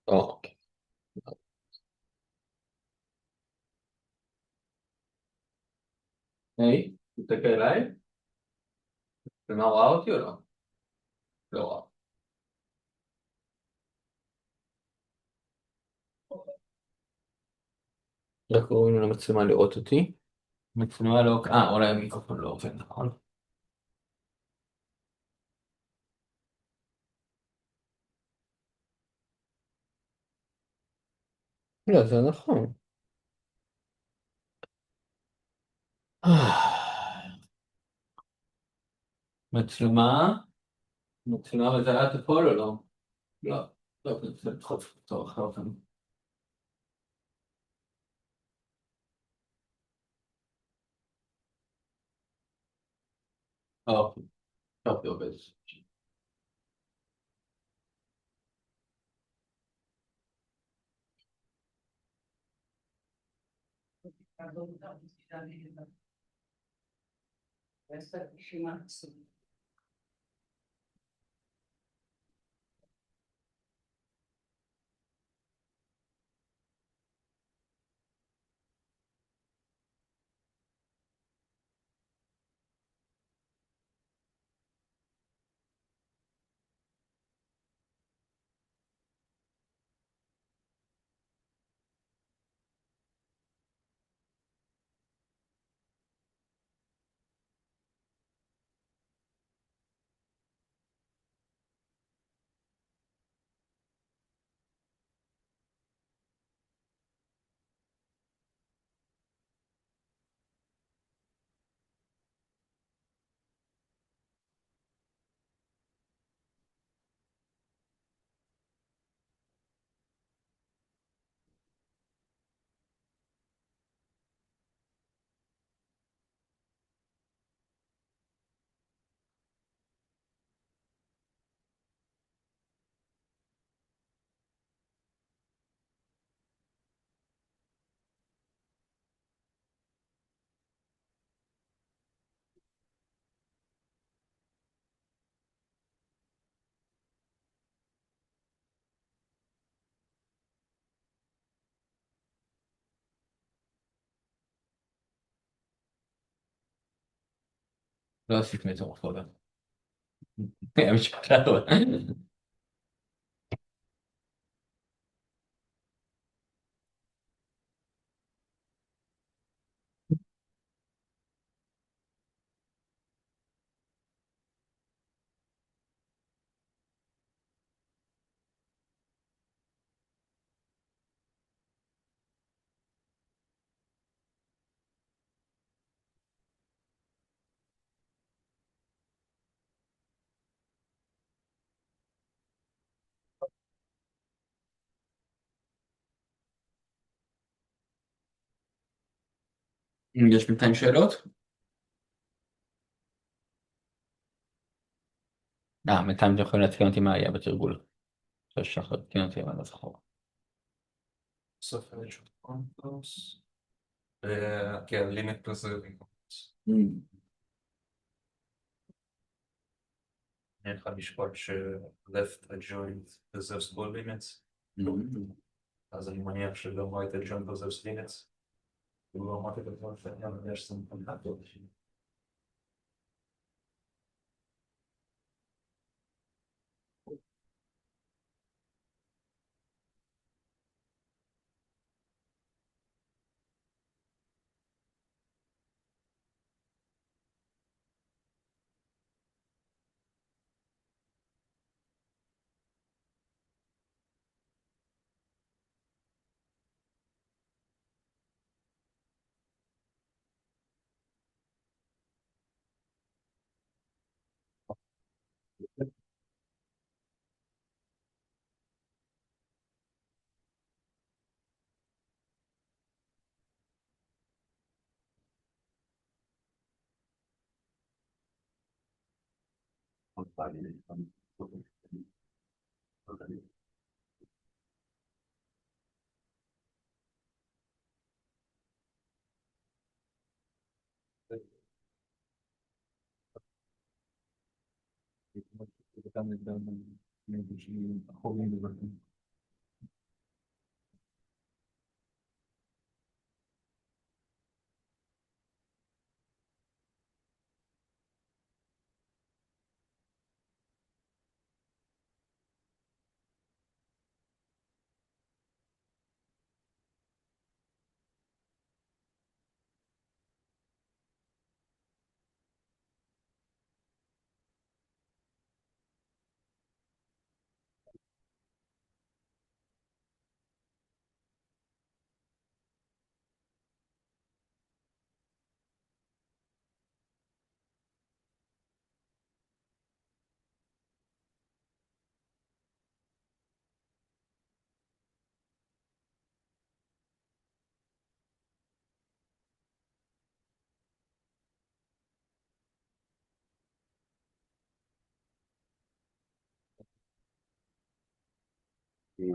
אוקיי. היי, תסתכל אליי. ומה רואה אותי או לא? לא רואה. רק קוראים למצלמה לראות אותי. מצלמה לא... אולי המיקרופון לא עובד, נכון? לא, זה נכון. מצלמה? מצלמה בזירת הכל או לא? לא. לא, זה לדחוף אותו אחר כך. אוקיי, אוקיי, עובד. לא עשית מטמורפוזה. המשפט הבא. יש בינתיים שאלות? בינתיים אתם יכולים להתקן אותי מה היה בתרגול. שחר, תקן אותי אבל לא זכור. סופר קונטוס, כן, limit preserving. אני יכול לשקול ש-left adjoint preserves all limits, אז אני מניח שגם right adjoint preserves limits. לא אמרתי את הדבר שאני יודע שזה מבחינת טוב. מה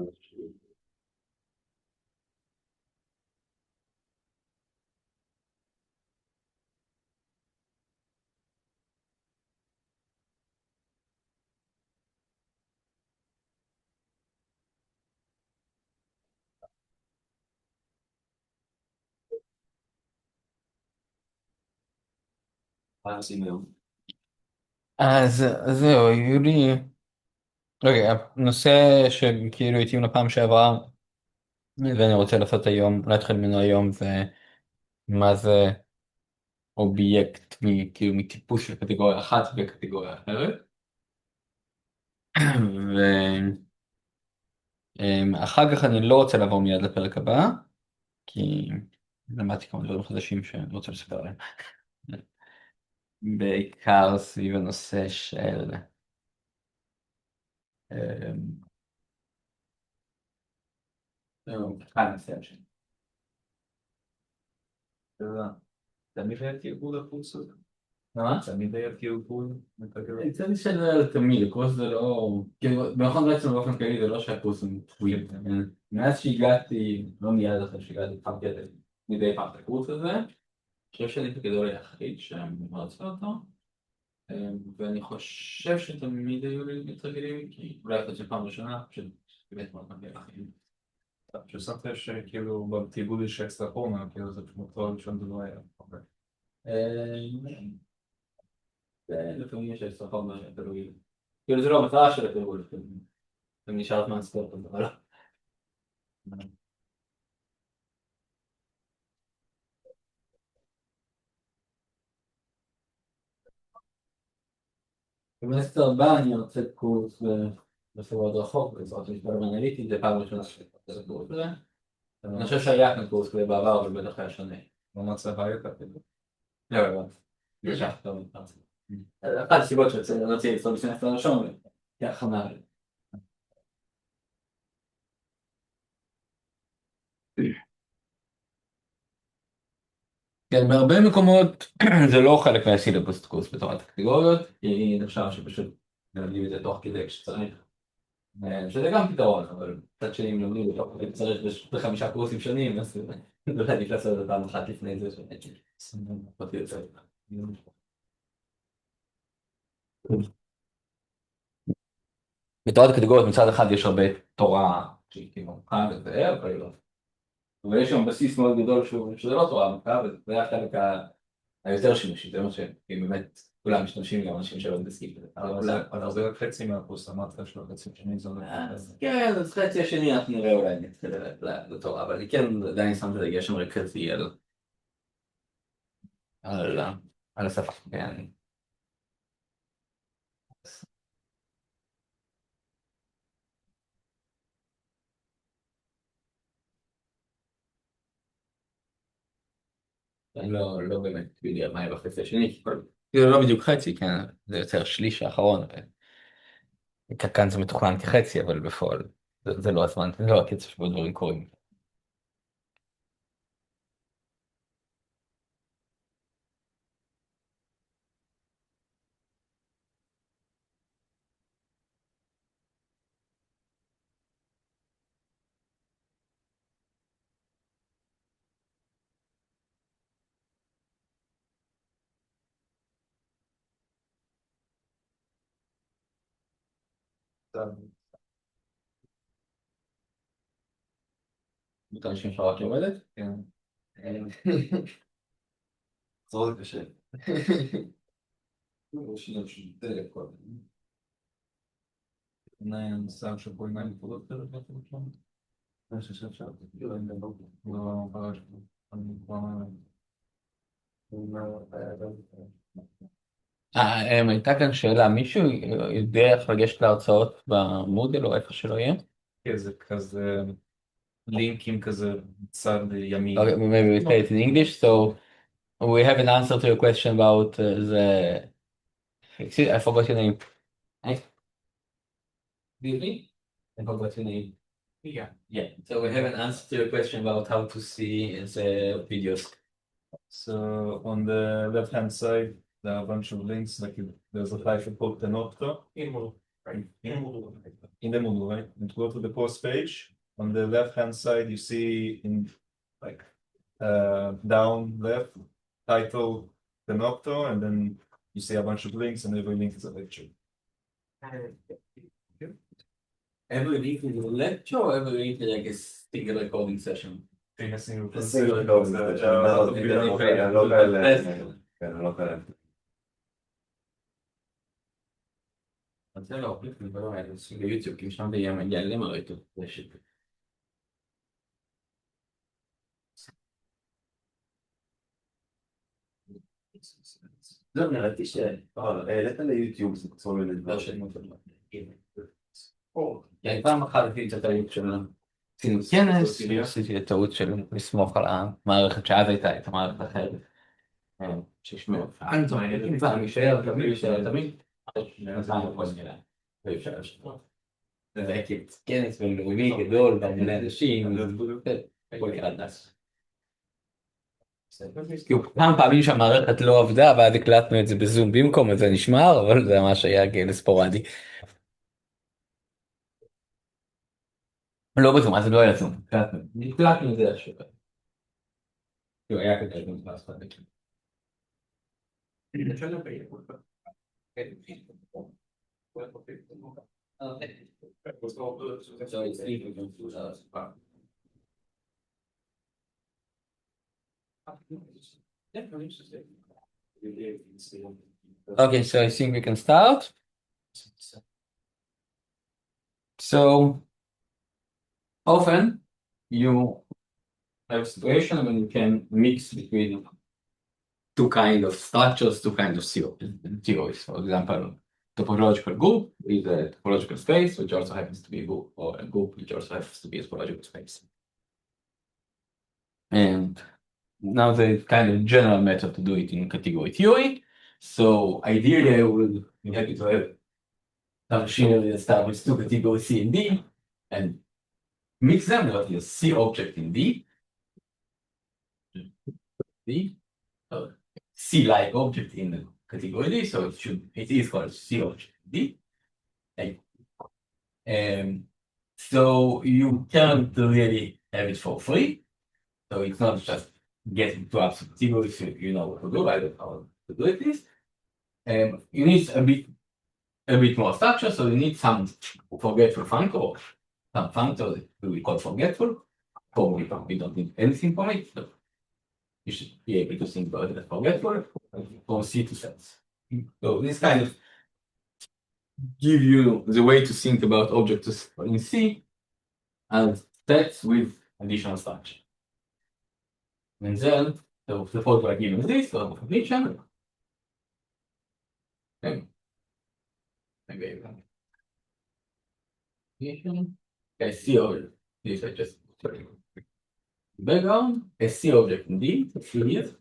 עושים היום? אז זהו, היו לי... רגע, נושא שכאילו התאים לפעם שעברה ואני רוצה לעשות היום, להתחיל ממנו היום, זה מה זה אובייקט כאילו מטיפוס של קטגוריה אחת בקטגוריה אחרת. ואחר כך אני לא רוצה לעבור מיד לפרק הבא, כי למדתי כמה דברים חדשים שאני רוצה לספר עליהם. בעיקר סביב הנושא של תמיד היה תרגול לקורס הזה? מה? תמיד היה תרגול? יצא לי שזה תמיד, הקורס זה לא... כאילו, במכון בעצם באופן כללי זה לא שהקורס הוא טוויל. מאז שהגעתי, לא מיד אחרי שהגעתי, התחלתי את מדי פעם את הקורס הזה. אני חושב שאני בגדול היחיד שמרצה אותו. ואני חושב שתמיד היו לי מתרגלים, כי אולי אחת של פעם ראשונה, פשוט באמת מאוד מגיע לחיים. ששמת לב שכאילו בתרגול יש אקסטרה פורמה, כאילו זה כמו תואר ראשון זה לא היה. לפעמים יש אקסטרה מה שתלוי. כאילו זה לא המטרה של התרגול, זה נשאר זמן ספורט, אבל לא. במסטר הבא אני רוצה קורס בסביבות רחוק, בעזרת משפט אנליטית, זה פעם ראשונה שאני רוצה לקורס הזה. אני חושב שהיה כאן קורס כזה בעבר, אבל בטח היה שונה. לא מצא בעיות אפילו. לא, לא, נשאר, לא מתפרץ. אחת הסיבות שרציתי לצלול בסמסטר הראשון, כי הכנה. כן, בהרבה מקומות זה לא חלק מהסילבוס קורס בתורת הקטגוריות, כי נחשב שפשוט מלמדים את זה תוך כדי כשצריך. שזה גם פתרון, אבל קצת שנים לומדים בתוך כדי כשצריך ב5 קורסים שונים, אז זה עדיף לעשות את פעם אחת לפני זה אותי יוצא. בתורת הקטגוריות מצד אחד יש הרבה תורה שהיא כאילו עמוקה וזה, אבל לא. אבל יש שם בסיס מאוד גדול שזה לא תורה עמוקה, וזה החלק היותר שימושי, זה מה שבאמת כולם משתמשים, גם אנשים שלא מתעסקים בזה. אבל זה רק חצי מהקורס, אמרת של החצי השני זה לא... כן, אז חצי השני אנחנו נראה אולי נתחיל לתורה, אבל אני כן עדיין שם את הדגש המרכזי על השפה. כן. אני לא באמת יודע מה יהיה בחצי השני, זה לא בדיוק חצי, כן, זה יותר שליש האחרון, כאן זה מתוכנן כחצי, אבל בפועל זה לא הזמן, זה לא הקצב שבו דברים קורים. את האנשים שלך רק יורדת? כן. זה עוד קשה. יש לנו דלק קודם. עיניים, שר שבו עיניים נקודות כאלה בעצם שם? אני חושב שאפשר. לא, אני כבר... הייתה כאן שאלה, מישהו יודע איך לגשת להרצאות במודל או איפה שלא יהיה? זה כזה לינקים כזה צד ימין. Okay, maybe we say it in English. So we have an answer to your question about the... Excuse, I forgot your name. Really? I forgot your name. Yeah. Yeah. So we have an answer to your question about how to see the videos. So on the left hand side there are a bunch of links, like there's a file called Tenopta. Right. In the Moodle, right? And go to the course page. On the left-hand side, you see in like down left title the Nocto, and then you see a bunch of links, and every link is a lecture. Every link is a lecture, or every link is like a single recording session? In a single recording session. לא כאלה. אז זה לא, בדברים האלה, עושים ביוטיוב, כי משם זה יהיה מגיע למראה טוב, זה שיט. לא, נראיתי העלית ליוטיוב, זה כל מיני לא דבר. שאני מבין. פעם אחת עשיתי את הטעות שלנו. עשינו כנס, עשיתי את הטעות של לסמוך על המערכת שאז הייתה את המערכת אחרת. שישמעו, אני טוען, אם פעם יישאר תמיד, ואפשר לשמוע. זה היה כנס בינלאומי גדול, בהמוני אנשים, הכל קרה דס. כמה פעמים שהמערכת לא עבדה, ואז הקלטנו את זה בזום במקום, אז זה נשמר, אבל זה ממש היה כאלה ספורדי. לא בזום, אז זה לא היה זום, הקלטנו את זה השבוע. היה כדאי גם לעשות את זה. Okay, so I think we can start. So often you have a situation when you can mix between two kinds of structures, two kinds of theories. For example, topological group is a topological space, which also happens to be a group, or a group which also happens to be a topological space. And now there is kind of general method to do it in category theory. So ideally, I would be happy to have some machinery that starts with two categories C and D, and mix them with your C object in D. C-like object in the category D, so it is called C object D. So you can't really have it for free. So it's not just getting to absolute categories, you know what to do. I don't know how to do it is. You need a bit more structure, so you need some forgetful functor, or some functor that we call forgetful. Probably we don't need anything from it, but you should be able to think about it as forgetful from C to sets. So this kind of give you the way to think about objects in C as sets with additional structure. And then, so suppose we're given this for definition. Okay, C object, this I just background, a C object in D, C is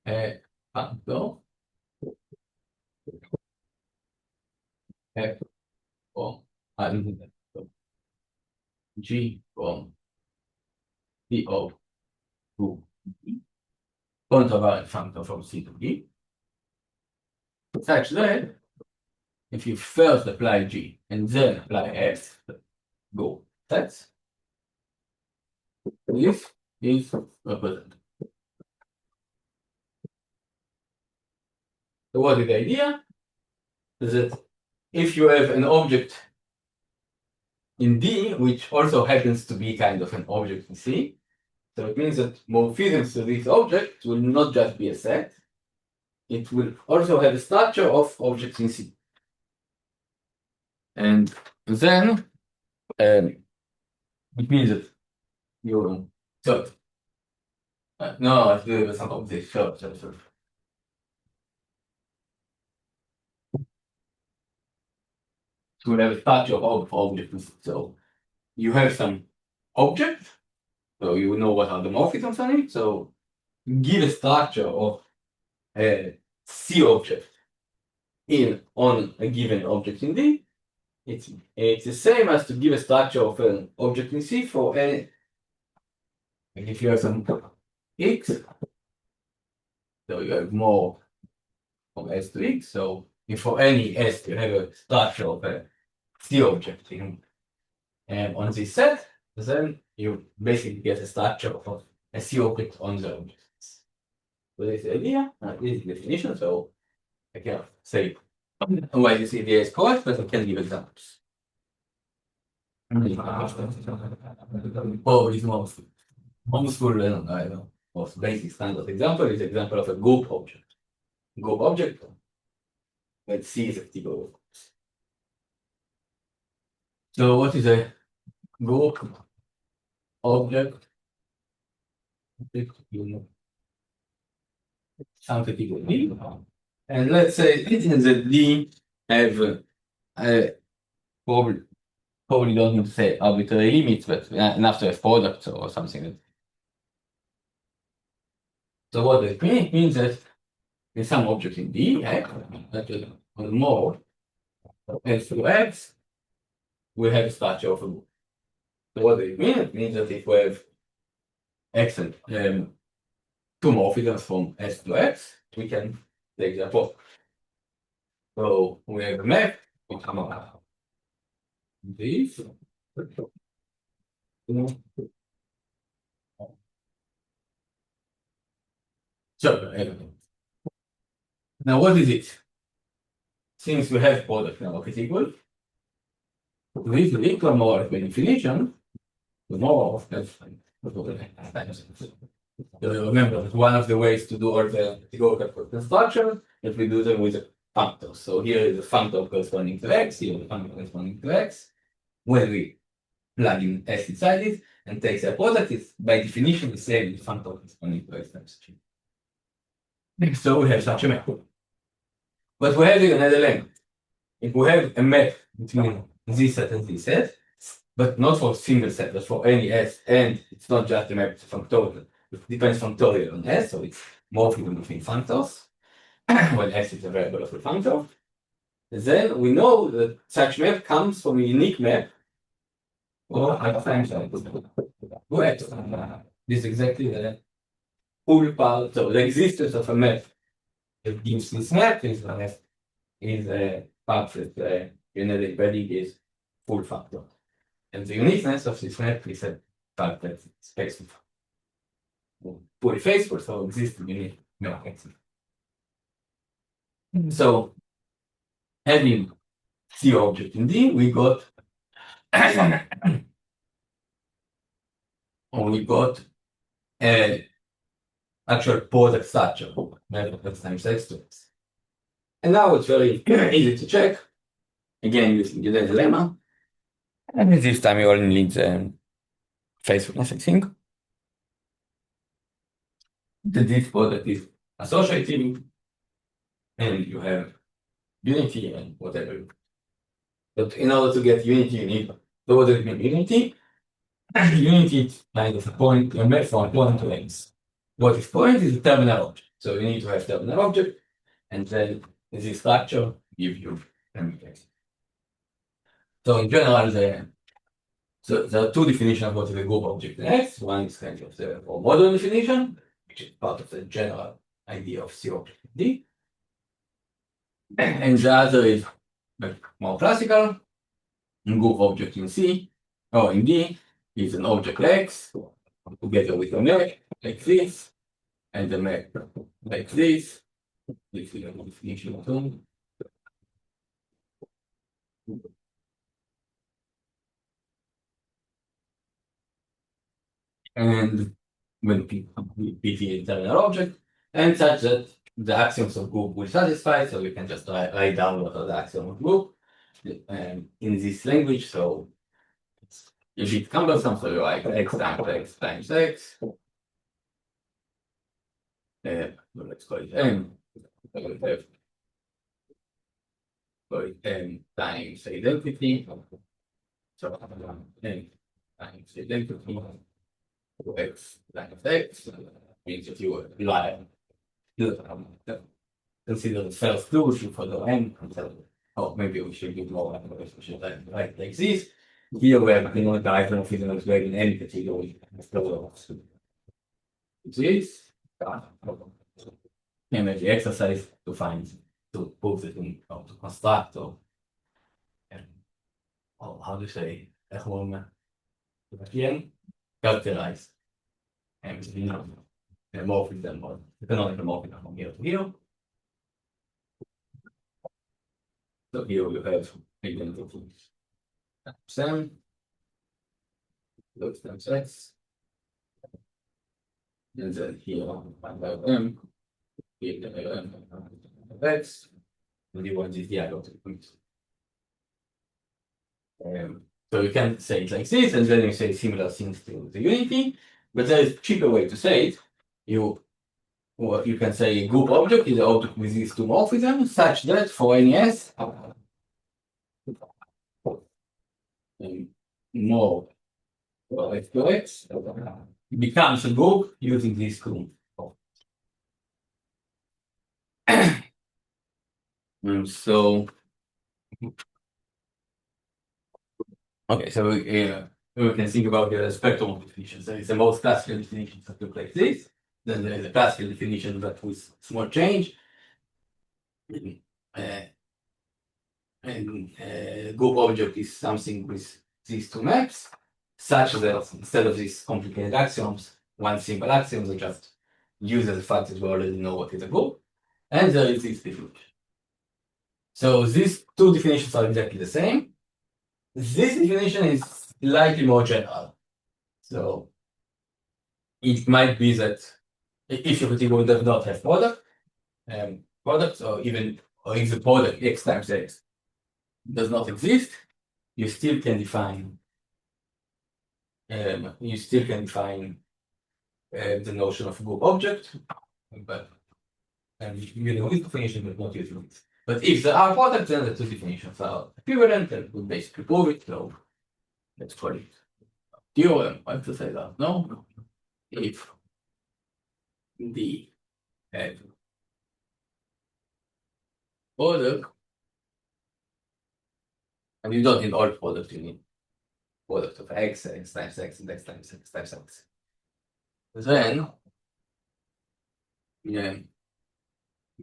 a functor F from G from D of to D, contravariant functor from C to D, such that if you first apply G and then apply F, go sets, this is represented. So what is the idea? Is that if you have an object in D, which also happens to be kind of an object in C, so it means that morphisms to this object will not just be a set, it will also have a structure of objects in C. And then it means that you no, let's do it with some of this. Sure. So we have a structure of objects. So you have some object, so you know what are the morphisms on it. So give a structure of a C object on a given object in D. It's the same as to give a structure of an object in C for any. And if you have some X, so you have more from S to X. So if for any S you have a structure of a C object on this set, then you basically get a structure of a C object on the object. So this is the idea, this is the definition, so I cannot say why this idea is correct, but I can give examples. Oh, this most school, I don't know, most basic standard example is example of a group object. Group object, let's see is a typical. So what is a group object? Something equal D. And let's say that D have probably don't need to say arbitrary limits, but enough to have products or something. So what it means that in some object in D, that is on the mode S through X, we have a structure of a group. So what it means that if we have X and two morphisms from S to X, we can take the approach. So we have a map which this. So now what is it? Since we have product now of is equal, this is equal more or less by definition, the more of that. So remember that one of the ways to do all the categorical construction is we do them with a functor. So here is a functor corresponding to X, here is a functor corresponding to X. When we plug in S inside it and take the product, it's by definition the same as functor corresponding to X times G. So we have such a map. But we have another lemma. If we have a map between this set and this set, but not for a single set, but for any S, and it's not just a map, it's a functorial. It depends functorial on S, so it's morphism between functors, when S is a variable of a functor. Then we know that such map comes from a unique map, or times X. This is exactly the full part, so the existence of a map that gives this map is a part that the embedding is full factor. And the uniqueness of this map is a fact that it's spaceful. Fully faithful, so exists in unique map. So having C object in D, we got a actual product structure map of X times X to X. And now it's very easy to check. Again, using the lemma. And this time you only need the faithfulness, I think. This product is associative, and you have unity and whatever. But in order to get unity, you need, so what does it mean unity? Unity is kind of a point, a map from point to X. What is point is a terminal object. So you need to have terminal object, and then this structure gives you X. So in general, so there are two definitions of what is a group object in X. One is kind of the more modern definition, which is part of the general idea of C object in D. And the other is more classical. Group object in C or in D is an object X together with a map like this, and the map like this. This is a definition too. And when PT is terminal object, and such that the axioms of group will satisfy, so we can just write down what are the axioms of group in this language. So it's a bit cumbersome, so you write X times X times X. Let's call it M. So we have M times identity. So M times identity. X times X means if you consider the first solution for the M, or maybe we should do more we should write like this. Here we have the diagonal physics in any category. This and maybe exercise to find to prove it in or to construct or how do you say איך אומרים again characterize and morphic them or canonical morphic from here to here. So here you have identity Sam looks times x and then here one by m here m of x and you want this diagonal point. So you can say it like this, and then you say similar things to the unity, but there is a cheaper way to say it. You can say a group object is an object with these two morphisms, such that for any s, more x to x becomes a group using this group. So okay, so we can think about the spectrum of definitions. There is the most classical definition that look like this. Then there is a classical definition that with small change. And group object is something with these two maps, such that instead of these complicated axioms, one simple axiom that just uses the fact that we already know what is a group. And there is this definition. So these two definitions are exactly the same. This definition is slightly more general. So it might be that if your category does not have products, or if the product x times x does not exist, you still can define the notion of group object, but you know this definition will not use it. But if there are products, then the two definitions are equivalent and we basically prove it. So let's call it theorem. I have to say that. No, if the product, and you don't need all products, you need product of x, x times x, and x times x times x. Then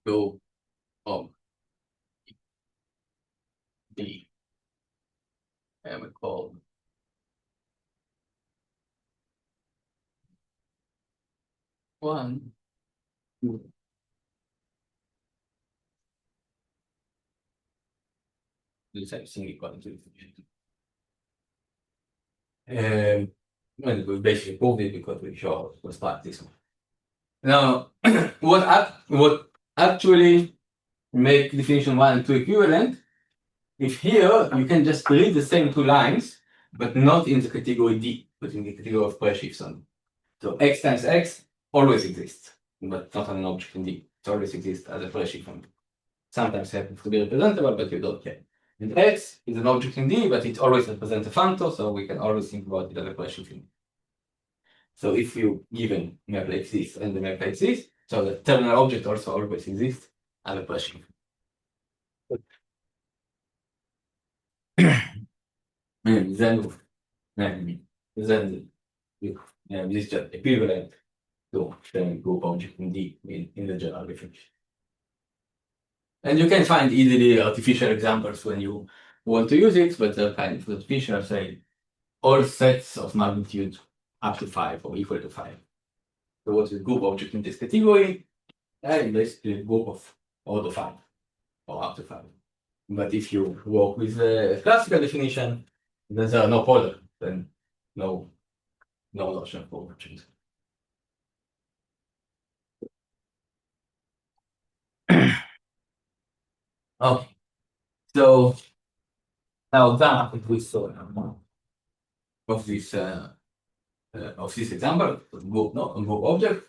go on D and we call one, two, the same thing equal to and we basically proved it because we show we start this one. Now what actually make definition 1 and 2 equivalent, if here you can just read the same two lines, but not in the category D, but in the category of pressure on. So x times x always exists, but not an object in D. It always exists as a pressure function. Sometimes happens to be representable, but you don't care. And x is an object in D, but it always represents a functor, so we can always think about it as a pressure function. So if you given map like this and the map like this, so the terminal object also always exists as a pressure function. And then this is just equivalent to the group object in D in the general definition. And you can find easily artificial examples when you want to use it, but they're kind of artificial, say all sets of magnitude up to 5 or equal to 5. So what is group object in this category? Basically a group of order 5 or up to 5. But if you work with the classical definition, then there are no product, then no notion of group object. Okay, so now that we saw of this example, group object.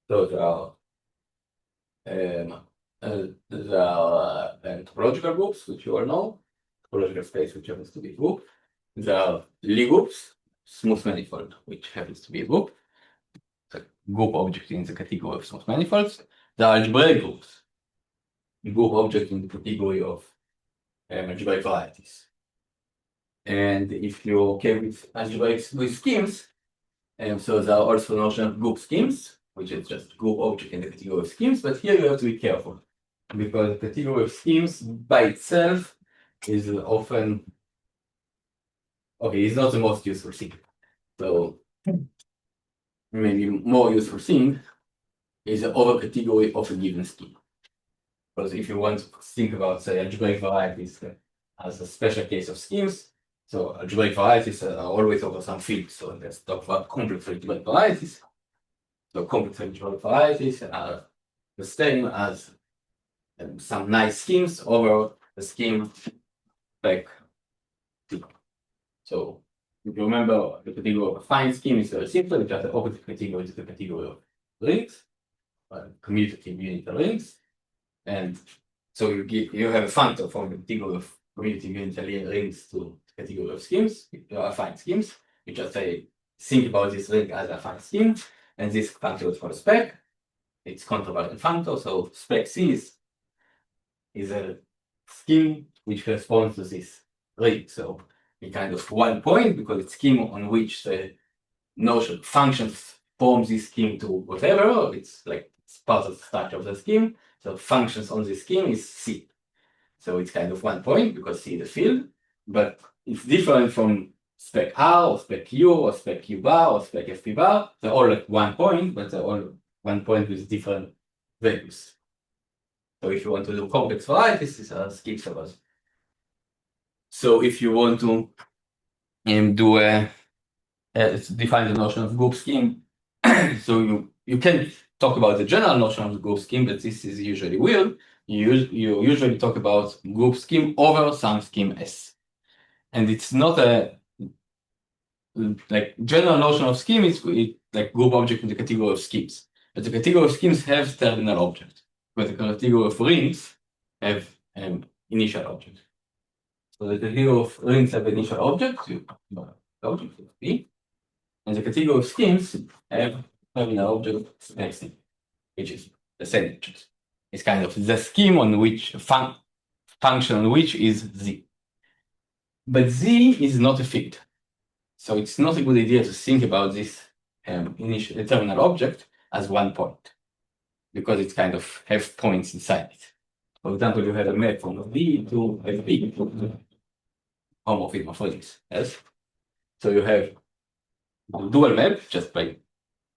So there are topological groups, which you all know, topological space, which happens to be a group. There are Lie groups, smooth manifold, which happens to be a group. It's a group object in the category of smooth manifolds. There are algebraic groups, group object in the category of algebraic varieties. And if you're okay with algebraic with schemes, so there are also notion of group schemes, which is just group object in the category of schemes, but here you have to be careful because the category of schemes by itself is often it's not the most useful thing. So maybe more useful thing is the over category of a given scheme. Because if you want to think about, say, algebraic varieties as a special case of schemes, so algebraic varieties are always over some field. So let's talk about complex algebraic varieties. So complex algebraic varieties are the same as some nice schemes over the scheme like T. So if you remember, the category of a fine scheme is very simple. It's just the opposite category to the category of rings, commutative unitary rings. And so you have a functor from the category of commutative unitary rings to the category of schemes, affine schemes. You just say, think about this ring as a affine scheme, and this functor is for a spec. It's contravariant functor, so spec C is a scheme which corresponds to this ring. So we kind of 1 point because it's scheme on which the notion functions form this scheme to whatever. It's like it's part of the structure of the scheme. So functions on this scheme is C. So it's kind of 1 point because C is a field, but it's different from spec R or spec Q or spec Q bar or spec FP bar. They're all like 1 point, but they're all 1 point with different values. So if you want to do complex varieties, these are scheme servers. So if you want to define the notion of group scheme, so you can talk about the general notion of the group scheme, but this is usually weird. You usually talk about group scheme over some scheme S. And it's not a like general notion of scheme is like group object in the category of schemes. But the category of schemes have terminal object, but the category of rings have initial object. So the category of rings have initial object, object P, and the category of schemes have terminal object X, which is the same object. It's kind of the scheme on which function on which is Z. But Z is not a field. So it's not a good idea to think about this initial terminal object as 1 point, because it kind of have points inside it. For example, you have a map from V to FP, homomorphism of rings, yes? So you have a dual map just by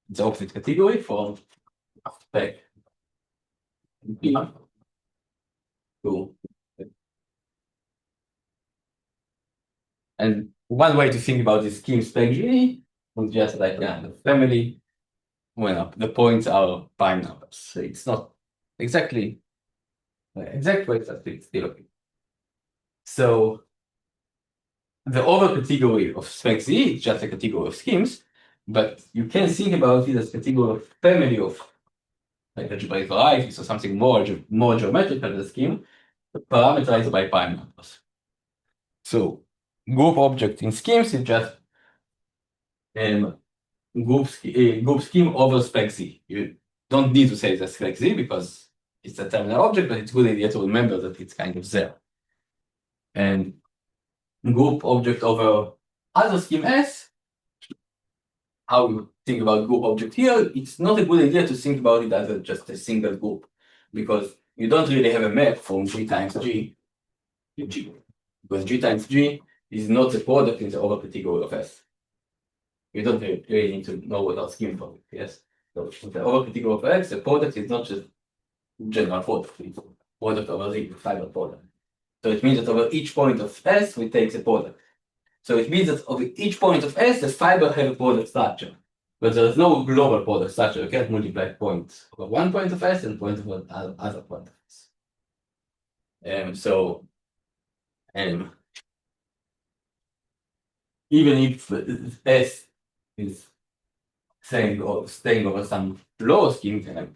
the opposite category from spec P to. And one way to think about this scheme spec G was just like the family when the points are prime numbers. So it's not exactly the exact way, but it's still okay. So the over category of spec Z is just a category of schemes, but you can think about it as a category of family of like algebraic varieties or something more geometrical than the scheme, parameterized by prime numbers. So group object in schemes is just group scheme over spec Z. You don't need to say the spec Z because it's a terminal object, but it's a good idea to remember that it's kind of there. And group object over other scheme S, how you think about group object here, it's not a good idea to think about it as just a single group, because you don't really have a map from G times G to G, because G times G is not the product in the over category of S. You don't really need to know what our scheme for it, yes? So the over category of X, the product is not just general product, it's product over the fiber product. So it means that over each point of S, we take the product. So it means that over each point of S, the fiber have a product structure. But there is no global product structure. You can't multiply points over 1 point of S and point over other point of S. Even if S is staying over some lower scheme, like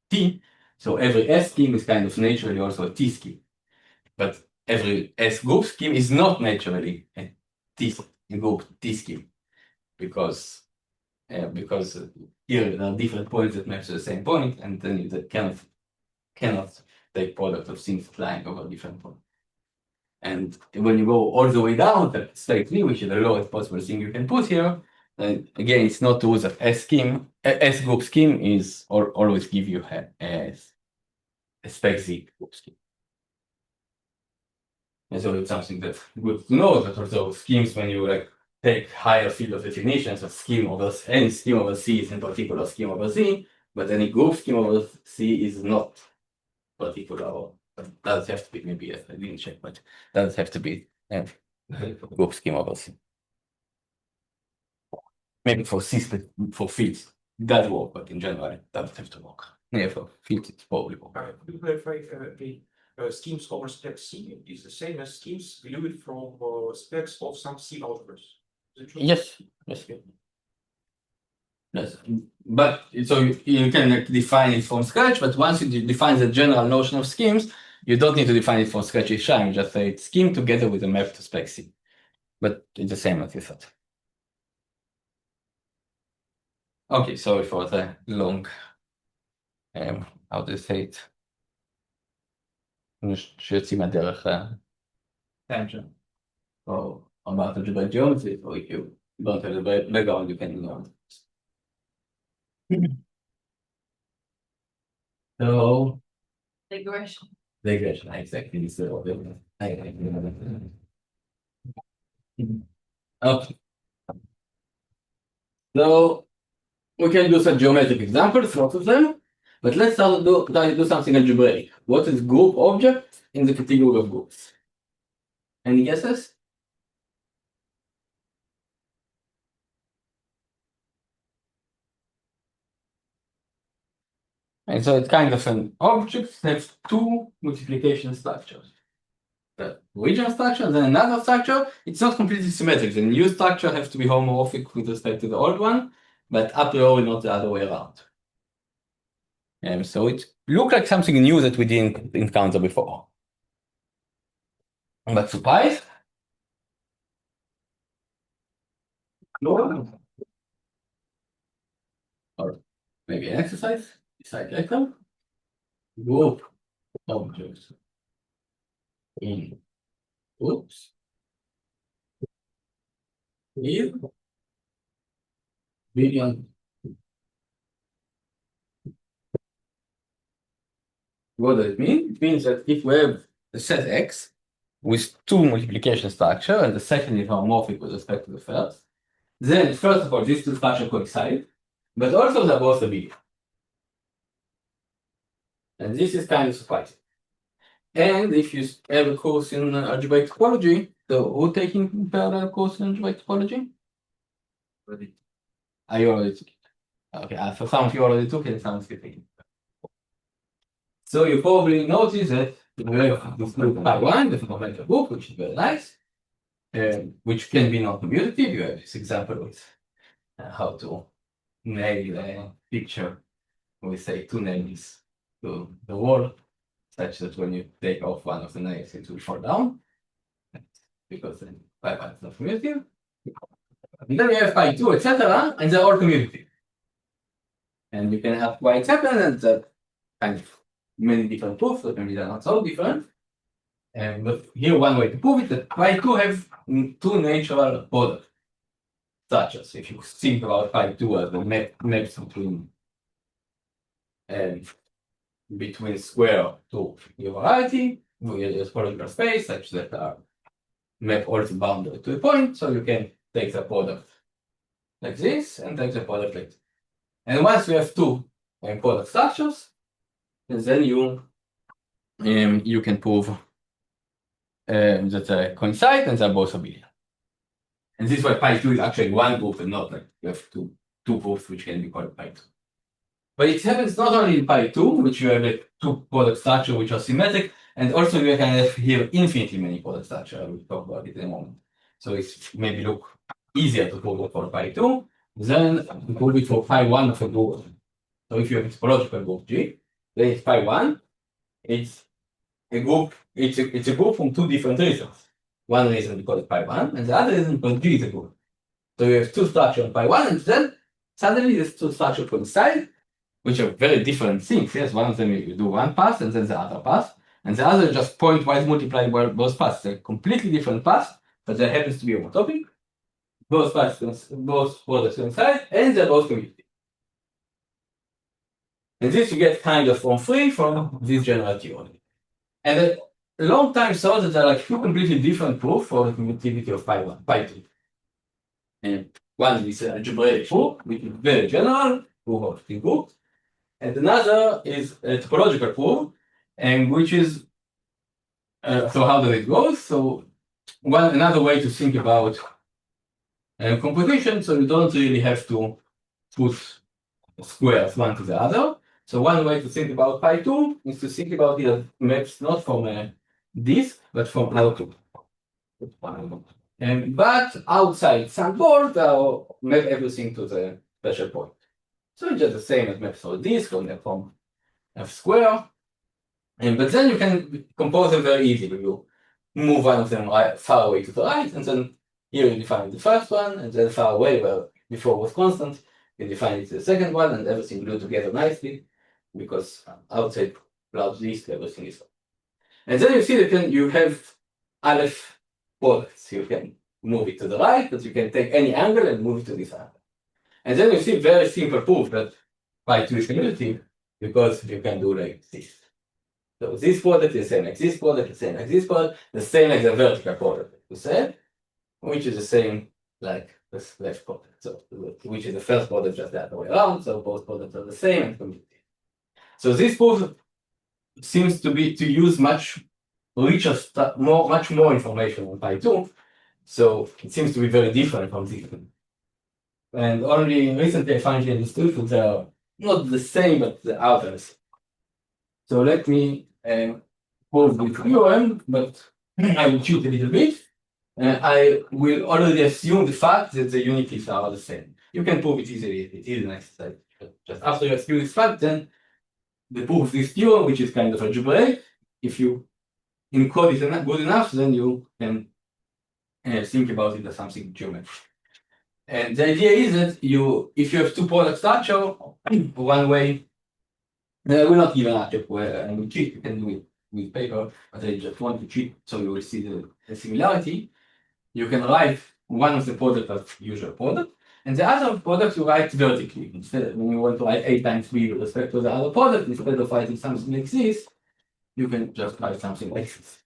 T, so every S scheme is kind of naturally also a T scheme. But every S group scheme is not naturally a group T scheme, because here there are different points that match to the same point, and then you cannot take product of things flying over different points. And when you go all the way down to state V, which is the lowest possible thing you can put here, then again, it's not true that S group scheme is always give you a a spec Z group scheme. And so it's something that's good to know that also schemes, when you like take higher field of definitions of scheme over any scheme over C is in particular scheme over Z, but any group scheme over C is not particular, or does have to be, maybe I didn't check, but does have to be group scheme over C. Maybe for C, for fields, that work, but in general, it doesn't have to work. Yeah, for fields, it's probably work. Could you clarify the schemes over spec C is the same as schemes derived from specs of some C algebras? Is it true? Yes, yes. Yes, but so you can like define it from scratch, but once you define the general notion of schemes, you don't need to define it from scratch each time. You just say it's scheme together with a map to spec C. But it's the same as you thought. Okay, sorry for the long, how do you say it? שיוצאים מהדרך tangent. או אמרת algebraic geometry, or if you don't have the background, you can ignore it. So, regression, exactly. This is okay. So we can do some geometric examples, lots of them, but let's try to do something algebraic. What is group object in the category of groups? Any guesses? And so it's kind of an object that has two multiplication structures. The original structure and then another structure. It's not completely symmetric. The new structure has to be homomorphic with respect to the old one, but a priori not the other way around. And so it looks like something new that we didn't encounter before. But surprise? No. Or maybe an exercise. Decide later. Group objects in groups. Here. Billion. What does it mean? It means that if we have a set X with two multiplication structure and the second is homomorphic with respect to the first, then first of all, these two structures coincide, but also they're both a billion. And this is kind of surprising. And if you have a course in algebraic topology, so who taking parallel course in algebraic topology? I already took it. Okay, for some of you already took it, some of you taking it. So you probably notice that we have this group pi1, the fundamental group, which is very nice, which can be non-commutative. You have this example with how to nail a picture. We say two nails to the wall, such that when you take off one of the nails, it will fall down, because then pi1 is not commutative. And then you have pi2, etc., and they're all commutative. And you can ask why it's happened, and that kind of many different proofs, but maybe they're not so different. But here one way to prove it, that pi2 have two natural product structures. If you think about pi2 as the maps between square to your variety, there's polygonal space such that map all the boundary to a point, so you can take the product like this and take the product like this. And once you have two product structures, and then you can prove that they coincide and they're both abelian. And this is why pi2 is actually one group and not like you have two groups which can be called pi2. But it happens not only in pi2, which you have like two product structure which are symmetric, and also you can have here infinitely many product structure. I will talk about it in a moment. So it's maybe look easier to prove for pi2 than to prove it for pi1 of a group. So if you have a topological group G, then it's pi1. It's a group. It's a group from two different reasons. One reason because it's pi1, and the other reason because G is a group. So you have two structures on pi1, and then suddenly these two structures coincide, which are very different things. Yes, one of them you do one pass, and then the other pass, and the other just pointwise multiply both paths. They're completely different paths, but there happens to be a homotopy. Both paths, both products coincide, and they're both commutative. And this you get kind of from free from this general theory. And a long time thought that there are like two completely different proofs for the commutativity of pi 1, pi 2. And one is algebraic proof, which is very general, proof of the group. And another is a topological proof, and which is so how does it go? So another way to think about computation, so you don't really have to put squares one to the other. So one way to think about pi 2 is to think about it as maps not from a disk, but from output. But outside some board, map everything to the special point. So it's just the same as maps from a disk or map from a square. But then you can compose them very easily. You move one of them far away to the right, and then here you define the first one, and then far away where before was constant, you define it the second one, and everything glued together nicely, because outside large disk everything is. And then you see that you have Aleph products. You can move it to the right, but you can take any angle and move it to this angle. And then you see very simple proof that pi 2 is commutative, because you can do like this. So this product is the same like this product, the same like this product, the same like the vertical product, you said, which is the same like this left product. So which is the first product just the other way around, so both products are the same and commutative. So this proof seems to use much richer much more information on pi 2. So it seems to be very different from this one. And only recently I finally understood that they are not the same, but the others. So let me prove this theorem, but I will cheat a little bit. I will already assume the fact that the unities are the same. You can prove it easily. It is an exercise. Just after you assume this fact, then the proof of this theorem, which is kind of algebraic, if you encode it good enough, then you can think about it as something geometric. And the idea is that if you have two product structure, one way, we're not given an object where we cheat, you can do it with paper, but I just want to cheat so you will see the similarity. You can write one of the product as usual product, and the other product you write vertically. Instead, when you want to write A times B with respect to the other product, instead of writing something like this, you can just write something like this.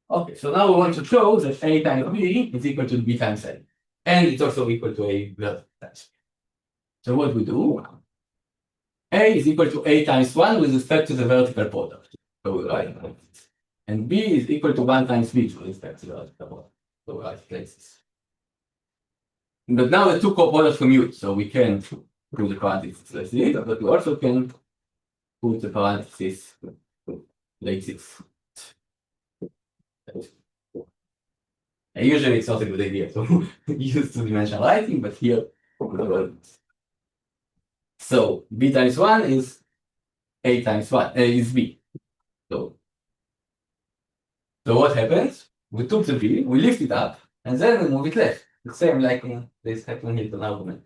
Okay, so now we want to show that A times B is equal to B times A. And it's also equal to A vertical times B. So what we do, A is equal to A times 1 with respect to the vertical product. So we write like this. And B is equal to 1 times B with respect to the vertical product. So we write like this. But now the two products commute, so we can put the parentheses like this, but we also can put the parentheses like this. And usually it's not a good idea to use two-dimensional writing, but here. So B times 1 is A times 1 is B. So what happens? We took the B, we lift it up, and then we move it left. The same like in this Hepburn Hilton argument.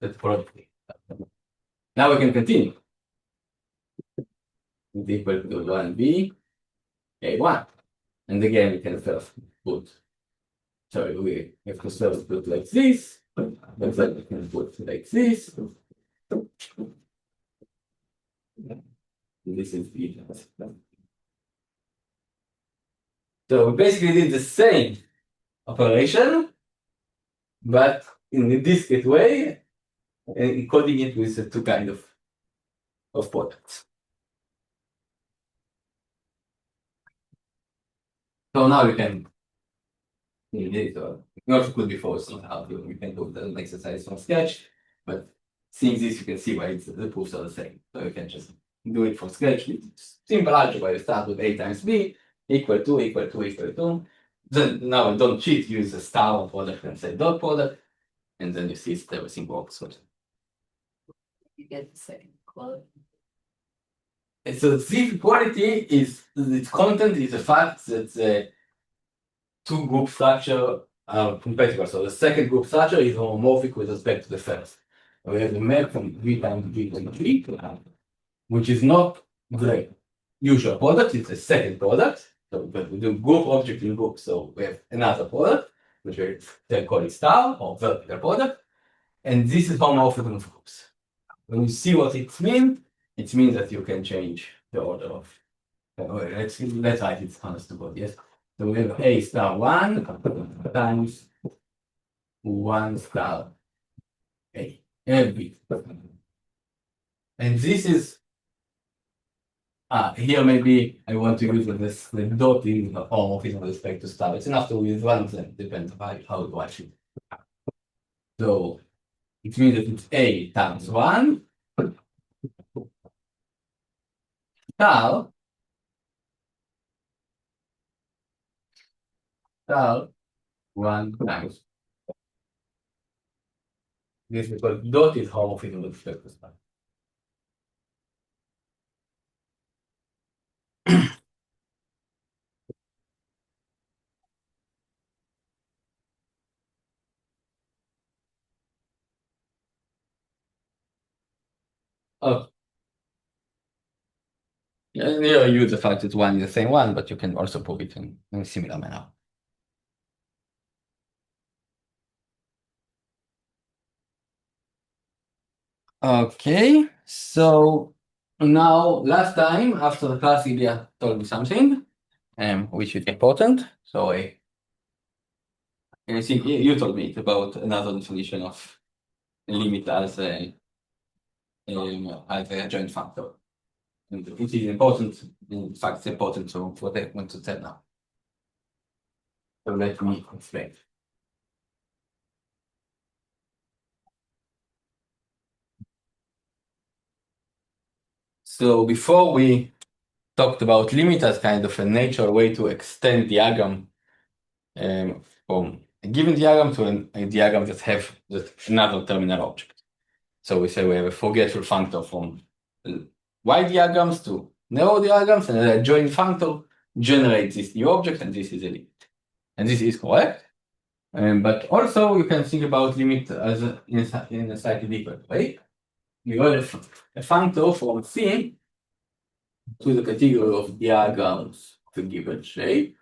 That's probably. Now we can continue. It's equal to 1B, A1. And again, we can first put, sorry, we have to first put like this, but then we can put like this. This is B. So we basically did the same operation, but in a discrete way, and encoding it with the two kind of products. So now we can not could before see how we can do the exercise from sketch, but seeing this you can see why the proofs are the same. So you can just do it from sketch with simple algebra. You start with A times B equal to equal to equal to. Then now don't cheat, use a star product and say dot product, and then you see that everything works. You get the same quality. And so the quality is its content is the fact that the two group structure are compatible. So the second group structure is homomorphic with respect to the first. We have the map from V times G to G, which is not the usual product, it's a second product. So but we do group object in group, so we have another product, which we call it star or vertical product. And this is homomorphism of groups. When you see what it means that you can change the order of. Let's write it honest to God, yes. So we have A star 1 times 1 star A. B. And this is here maybe I want to use this the dot in the homomorphism with respect to star. It's enough to use one of them, depends on how to write it. So it means that it's A times 1 star 1 times. This is because dot is homomorphism with respect to star. Oh. Yeah, here I use the fact that one is the same one, but you can also prove it in a similar manner. Okay, so now last time after the class Ilya told me something which is important. So I think you told me about another definition of a limit as a joint factor. And it is important, in fact it's important to what I want to tell now. So let me explain. So before we talked about limit as kind of a natural way to extend diagram from a given diagram to a diagram that have just another terminal object. So we say we have a forgetful functor from Y diagrams to narrow diagrams, and a joint functor generates this new object, and this is a limit. And this is correct. But also you can think about limit as in a slightly different way. You have a functor from C to the category of diagrams of a given shape.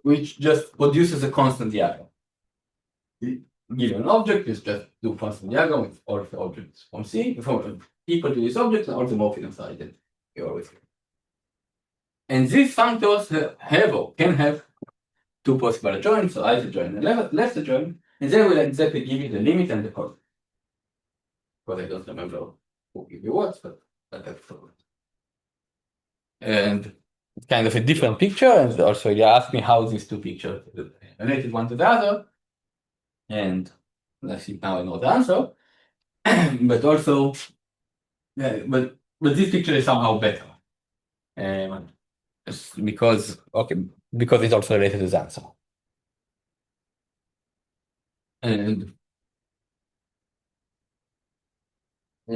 Which just produces a constant diagram. Given an object, is just do constant diagram with all the objects from C, equal to this object, and all the morphisms are identical. And these functors have or can have two possible adjoints, so right adjoint and left adjoint, and they will exactly give you the limit and the constant. Because I don't remember who give you what, but that's the point. And it's kind of a different picture, and also you asked me how these two pictures related one to the other. And I think now I know the answer. But also, but this picture is somehow better. Because it's also related to the answer. And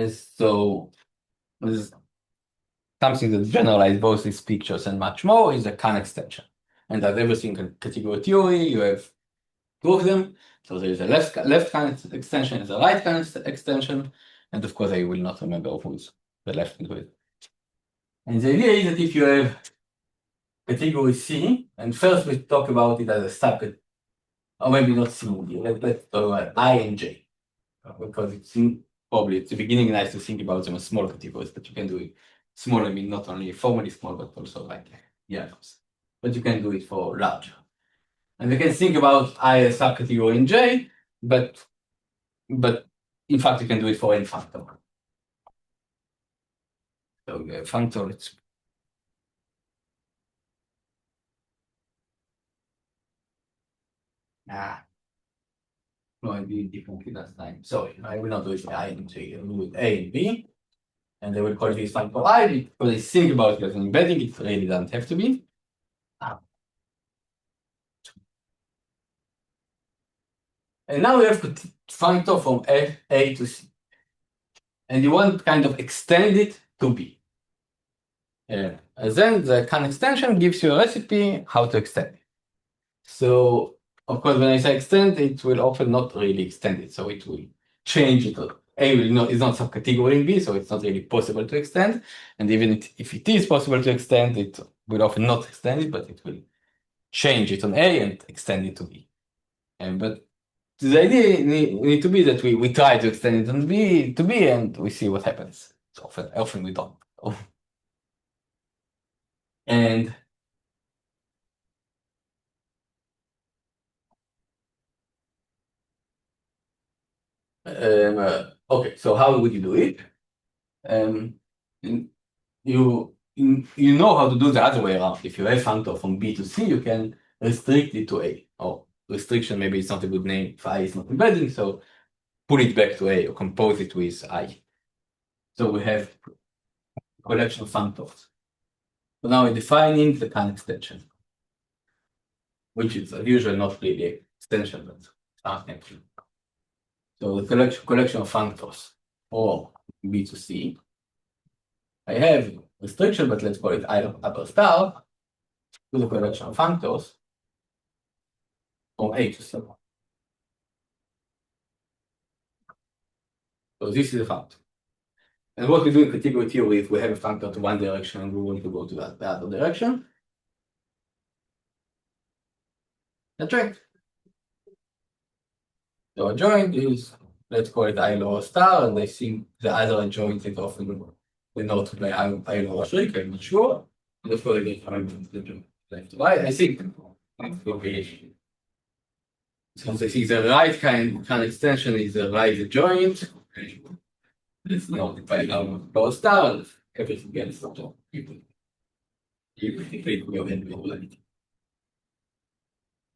so this is something that generalizes both these pictures and much more is the Kahn extension. And as everything in category theory, you have two of them. So there is a left Kahn extension and a right Kahn extension. And of course, I will not remember who's the left and who is. And the idea is that if you have category C, and first we talk about it as a subcategory, or maybe not C, let's talk about I and J. Because it's probably at the beginning nice to think about them as small categories, but you can do it small. I mean, not only formally small, but also like diagrams. But you can do it for larger. And we can think about I as subcategory in J, but in fact you can do it for any functor. So the functor, it's no, I did it differently last time. Sorry, I will not do it with I and J. I will do it A and B. And they will call this functor I because they think about it as an embedding. It really doesn't have to be. And now we have to functor from A to C. And you want to kind of extend it to B. And then the Kahn extension gives you a recipe how to extend it. So, of course, when I say extend, it will often not really extend it. So it will change it. A is not subcategory in B, so it's not really possible to extend. And even if it is possible to extend, it will often not extend it, but it will change it on A and extend it to B. But the idea need to be that we try to extend it on B to B and we see what happens. So often we don't. And okay, so how would you do it? You know how to do the other way around. If you have functor from B to C, you can restrict it to A. Or restriction, maybe it's not a good name if I is not embedding, so pull it back to A or compose it with I. So we have a collection of functors. So now we're defining the kind extension, which is usually not really extension, but extension. So the collection of functors for B to C. I have restriction, but let's call it I upper star to the collection of functors from A to C. So this is a functor. And what we do in category theory, if we have a functor to one direction and we want to go to the other direction, adjoint. So adjoint is, let's call it I lower star, and I think the other adjoint is often denoted by I lower shriek, I'm not sure. Let's call it left to right. I think it will be. So I think the right kind extension is the right adjoint. It's not by lower star, everything else.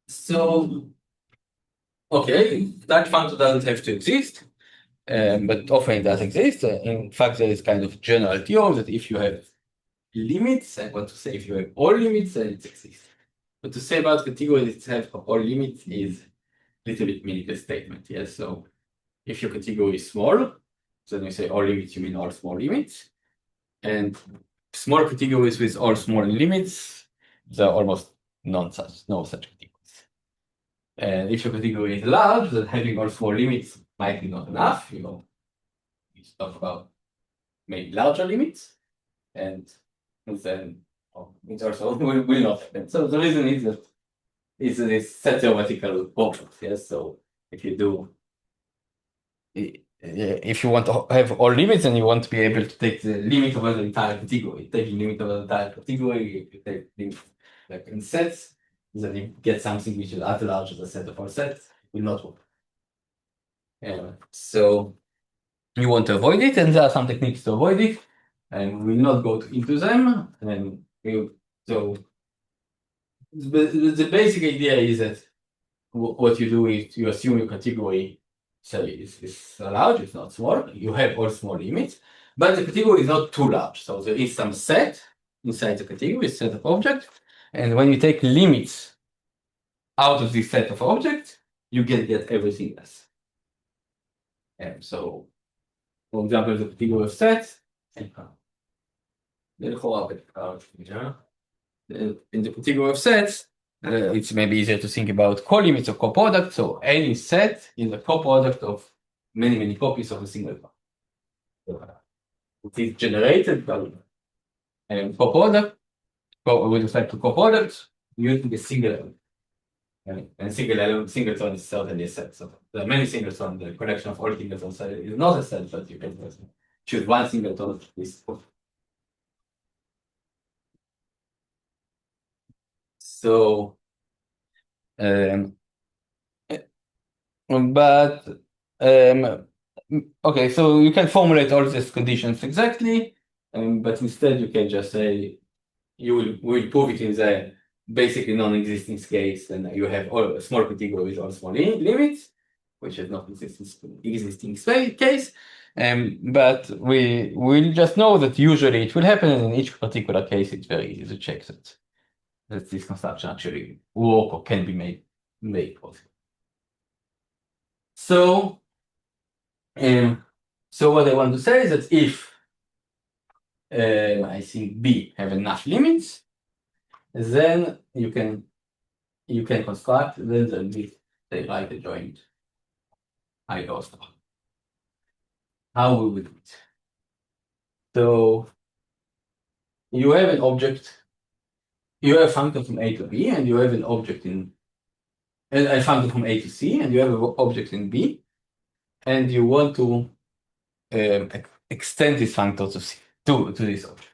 So, okay, that functor doesn't have to exist, but often it does exist. In fact, there is kind of general theorem that if you have limits, I want to say if you have all limits, then it exists. But to say about categories itself, all limits is a little bit meaningless statement. Yes, so if your category is small, so then you say all limits, you mean all small limits, and small categories with all small limits, there are almost no such categories. And if your category is large, then having all small limits might be not enough. We talk about maybe larger limits, and then it also will not happen. So the reason is that it's this set theoretical problems. Yes, so if you do, if you want to have all limits and you want to be able to take the limit over the entire category, taking limit over the entire category, if you take limit like in sets, then you get something which is as large as a set of all sets, it will not work. So you want to avoid it, and there are some techniques to avoid it, and we will not go into them. And so the basic idea is that what you do is you assume your category is large, it's not small. You have all small limits, but the category is not too large. So there is some set inside the category, set of objects, and when you take limits out of this set of objects, you get everything else. And so, for example, the category of sets. In the category of sets, it's maybe easier to think about co-limits or co-product. So any set is a co-product of many copies of a single one. It is generated by co-product with respect to co-products using a single element. And singleton is certainly a set. So there are many singletons. The collection of all singletons is not a set, but you can choose one singleton of this. So, okay, so you can formulate all these conditions exactly, but instead you can just say you will prove it in the basically non-existing case, and you have all a small category with all small limits, which is not existing case. But we will just know that usually it will happen, and in each particular case, it's very easy to check that this construction actually work or can be made possible. So what I want to say is that if I think B have enough limits, then you can construct then the right adjoint I lower star. How we would do it? So you have an object you have a function from A to B, and you have an object in a function from A to C, and you have an object in B, and you want to extend this function to C to this object.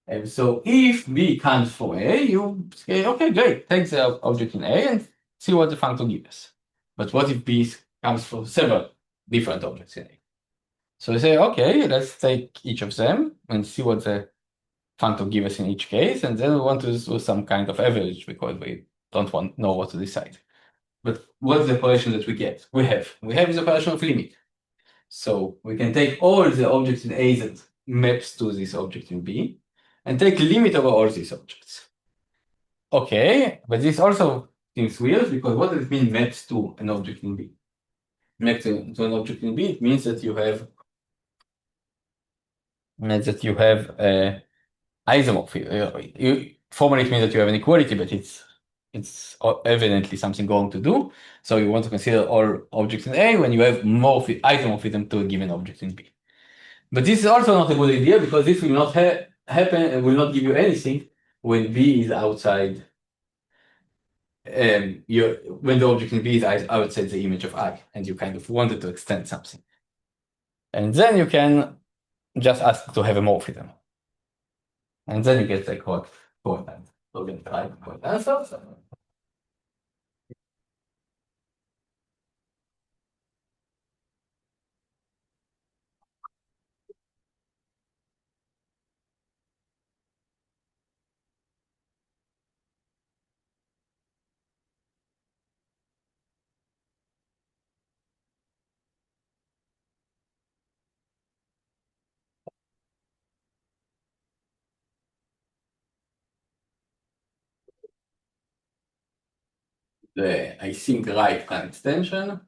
And so if B comes from A, you say, okay, great, take the object in A and see what the function gives us. But what if B comes from several different objects in A? So we say, okay, let's take each of them and see what the function gives us in each case, and then we want to do some kind of average because we don't know what to decide. But what's the operation that we get? We have this operation of limit. So we can take all the objects in A that maps to this object in B, and take limit over all these objects. Okay, but this also seems weird because what does it mean maps to an object in B? Maps to an object in B, it means that you have isomorphism. Formally it means that you have an equality, but it's evidently something wrong to do. So you want to consider all objects in A when you have isomorphism to a given object in B. But this is also not a good idea because this will not happen and will not give you anything when B is outside. When the object in B is outside the image of I, and you kind of wanted to extend something. And then you can just ask to have a morphism. And then you get the correct answer. So we're going to try the correct answer. The async right prime extension,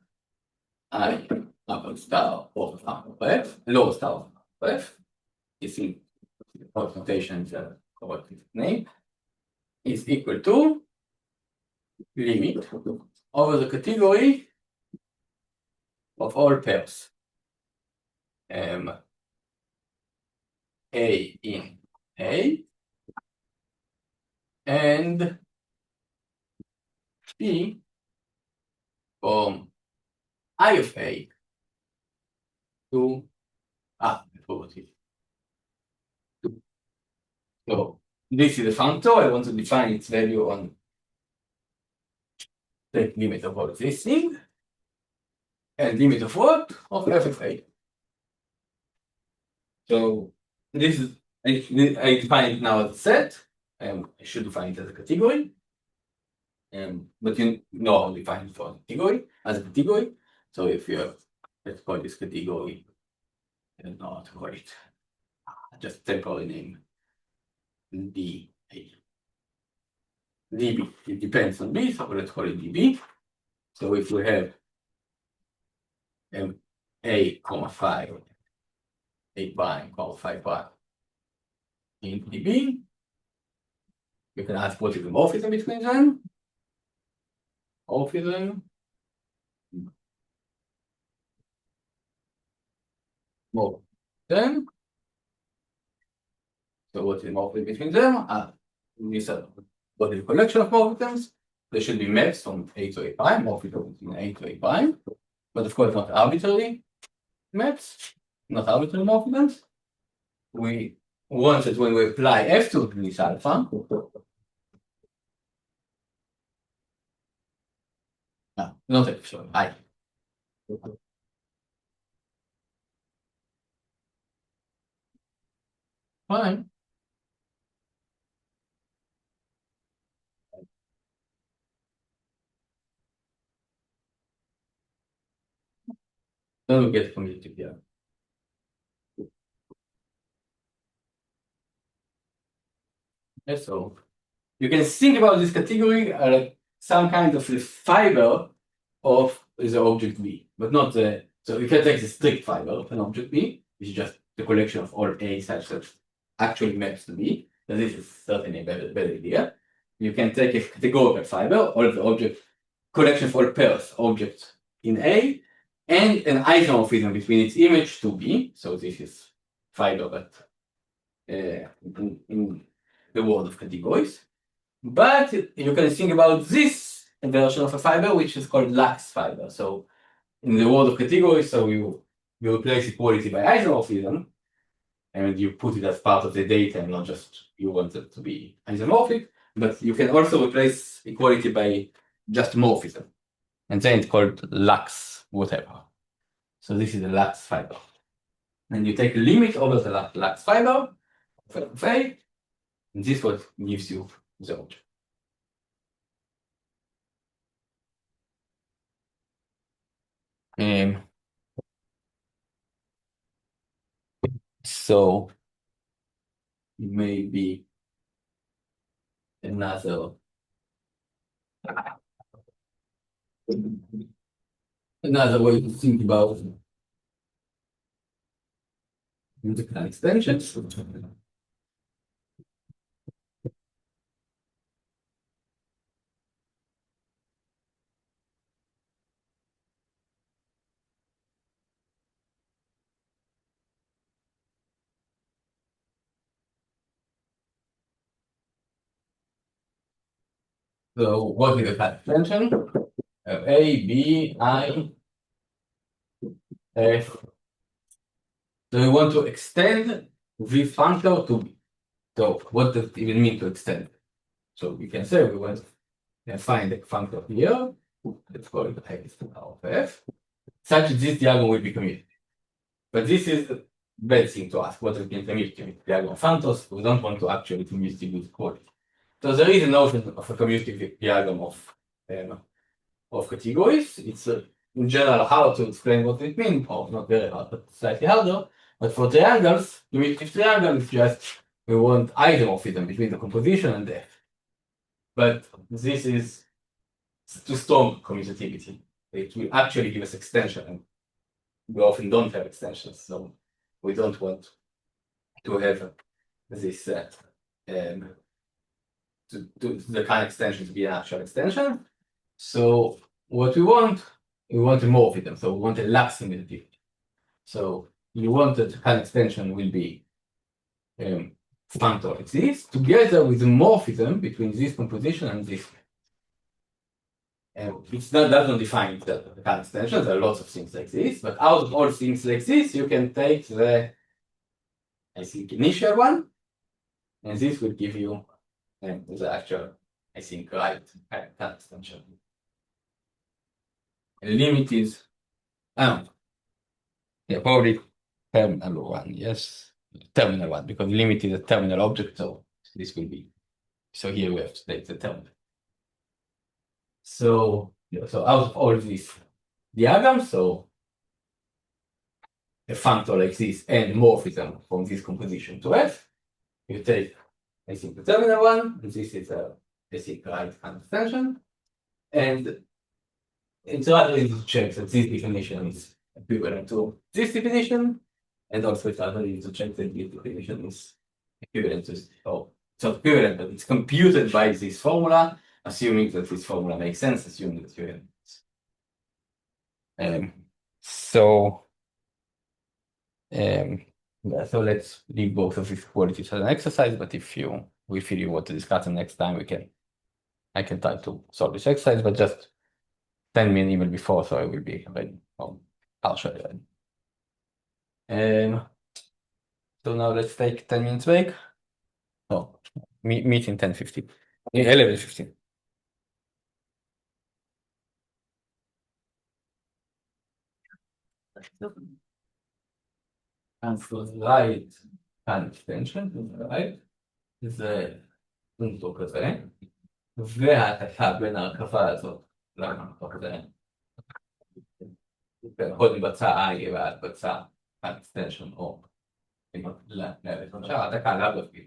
I upper star of f, lower star of f, async notation the correct name, is equal to limit over the category of all pairs. A in A and B from I of A to so this is the function. I want to define its value on the limit of all this thing and limit of what? Of f of A. So this is I define it now as a set. I should define it as a category. But you know how to define it for a category as a category. So if you have, let's call this category, I don't know how to call it, just temporary name D DB. It depends on B, so let's call it DB. So if we have A, 5, A prime, 5 prime in DB, you can ask what is the morphism between them. Morphism. Then, so what is the morphism between them? These are what is the collection of morphisms? They should be maps from A to A prime, morphism between A to A prime, but of course not arbitrary maps, not arbitrary morphisms. We want that when we apply F to this alpha, not F, sorry, I. Fine. Then we get commutative here. Yes, so you can think about this category like some kind of the fiber of the object B, but not the. So you can take the strict fiber of an object B, which is just the collection of all A such that actually maps to B. So this is certainly a better idea. You can take a categorical fiber, all of the object collection of all pairs objects in A, and an isomorphism between its image to B. So this is fiber, but the world of categories. But you can think about this version of a fiber, which is called lax fiber. So in the world of categories, so you replace equality by isomorphism, and you put it as part of the data, and not just you want it to be isomorphic, but you can also replace equality by just morphism. And then it's called lax whatever. So this is the lax fiber. And you take a limit over the lax fiber of A, and this is what gives you the object. So maybe another way to think about integral extensions. So what is the kind extension? A, B, I, F. So we want to extend this functor to B. So what does it even mean to extend? So we can say we want to find a functor here. Let's call it x of f, such that this diagonal will be commutative. But this is the bad thing to ask. What is the commutative diagonal functors? We don't want to actually commutative quality. So there is a notion of a commutative diagram of categories. It's in general hard to explain what it means, or not very hard, but slightly harder. But for triangles, commutative triangle is just we want isomorphism between the composition and the f. But this is too strong commutativity. It will actually give us extension, and we often don't have extensions, so we don't want to have this the kind extension to be an actual extension. So what we want a morphism. So we want a lax commutativity. So you want that the kind extension will be functor like this, together with the morphism between this composition and this. Doesn't define the kind extension. There are lots of things like this, but out of all things like this, you can take the, I think, initial one, and this will give you the actual, I think, right kind extension. And limit is, probably terminal one, yes, terminal one, because limit is a terminal object, so this will be. So here we have to take the terminal. So out of all these diagrams, so a functor like this and morphism from this composition to F, you take, I think, the terminal one, and this is a basic right hand extension, and it's rather easy to check that this definition is equivalent to this definition, and also it's rather easy to check that this definition is equivalent to, oh, it's not equivalent, but it's computed by this formula, assuming that this formula makes sense, assuming that you have so let's leave both of these qualities as an exercise, but if you feel you want to discuss them next time, I can try to solve this exercise, but just send me an email before, so I will be ready. I'll show you ready. So now let's take 10 minutes break. Oh, meet in 10:15. 11:15. And for the right hand extension, right, זה פונקטור כזה, וההתקה בין ההרכבה הזאת למקום הזה, יכול להתבצע I והתבצע extension או ההתקה לאו דווקא,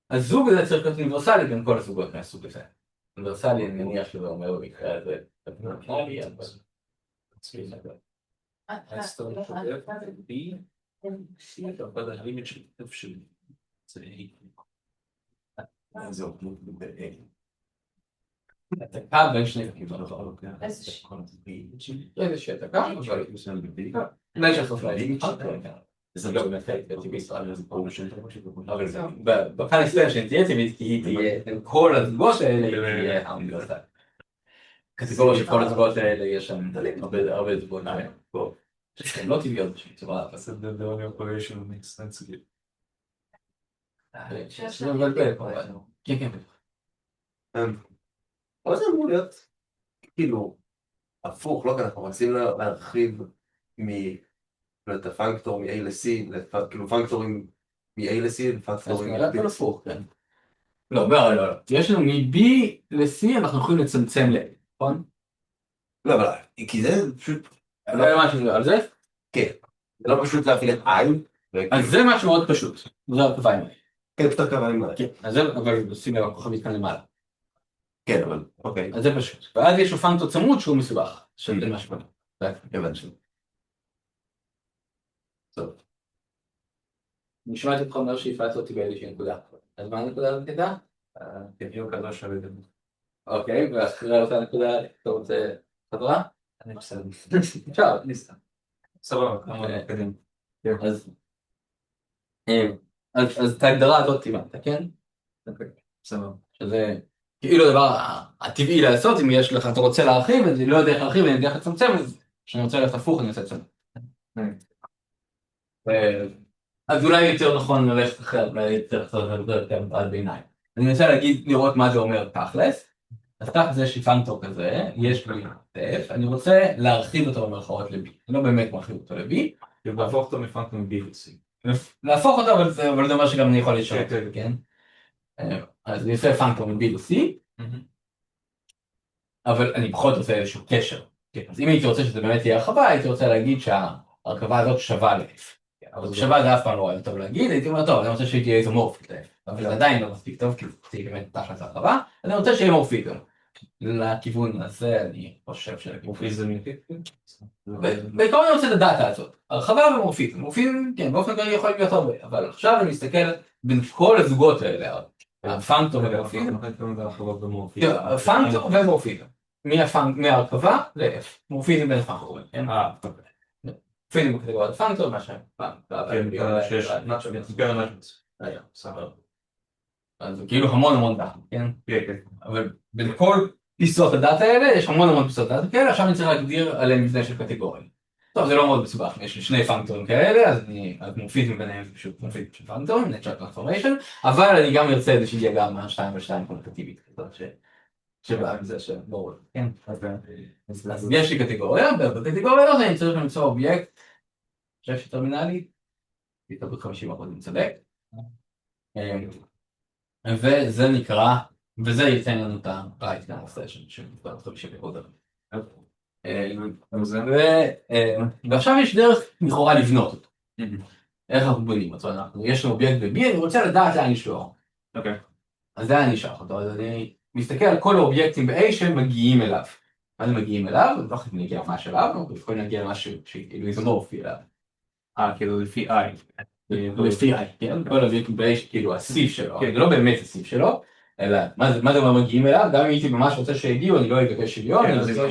והזוג הזה צריך להיות אוניברסלי בין כל הזוגות מהסוג הזה. אוניברסלי, אני מניח שזה אומר במקרה הזה, אוניברסלי, אבל B, אבל הלימיט של F של זה A. זהו, העתקה בין שני כיוונים. איזה איזה שהעתקה, אבל אולי שהסוף לא יהיה. זה לא באמת הייתי בישראל, אבל בפן אקסטנשן תהיה טבעית, כי היא תהיה, כל הזוגות האלה יהיה האוניברסיטה. קטגוריה של כל הזוגות האלה יש שם הרבה זוגות פה. שהן לא טבעיות בשביל צורה. אז זה דוני אופריישן מקסטנס. זה מבלבל כמובן. כן, כן. אבל זה אמור להיות כאילו הפוך, לא כאן אנחנו רוצים להרחיב את הפנקטור מ-A ל-C, כאילו פנקטורים מ-A ל-C לפנקטורים אז זה הפוך, כן. לא, יש לנו מ-B ל-C אנחנו יכולים לצמצם ל-A, נכון? לא, אבל כי זה פשוט... על זה? כן. זה לא פשוט להפעיל את I. אז זה משהו מאוד פשוט. זה הרכבה עם A. כן, פשוט הרכבה עם I. כן, אז זה, אבל שים לב, הכוכבית כאן למעלה. כן, אבל אוקיי. אז זה פשוט. ואז יש לו פנקטור צמוד שהוא מסובך. שזה משהו. הבנתי. טוב. נשמע את חומר שהפעלת אותי באיזושהי נקודה. אז מה הנקודה הזאת הייתה? בדיוק כזה שווה את זה. אוקיי, ואחרי אותה נקודה, אתה רוצה חזרה? אני בסדר. אפשר, ניסה. סבבה, קדימה. אז את ההגדרה הזאת תימנת, כן? סבבה. שזה כאילו הדבר הטבעי לעשות, אם יש לך, אתה רוצה להרחיב, אז אני לא יודע איך להרחיב, אני יודע איך לצמצם, אז כשאני רוצה ללכת הפוך, אני רוצה לצמצם. אז אולי יותר נכון ללכת אחר, אולי צריך יותר בעד ביניים. אני מנסה לראות מה זה אומר תכלס. אז תכלס יש לי פנקטור כזה, יש לי F, אני רוצה להרחיב אותו במרכאות ל-B. אני לא באמת מרחיב אותו ל-B. להפוך אותו מפנקטור מ-B ל-C. להפוך אותו, אבל זה אומר שגם אני יכול לשאול, כן? אז אני עושה פנקטור מ-B ל-C, אבל אני פחות עושה איזשהו קשר. אז אם הייתי רוצה שזה באמת יהיה הרחבה, הייתי רוצה להגיד שההרכבה הזאת שווה ל-F. אבל שווה זה אף פעם לא היה טוב להגיד, הייתי אומר טוב, אני רוצה שהיא תהיה איזומורפית ל-F. אבל זה עדיין לא מספיק טוב, כי זה באמת תכלס הרחבה, אז אני רוצה שיהיה מורפית. לכיוון הזה אני חושב מורפיזם. בעיקרון אני רוצה את הדאטה הזאת, הרחבה ומורפיזם. מורפיזם, כן, באופן כללי יכול להיות הרבה, אבל עכשיו אני מסתכל בין כל הזוגות האלה, הפנקטור ומורפיזם. הפנקטור ומורפיזם. מהרכבה ל-F. מורפיזם בין פנקטורים. מורפיזם בקטגוריית פנקטור, מה שפעם. אז זה כאילו המון דאטה, כן? כן. אבל בין כל פיסות הדאטה האלה יש המון פיסות דאטה כאלה, עכשיו אני צריך להגדיר עליהם מבנה של קטגוריה. טוב, זה לא מאוד מסובך, יש לי שני פנקטורים כאלה, אז מורפיזם ביניהם זה פשוט מורפיזם של פנקטורים, Natural Transformation, אבל אני גם ארצה איזושהי דיאגרמה 2 ו-2 קונקטיבית, שבאה עם זה שברור, כן? אז יש לי קטגוריה, בקטגוריה הזאת אני צריך למצוא אובייקט, חושב שטרמינלי, התאבוד 50% אני צודק. וזה נקרא, וזה ייתן לנו את ה-right kind of session שמתקרב 50%. ועכשיו יש דרך לכאורה לבנות אותו. איך אנחנו בונים אותו? יש לנו אובייקט ב-B, אני רוצה לדעת לאן לשלוח. אז זה אני אשלח אותו, אז אני מסתכל על כל האובייקטים ב-A שהם מגיעים אליו. מה זה מגיעים אליו? לא יכולים להגיע ממש אליו, אנחנו יכולים להגיע למשהו שכאילו איזומורפי אליו. כאילו לפי I. לפי I, כן? כל אובייקט ב-A שכאילו הסיף שלו, זה לא באמת הסיף שלו, אלא מה זה אומר מגיעים אליו? גם אם הייתי ממש רוצה שיגיעו, אני לא אבקש שוויון, אני רוצה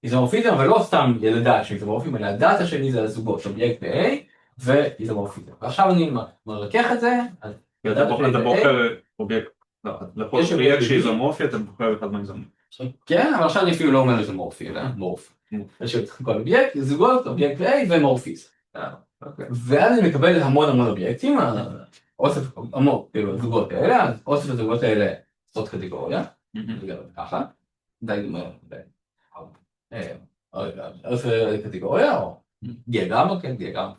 איזומורפיזם, אבל לא סתם לדעת שאיזומורפיזם, אלא הדאטה שלי זה הזוגות, אובייקט ב-A ואיזומורפיזם. ועכשיו אני מרכך את זה, אתה בוחר אובייקט, לכל אובייקט שאיזומורפי, אתה בוחר אחד מהאיזומורפי. כן, אבל עכשיו אני אפילו לא אומר איזומורפי, אלא מורפי. יש לי כל אובייקט, זוגות, אובייקט ב-A ומורפיזם. ואז אני מקבל המון אובייקטים, אוסף המון, כאילו, הזוגות האלה, אז אוסף הזוגות האלה זאת קטגוריה, ככה, די דומה, אוסף קטגוריה, או דיאגרמה, כן, דיאגרמה,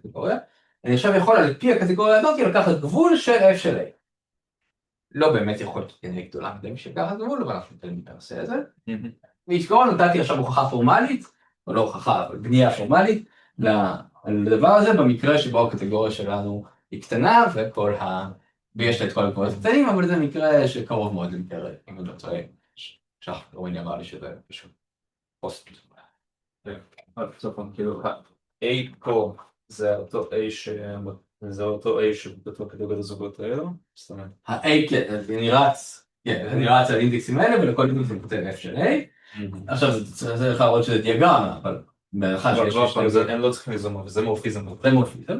קטגוריה, אני עכשיו יכול על פי הקטגוריה הזאת לקחת גבול של F של A. לא באמת יכול, כי אני גדולה מדי בשביל לקחת גבול, אבל אנחנו נתנים בנושא הזה. בעיקרון נתתי עכשיו הוכחה פורמלית, או לא הוכחה, אבל בנייה פורמלית, לדבר הזה במקרה שבו הקטגוריה שלנו היא קטנה ויש לה את כל הגבולות הקטנים, אבל זה מקרה שקרוב מאוד למקרה, אם אני לא טועה, רוני אמר לי שזה פשוט פוסט. כאילו, A פה זה אותו A שבתוך קטגוריית הזוגות האלו? ה-A, אני רץ, כן, אני רץ על האינדקסים האלה ולכל אינדקס אני כותב f של a. עכשיו זה צריך להראות שזה דיאגרמה, אבל בהנחה שיש לי שני... הם לא צריכים ליזום, זה מורפיזם. זה מורפיזם,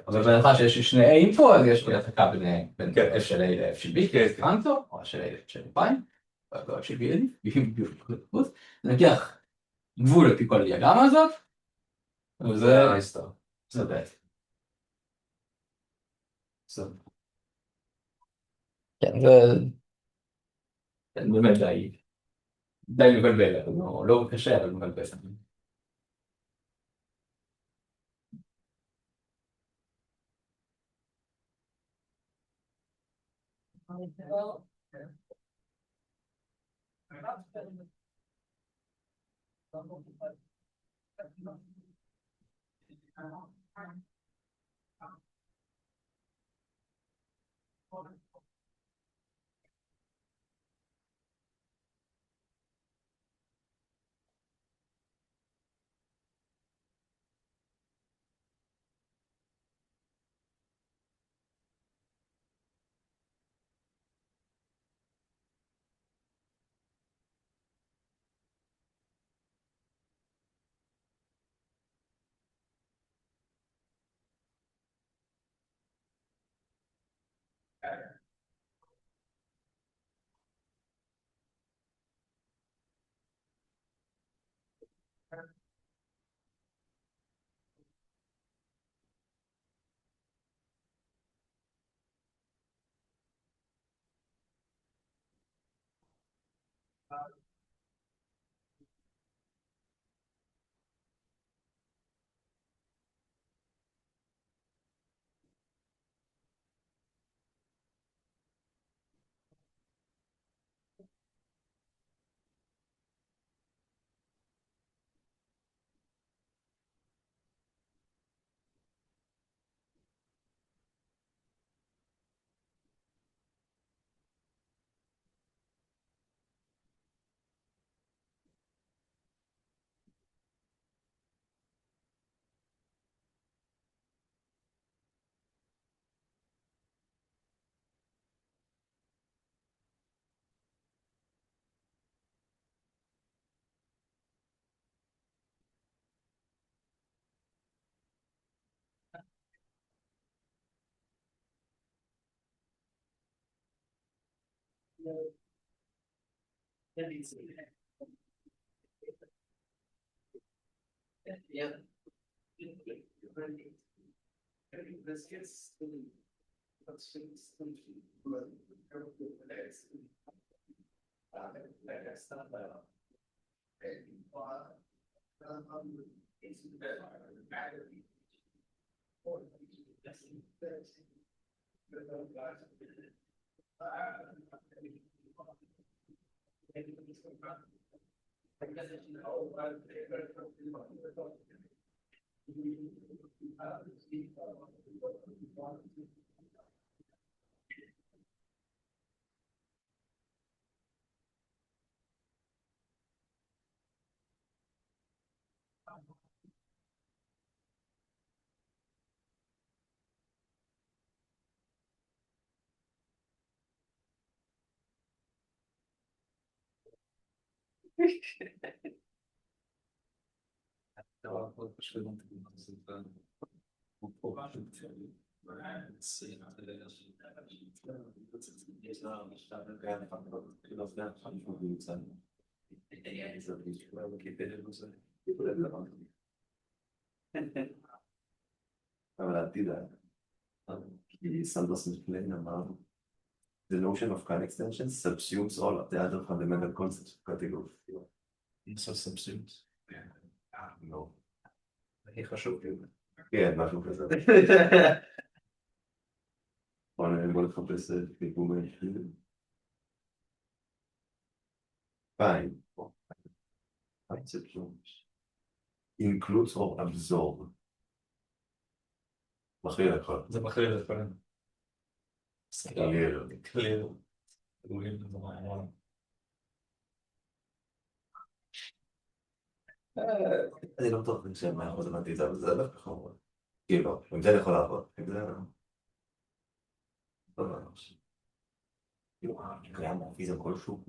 אבל בהנחה שיש לי שני a פה, אז יש לי העתקה בין f של a ל-f של b, פקטור, או של a ל-f של פריים, לא f של b, אני לוקח גבול על פי כל הדיאגרמה הזאת, וזה... זה בעצם. כן, זה... באמת די מבלבל, לא קשה, אבל מבלבל. אבל העתיד כי סנדרס מקליין אמר The notion of kind extension subsumes all of the other fundamental concepts of category. נסו סבסיות. לא. הכי חשוב כאילו. כן, משהו כזה. בוא נחפש תרגום היחיד. Fine. Includes or absorb. מכליל הכל. זה מכליל את כל קליר. אני לא בטוח שאני יכול לבנתי את זה, אבל זה דווקא חמור. כאילו, עם זה אני יכול לעבוד. עם זה... לא ממש. כאילו, קיים מורפיזם כלשהו.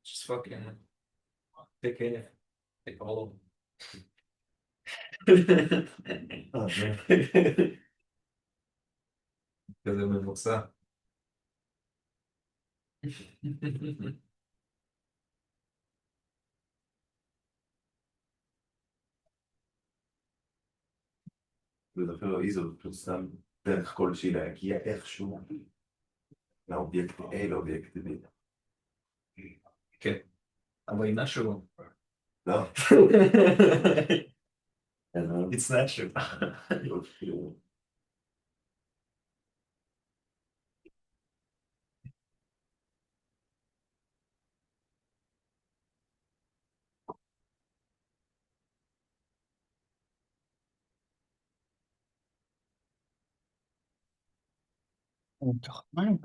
Just fucking pick any. Pick all of them. כזה מבוצע. וזה אפילו לא איזו, פשוט סתם דרך כלשהי להגיע איכשהו לאובייקט A לאובייקט B. כן. אבל היא משהו. לא. It's not true. מתוך מים.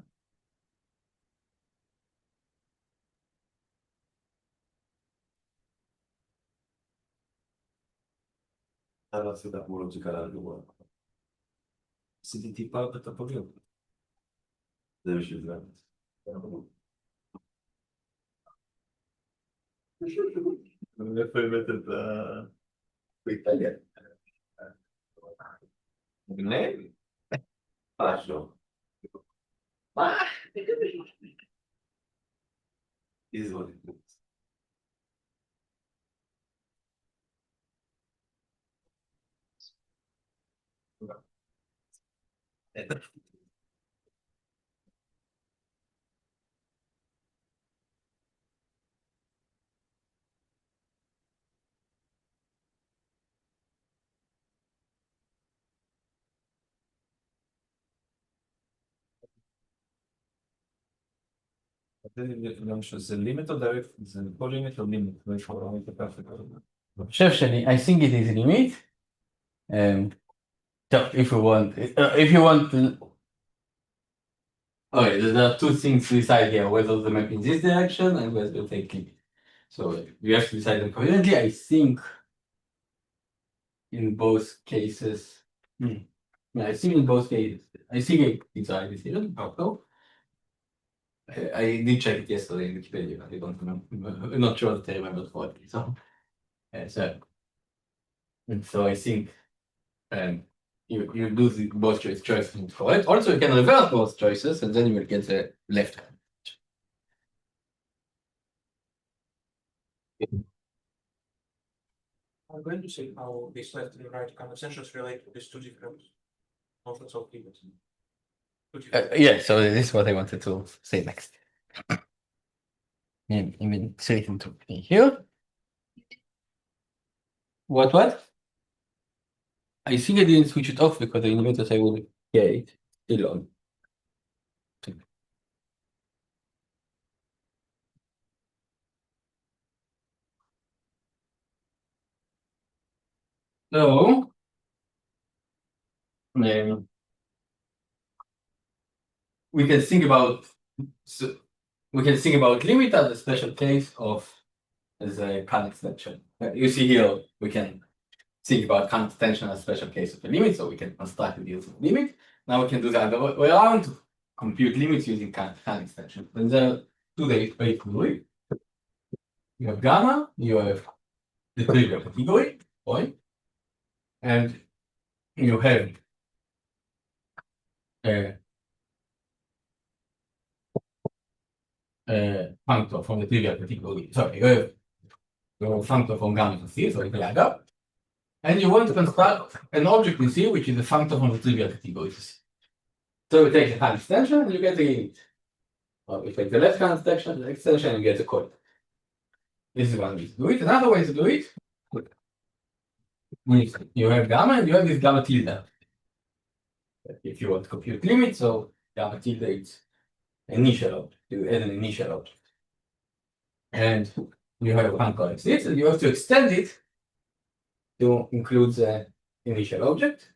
לא עשית כמו לוג'יקה לגרוע. עשיתי טיפה בטופוגיות. זה בשביל זה. איפה הבאת את ה... באיטליה? מגניב. ממש לא. מה? איזו. גם שזה לימיט או דיירקט, זה כל לימיט או לימיט, לא יש לו מתקף לכזה. אני חושב שאני, I think it is limit. טוב, if you want to... Okay, there are two things to decide here, whether the map in this direction and whether you take limit. So you have to decide them coherently. I think in both cases, I think in both cases, I think I decided this here, I did check it yesterday in Wikipedia, I don't remember, I'm not sure that I remember correctly, so I think you do both choices correct. Also, you can reverse both choices, and then you will get the left hand. I'm going to say how this left and right conversations relate to these two different motions of limits. Yeah, so this is what I wanted to say next. And even say it into here. What? I think I didn't switch it off because I knew that I would get it still on. So, we can think about limit as a special case of the current extension. You see here, we can think about current extension as a special case of a limit, so we can construct it using limit. Now we can do the other way around to compute limits using current extension. And there are two ways to do it. You have gamma, you have the trivial category, point, and you have a functor from the trivial category. Sorry, you have your functor from gamma to C, so it's Laga. And you want to construct an object in C which is a functor from the trivial category to C. So you take the current extension and you get the limit. Or you take the left hand extension and you get the coordinate. This is one way to do it. Another way to do it, you have gamma and you have this gamma tilde. If you want to compute limits, so gamma tilde is initial object. You add an initial object. And you have a functor like this, and you have to extend it to include the initial object.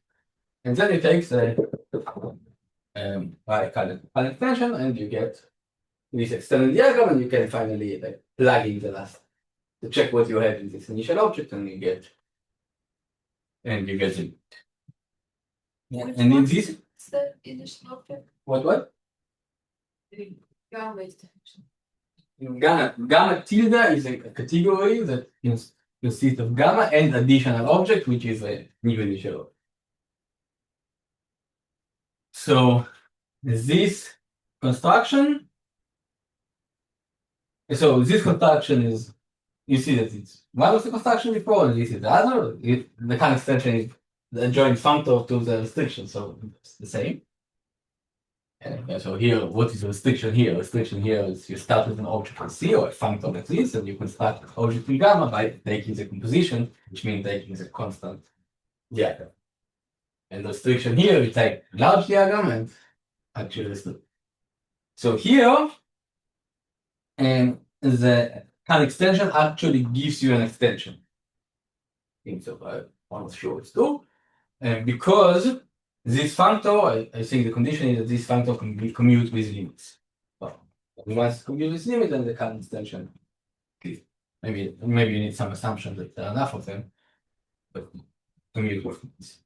And then you take the current extension and you get this extended diagram, and you can finally plug in the last to check what you have in this initial object, and you get it. Yeah, and in this What's the initial object? What? Gamma extension. Gamma tilde is a category that consists of gamma and additional object, which is a new initial object. So this construction, is, you see that it's one of the construction before, and this is the other. The kind extension is the adjoint functor to the restriction, so it's the same. And so here, what is the restriction here? Restriction here is you start with an object in C or a functor like this, and you construct an object in gamma by taking the composition, which means taking the constant diagram. And the restriction here, you take large diagram and actually restrict. So here, and the kind extension actually gives you an extension. I think so. I'm not sure it's true. And because this functor, I think the condition is that this functor can be commute with limits. Well, once commute with limits, then the kind extension. Maybe you need some assumption that there are enough of them, but commute with limits.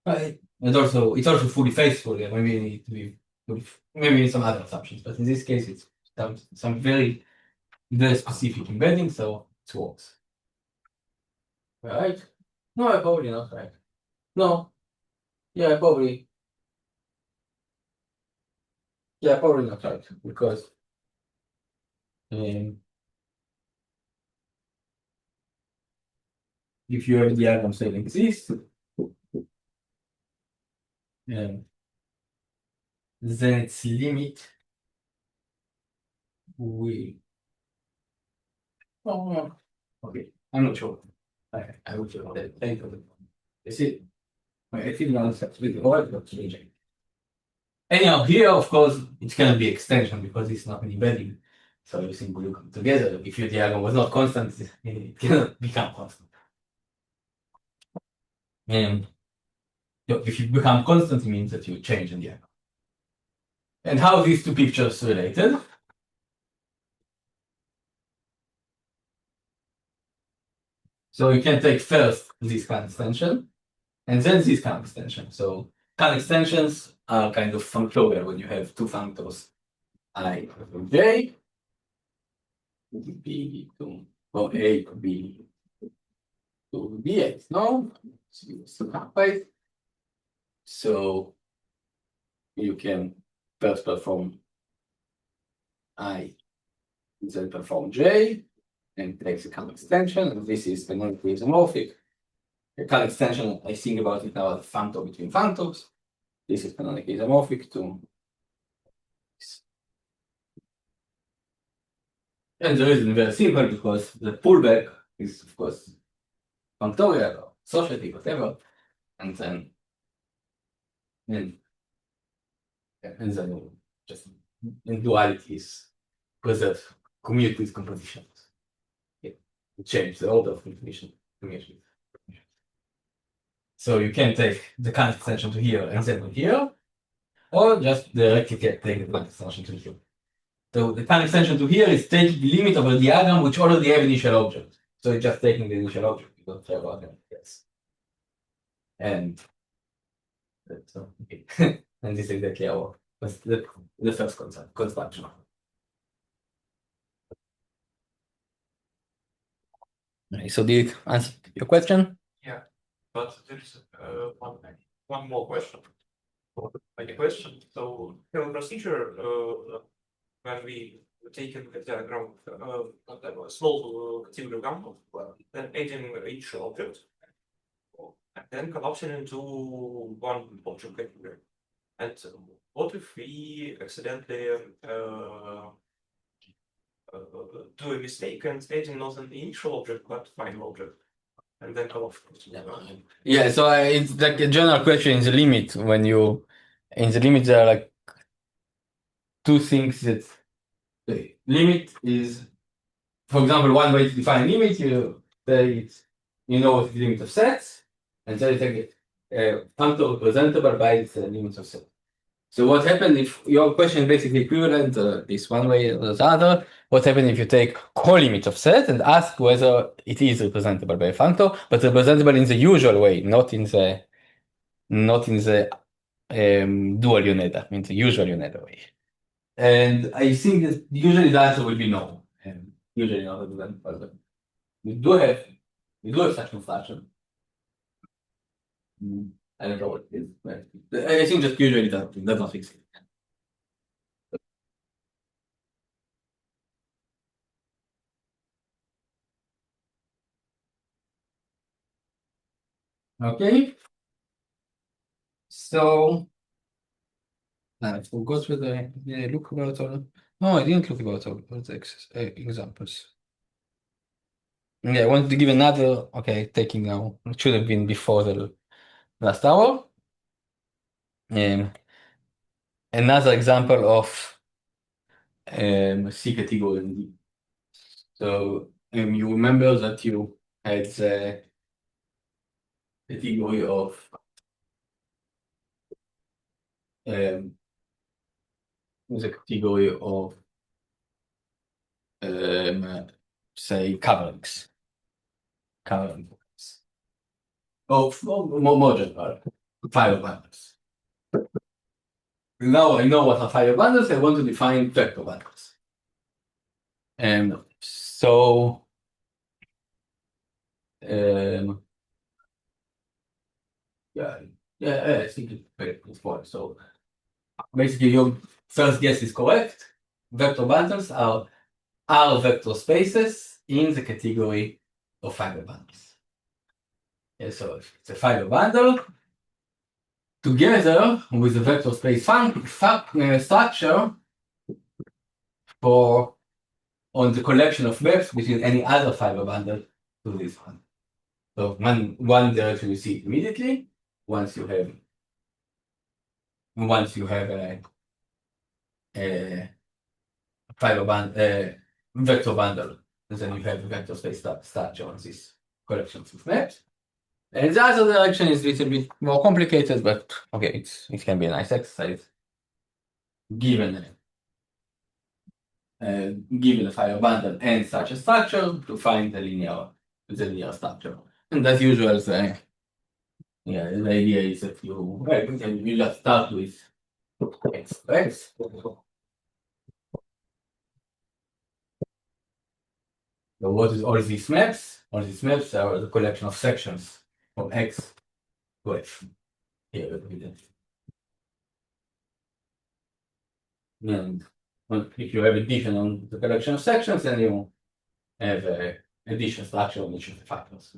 Right. And also, it's also fully faithful. Yeah, maybe you need to be. Maybe you need some other assumptions, but in this case, it's some very specific embedding, so it works. Right? No, I probably not right. No. Yeah, probably. Yeah, probably not right, because if you have a diagram say like this, then its limit will. Oh, okay. I'm not sure. I will check that. Thank you. Is it? I think now it's with the oil changing. Anyhow, here of course it cannot be extension because it's not an embedding. So everything will come together. If your diagram was not constant, it cannot become constant. And if you become constant, it means that you change in diagram. And how are these two pictures related? So you can take first this kind of extension, and then this kind of extension. So kind of extensions are kind of functorial when you have two functors, I and j, b to or a to b to bx. No, so you can first perform I, then perform j, and takes a kind of extension, and this is canonically isomorphic. The kind of extension, I think about it now as a functor between functors. This is canonically isomorphic to this. And the reason is very simple because the pullback is, of course, functorial or associative, whatever, and then just in dualities preserve commute with compositions. Change the order of composition. So you can take the kind extension to here and then to here, or just directly take the kind extension to here. So the kind extension to here is taking the limit of a diagram which already have initial object. So it's just taking the initial object. You don't care about them. Yes. And so okay. And this is exactly our the first construction. So did it answer your question? Yeah, but there is one more question. Like a question. So have a procedure when we taken a diagram a small category gamma, then adding each object, and then collapsing into one object category. And what if we accidentally do a mistake and adding not an initial object but final object, and then collapse? Yeah, so it's like a general question in the limit. When you in the limit there are like two things that The limit is, for example, one way to define limit, you say it's, you know what is the limit of sets, and then you take a functor representable by its limit of set. So what happens if your question is basically equivalent, this one way or the other? What happens if you take co-limit of set and ask whether it is representable by a functor, but representable in the usual way, not in the dual Yoneda, means the usual Yoneda way. And I think that usually the answer will be no. And usually not but we do have such construction. I don't know what it is. But I think just usually that does not fix it. Okay. So I forgot whether I look about all. No, I didn't look about all the examples. Yeah, I wanted to give another. Okay, taking now. It should have been before the last hour. Another example of C category and D. So you remember that you had the category of the category of say coverings. Of more general file bundles. Now I know what are file bundles. I want to define vector bundles. And so yeah, I think it's fine. So basically, your first guess is correct. Vector bundles are vector spaces in the category of fiber bundles. Yeah, so it's a fiber bundle together with the vector space structure for on the collection of maps between any other fiber bundle to this one. So one direction you see immediately once you have a fiber bundle vector bundle, and then you have a vector space structure on this collection of maps. And the other direction is a little bit more complicated, but okay, it can be a nice exercise given a fiber bundle and such a structure to find the linear structure. And as usual, the idea is that you just start with X. So what is all these maps? All these maps are the collection of sections from X to F. Here we go. And if you have addition on the collection of sections, then you have a addition structure on each of the factors.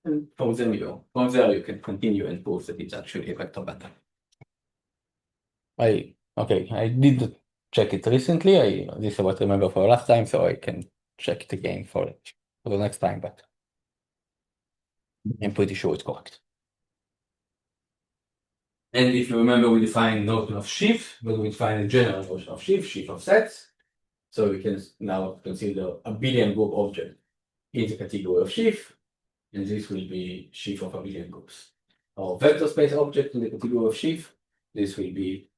And from there you can continue and prove that it's actually a vector bundle. I did check it recently. This is what I remember for last time, so I can check it again for the next time, but I'm pretty sure it's correct. And if you remember, we defined notion of sheaf, but we define a general notion of sheaf of sets. So we can now consider a billion group object in the category of sheaf, and this will be sheaf of a billion groups. Or vector space object in the category of sheaf, this will be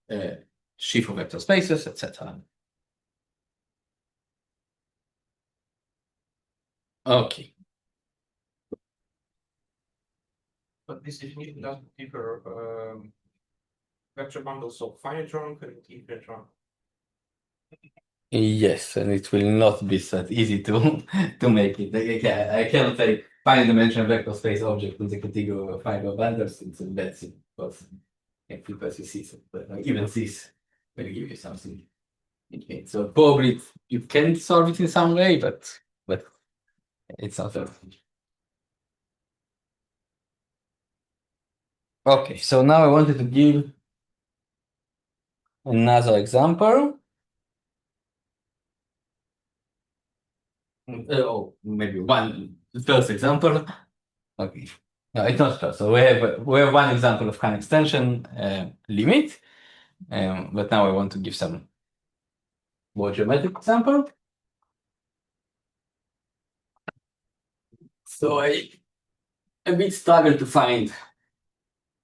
sheaf of vector spaces, etc. Okay. But this definition doesn't differ vector bundles of finite trunk and infinite trunk. Yes, and it will not be that easy to make it. I cannot say finite dimensional vector space object in the category of fiber bundles. It's a bad thing because you see, but even this will give you something. Okay, so probably you can solve it in some way, but it's not that. Okay, so now I wanted to give another example. Maybe the first example. Okay, no, it's not first. So we have one example of kind extension limit, but now I want to give some more geometric example. So I a bit struggle to find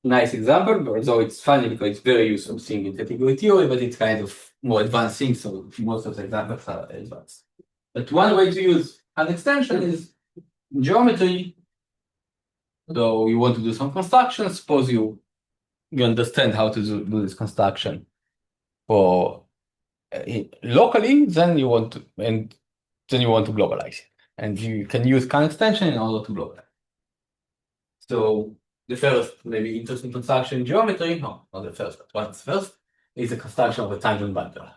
nice example, but although it's funny because it's very useful thing in category theory, but it's kind of more advanced thing, so most of the examples are advanced. But one way to use an extension is geometry. So you want to do some construction. Suppose you you understand how to do this construction for locally, then you want to globalize it, and you can use current extension in order to globalize. So the first maybe interesting construction in geometry, no, not the first, but what's first is the construction of a tangent bundle.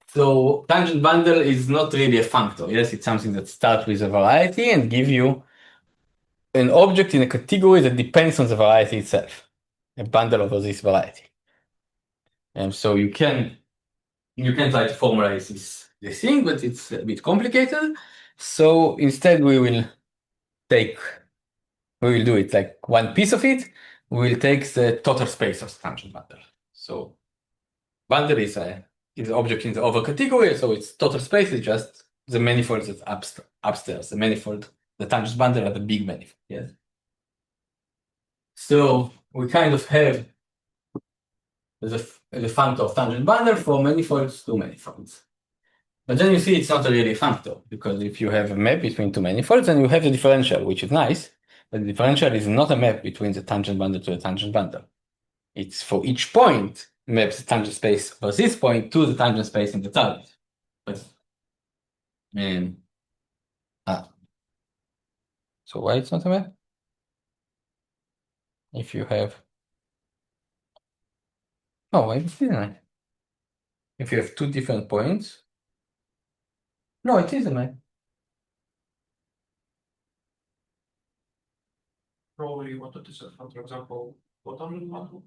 So tangent bundle is not really a functor. Yes, it's something that starts with a variety and give you an object in a category that depends on the variety itself, a bundle over this variety. And so you can try to formalize this thing, but it's a bit complicated. So instead we will do it like one piece of it. We will take the total space of the tangent bundle. So bundle is an object in the over category, so its total space is just the manifold that's upstairs. The manifold, the tangent bundle are the big manifold. Yes. So we kind of have the functor of tangent bundle for manifolds to manifolds. But then you see it's not really a functor, because if you have a map between two manifolds, then you have the differential, which is nice, but the differential is not a map between the tangent bundle to the tangent bundle. It's for each point maps the tangent space for this point to the tangent space in the target. But, so why it's not a map? If you have, why it isn't? If you have two different points, no, it is a map. Probably you wanted to set, for example, bottom model.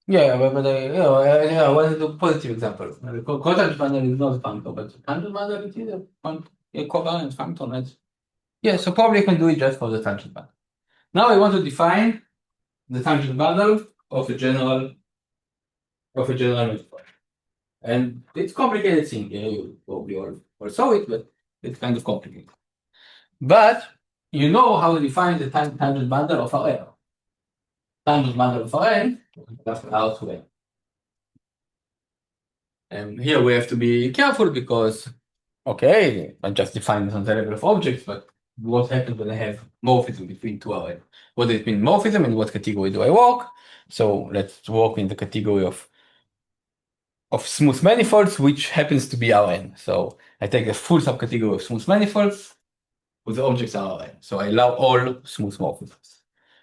Yeah, but I wanted a positive example. The cotangent bundle is not a functor, but the tangent bundle it is a covariant functor. Right? Yeah, so probably I can do it just for the tangent bundle. Now I want to define the tangent bundle of a general manifold. And it's complicated thing. Yeah, you probably all saw it, but it's kind of complicated. But you know how to define the tangent bundle of Rn. Tangent bundle of Rn just R to n. And here we have to be careful because, okay, I just defined this on the level of objects, but what happens when I have morphism between two Rn? What does it mean morphism and what category do I work? So let's work in the category of smooth manifolds, which happens to be Rn. So I take the full subcategory of smooth manifolds with the objects are Rn. So I allow all smooth morphisms.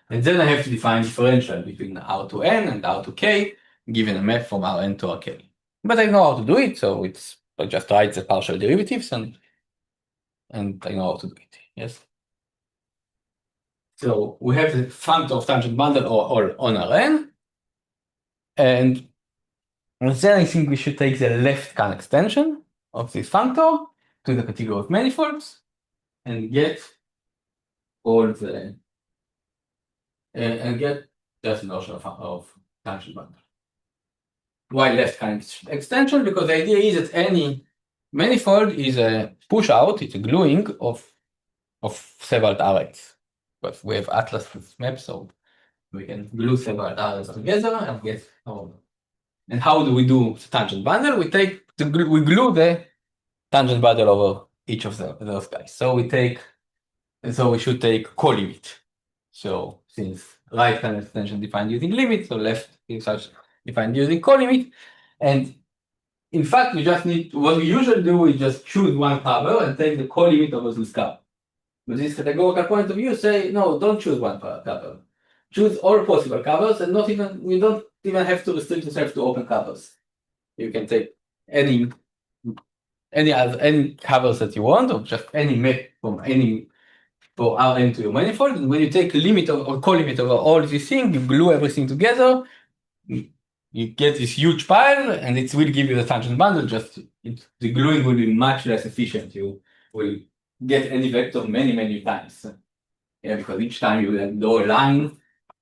And then I have to define differential between R to n and R to k, given a map from Rn to Rk. But I know how to do it, so I just write the partial derivatives and I know how to do it. Yes. So we have the functor of tangent bundle or on Rn, and then I think we should take the left Khan extension of this functor to the category of manifolds and get all the and get just notion of tangent bundle. Why left Khan extension? Because the idea is that any manifold is a push out, it's a gluing of several arrays. But we have atlas with maps, so we can glue several arrays together and get our. And how do we do the tangent bundle? We glue the tangent bundle over each of those guys. So we should take co-limit. So since right Khan extension defined using limit, so left is such defined using co-limit. And in fact, what we usually do, we just choose one cover and take the co-limit over this cover. With this categorical point of view, say, no, don't choose one cover. Choose all possible covers, and we don't even have to restrict yourself to open covers. You can take any covers that you want, or just any map for Rn to your manifold. And when you take limit or co-limit over all these things, you glue everything together. You get this huge pile, and it will give you the tangent bundle. The gluing will be much less efficient. You will get any vector many times. Yeah, because each time you will draw a line,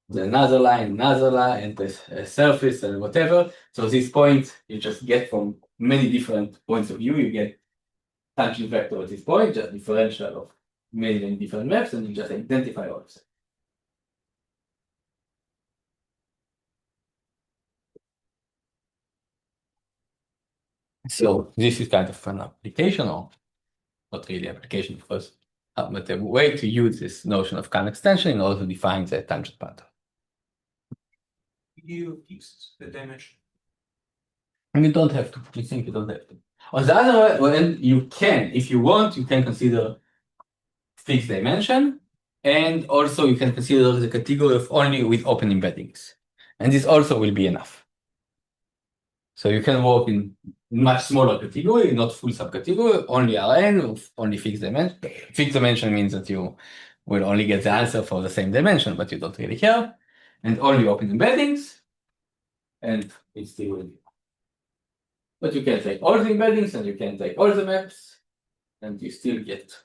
another line, and a surface and whatever. So this point you just get from many different points of view. You get tangent vector at this point, just differential of many different maps, and you just identify all of them. So this is kind of an application, or not really application, because but a way to use this notion of Khan extension in order to define the tangent bundle. you fix the dimension? And you don't have to. You think you don't have to. On the other hand, you can, if you want, you can consider fixed dimension, and also you can consider the category of only with open embeddings, and this also will be enough. So you can work in much smaller category, not full subcategory, only Rn, only fixed dimension. Fixed dimension means that you will only get the answer for the same dimension, but you don't really care, and only open embeddings, and it still will be. But you can take all the embeddings and you can take all the maps, and you still get.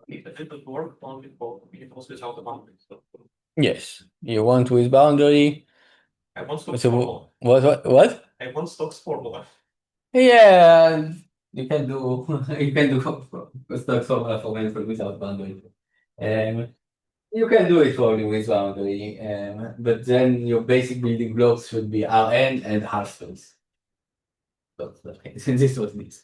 It will work only for variables without a boundary. So Yes, you want with boundary. I want Stokes So formula. what? I want Stokes formula. Yeah, you can do Stokes formula for manifold without boundary. You can do it probably with boundary, but then your basic building blocks should be Rn and half space. Since this was this.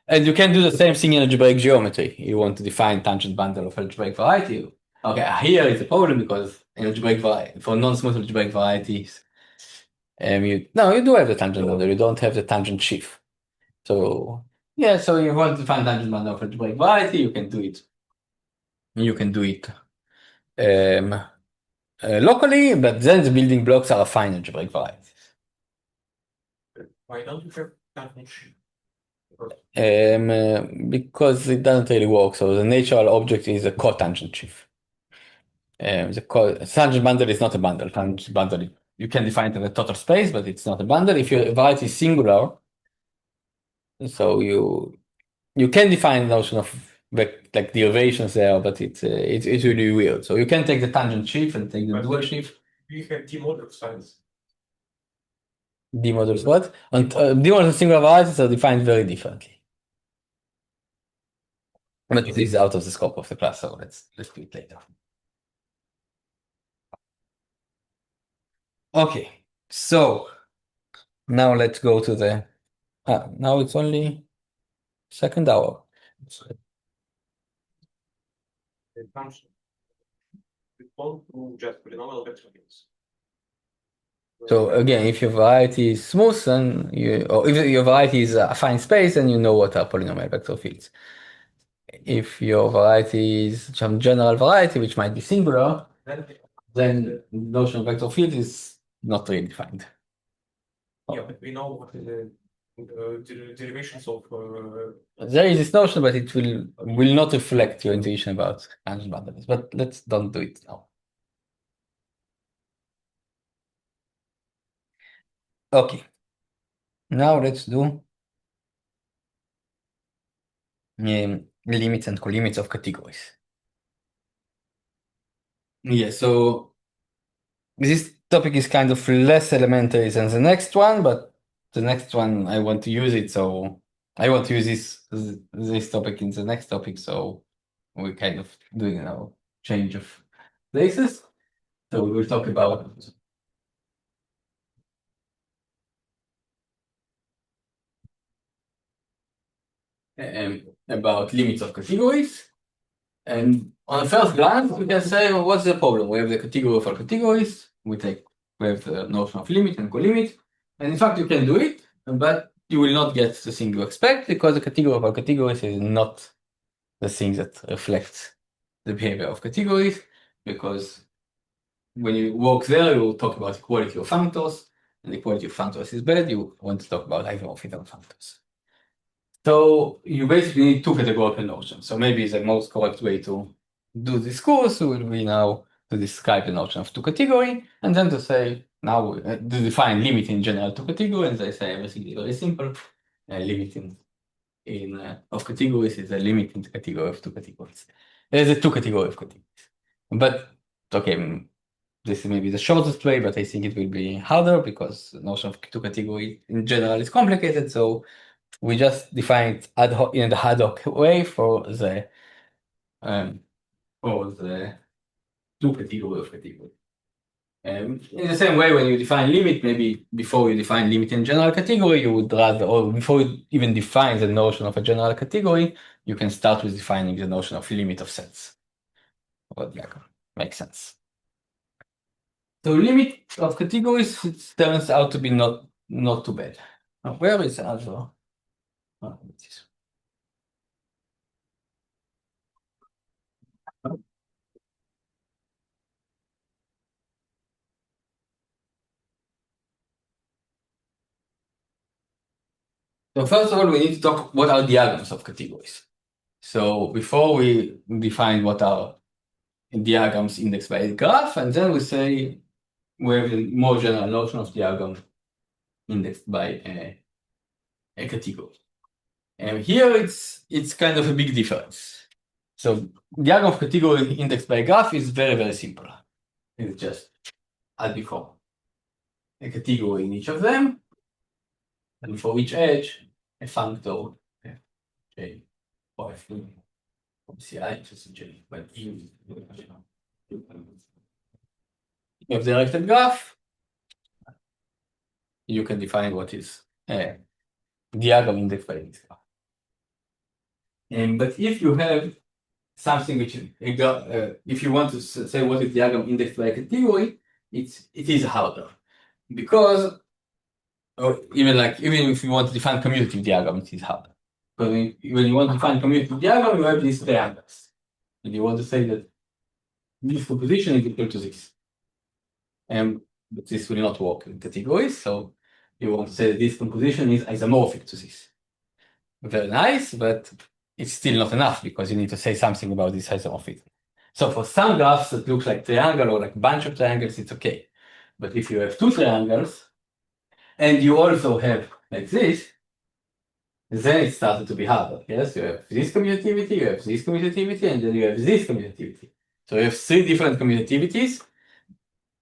And you can do the same thing in algebraic geometry. You want to define tangent bundle of algebraic variety. Okay, here is a problem because in algebraic for non-smooth algebraic varieties, you do have the tangent bundle. You don't have the tangent sheaf. So yeah, so you want to find tangent bundle of algebraic variety. You can do it. You can do it locally, but then the building blocks are affine algebraic varieties. Why don't you have tangent sheaf? Because it doesn't really work. So the natural object is a cotangent sheaf. The tangent bundle is not a bundle. Tangent bundle, you can define it as a total space, but it's not a bundle. If your variety is singular, so you can define the notion of like derivations there, but it's really weird. So you can take the tangent sheaf and take the But dual sheaf. We have D-model size. D models what? And D models of singular varieties are defined very differently. But it is out of the scope of the class, so let's do it later. Okay, so now let's go to the. Now it's only second hour. The function. We want to just polynomial vector fields. So again, if your variety is smooth, then or if your variety is a affine space, then you know what are polynomial vector fields. If your variety is some general variety, which might be singular, then the notion of vector field is not really defined. Yeah, but we know what the derivations of. There is this notion, but it will not reflect your intuition about tangent bundles. But let's don't do it now. Okay. Now let's do limits and colimits of categories. Yeah, so this topic is kind of less elementary than the next one, but the next one I want to use it, so I want to use this topic in the next topic, so we're kind of doing a change of places. So we will talk about limits of categories. And on first glance, we can say, well, what's the problem? We have the category for categories. We have the notion of limit and colimit. And in fact, you can do it, but you will not get the thing you expect because the category for categories is not the thing that reflects the behavior of categories. Because when you work there, you will talk about equality of functors, and equality of functors is bad. You want to talk about isomorphism of functors. So you basically need two categorical notions. So maybe the most correct way to do this course will be now to describe the notion of two category, and then to say now to define limit in general to category, and they say everything is very simple. Limiting of categories is a limit in the category of two categories. There's a two category of categories. But okay, this is maybe the shortest way, but I think it will be harder because the notion of two category in general is complicated. So we just define it ad hoc in the ad hoc way for the two category of category. In the same way, when you define limit, maybe before you define limit in general category, you would rather, or before you even define the notion of a general category, you can start with defining the notion of limit of sets. What makes sense. So limit of categories turns out to be not too bad. Now, where is the other? Oh, this. So first of all, we need to talk what are diagrams of categories. So before we define what are diagrams indexed by a graph, and then we say we have a more general notion of diagram indexed by a category. And here it's kind of a big difference. So diagram of category indexed by a graph is very, very simple. It's just as before. A category in each of them, and for each edge, a functor J or F CI just J, but you have the directed graph, you can define what is a diagram indexed by this graph. But if you have something which if you want to say what is diagram indexed by a category, it is harder because even if you want to define commutative diagram, it is hard. Because when you want to define commutative diagram, you have these triangles, and you want to say that this composition is equal to this, but this will not work in categories. So you want to say that this composition is isomorphic to this. Very nice, but it's still not enough because you need to say something about this isomorphism. So for some graphs that looks like triangle or like a bunch of triangles, it's okay. But if you have two triangles and you also have like this, then it started to be harder. Yes, you have this commutativity, you have this commutativity, and then you have this commutativity. So you have three different commutativities,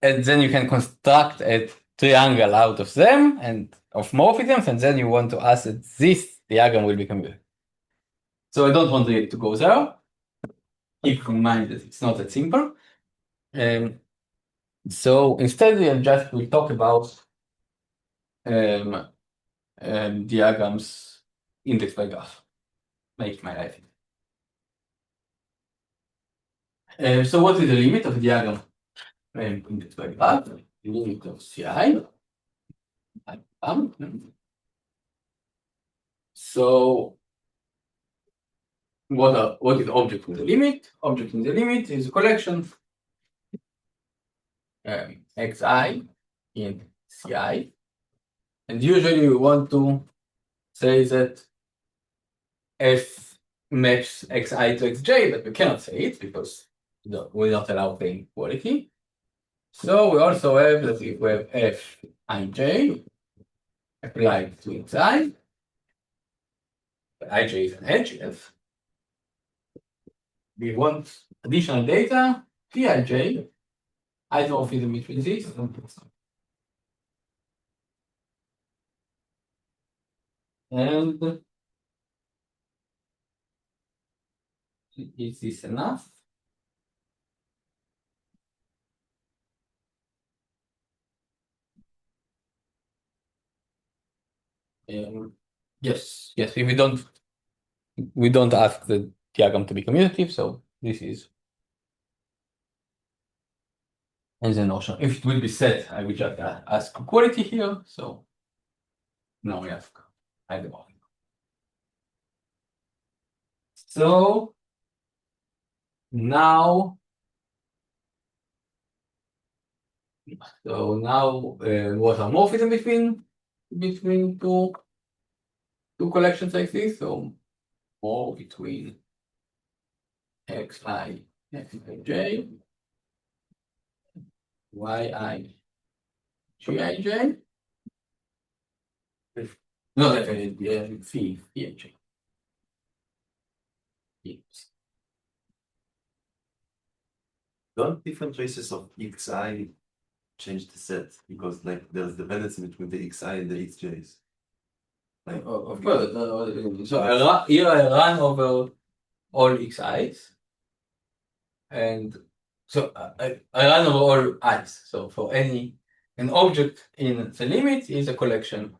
and then you can construct a triangle out of them and of morphisms, and then you want to ask that this diagram will be commutative. So I don't want it to go there. Keep in mind that it's not that simple. So instead, we'll talk about diagrams indexed by graph. Make my life easy. So what is the limit of a diagram indexed by graph? The limit of CI. So what is object in the limit? Object in the limit is a collection xi in ci, and usually we want to say that f maps xi to xj, but we cannot say it because we don't allow the inequality. So we also have that if we have f ij applied to xi, ij is an edge, yes. We want additional data, Pij, isomorphism between these. And is this enough? Yes, if we don't ask the diagram to be commutative, so this is. And the notion, if it will be set, I will just ask quality here. So now we ask isomorphism. So now what are morphism between two collections like this? So more between xi, xij, yi, gij. No, definitely phi, pij. Don't different traces of xi change the set because like there's dependency between the xi and the xj's. Like, Of course. So here I run over all xi's, and so I run over all i's. So for an object in the limit is a collection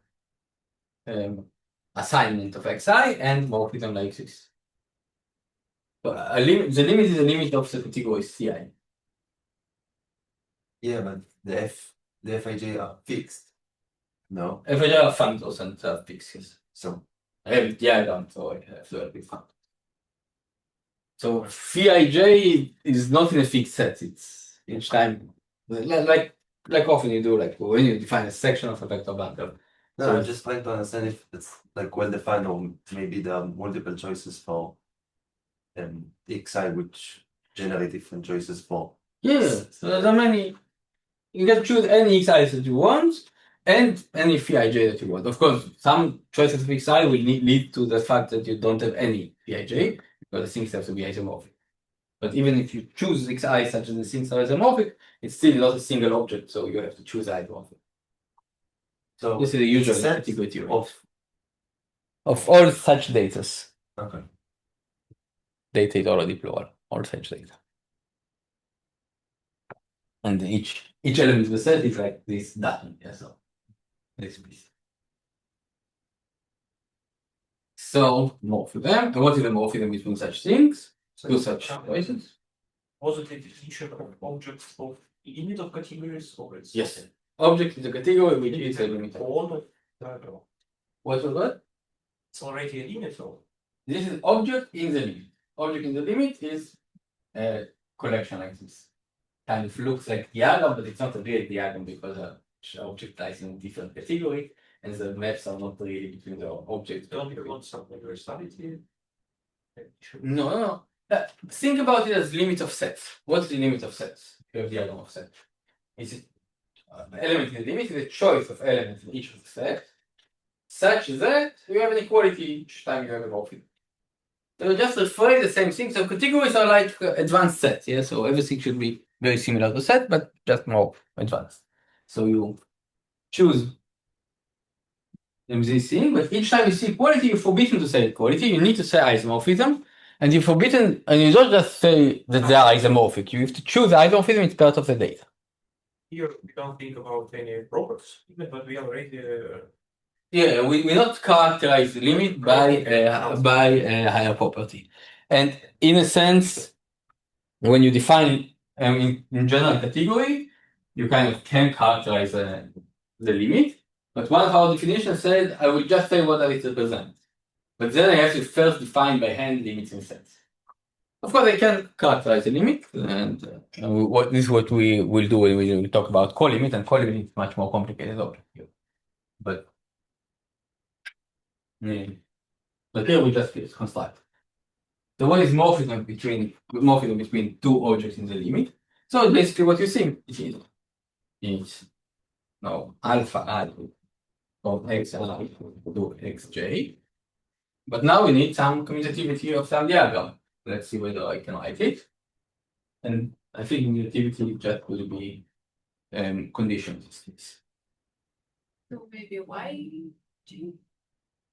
assignment of xi and morphism like this. So the limit is a limit of the category ci. Yeah, but the Fij are fixed. No, If I have functors and fixes. so I have diagram, so I have to have big functors. So Fij is not in a fixed set. It's each time like often you do, like when you define a section of a vector bundle. no, So I'm just trying to understand if it's like well defined or maybe there are multiple choices for xi which generate different choices for. yeah, so there are many. You can choose any xi that you want and any Fij that you want. Of course, some choices of xi will lead to the fact that you don't have any Fij because the things have to be isomorphic. But even if you choose xi such that the things are isomorphic, it's still not a single object, so you have to choose isomorphic. So This is the usual set category theory. of All such data. okay. Data is already plural, all such data. And each element of the set is like this datum, yeah, so this piece. So morphism, and what is the morphism between such things? Two such choices. Was it a definition of objects of limit of categories or it's Yes. Object is a category which is a limit. all of diagram? What was what? It's already a limit, so This is object in the limit. Object in the limit is a collection like this. Kind of looks like diagram, but it's not a real diagram because the object lies in a different category, and the maps are not really between the objects. don't you want some universality? No. Think about it as limit of sets. What's the limit of sets? You have diagram of sets. Is it element in the limit is a choice of elements in each of the sets, such that you have an equality each time you have a morphism. So just refer the same thing. So categories are like advanced sets, yeah. So everything should be very similar to set, but just more advanced. So you choose this thing, but each time you see equality, you're forbidden to say equality. You need to say isomorphism, and you're forbidden, and you don't just say that they are isomorphic. You have to choose isomorphism; it's part of the data. Here we don't think about any properties, but we already Yeah, we not characterize the limit by a higher property, and in a sense, when you define in general category, you kind of can characterize the limit. But one of our definitions said I will just say what it represents, but then I have to first define by hand limits in sets. Of course, I can characterize the limit, and this is what we will do when we will talk about co-limit, and co-limit is much more complicated object here. But here we just construct. So what is morphism between two objects in the limit? So it's basically what you think it is. It's now alpha I of x I to xj. But now we need some commutativity of some diagram. Let's see whether I can write it. And I think commutativity just will be conditions. So maybe why do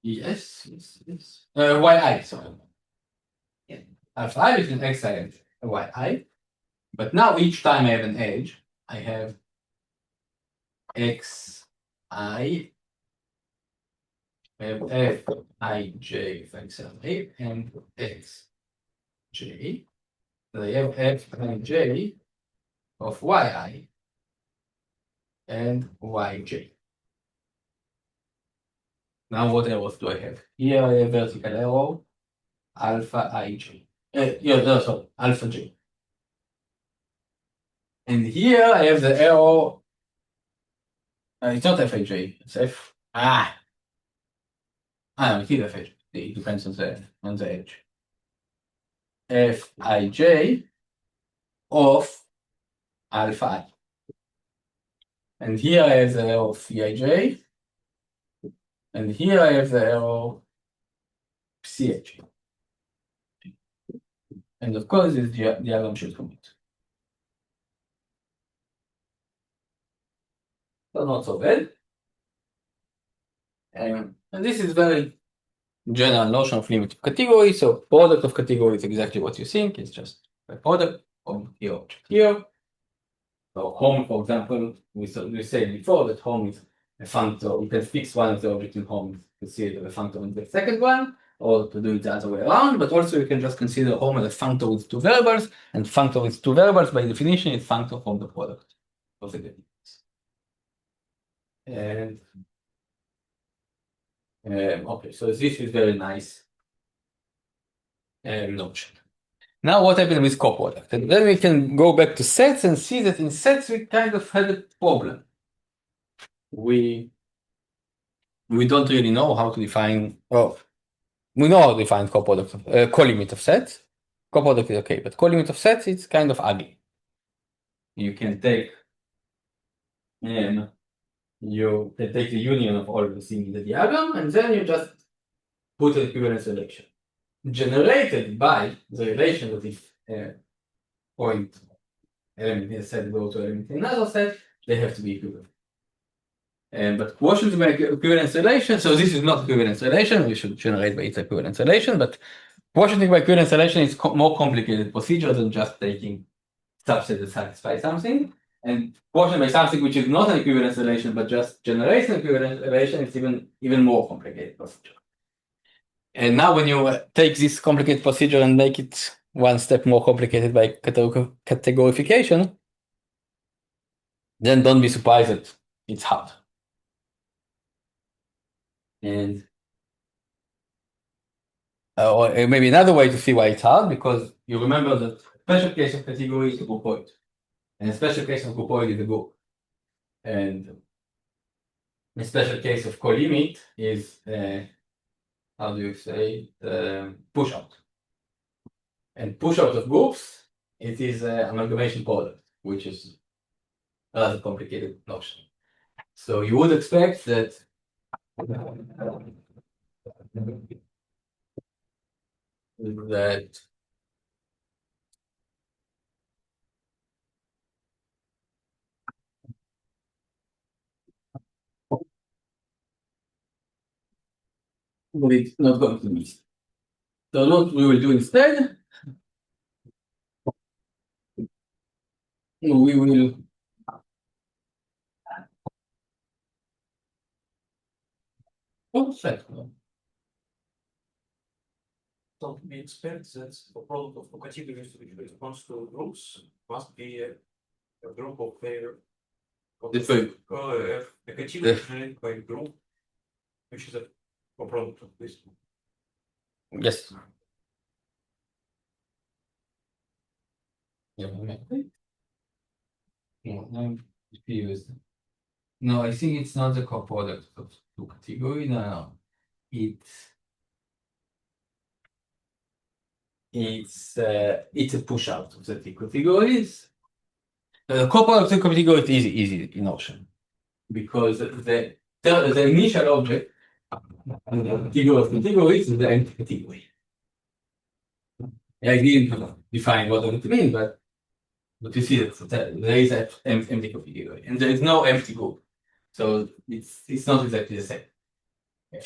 Yes. Yi, sorry. Yeah. Alpha I between xi and yi. But now each time I have an edge, I have xi, I have fij of xi and xj. So I have fij of yi and yj. Now what else do I have? Here I have vertical arrow, alpha ij. Alpha j. And here I have the arrow. It's not fij, it's f. It is fij. It depends on the edge. Fij of alpha I. And here I have the arrow of Fij. And here I have the arrow Pch. And of course, this diagram should commute. So not so bad. And this is very general notion of limit of category. So product of category is exactly what you think. It's just a product of the object here. So home, for example, we said before that home is a functor. You can fix one of the objects in home, consider a functor in the second one, or to do it the other way around. But also you can just consider home as a functor with two variables, and functor with two variables by definition is functor from the product positive. And okay, so this is very nice notion. Now what happened with coproduct? And then we can go back to sets and see that in sets we kind of had a problem. We don't really know how to define, well, we know how to define coproduct of colimit of sets. Coproduct is okay, but colimit of sets it's kind of ugly. You can take the union of all the things in the diagram, and then you just put an equivalence relation generated by the relation that if point element in a set go to element in another set, they have to be equivalent. But quotient by equivalence relation, so this is not equivalence relation, we should generate by its equivalence relation, but quotient by equivalence relation is more complicated procedure than just taking subset that satisfy something. And quotient by something which is not an equivalence relation but just generates an equivalence relation is even more complicated procedure. And now when you take this complicated procedure and make it one step more complicated by categorification, then don't be surprised that it's hard. And or maybe another way to see why it's hard, because you remember that special case of category is a groupoid, and a special case of groupoid is a group, and a special case of colimit is how do you say push out, and push out of groups it is amalgamation product, which is a rather complicated notion. So you would expect that but it's not going to be. So what we will do instead, we will So we expect that the product of categories which corresponds to groups must be a group of their a category generated by a group, which is a product of this. yes. I'm confused. No, I think it's not the coproduct of two category. No. It's a push out of the two categories. The coproduct of the category is easy in Notion, because the initial object category of categories is the empty category. I didn't define what it means, but you see that there is an empty category, and there is no empty group, so it's not exactly the same.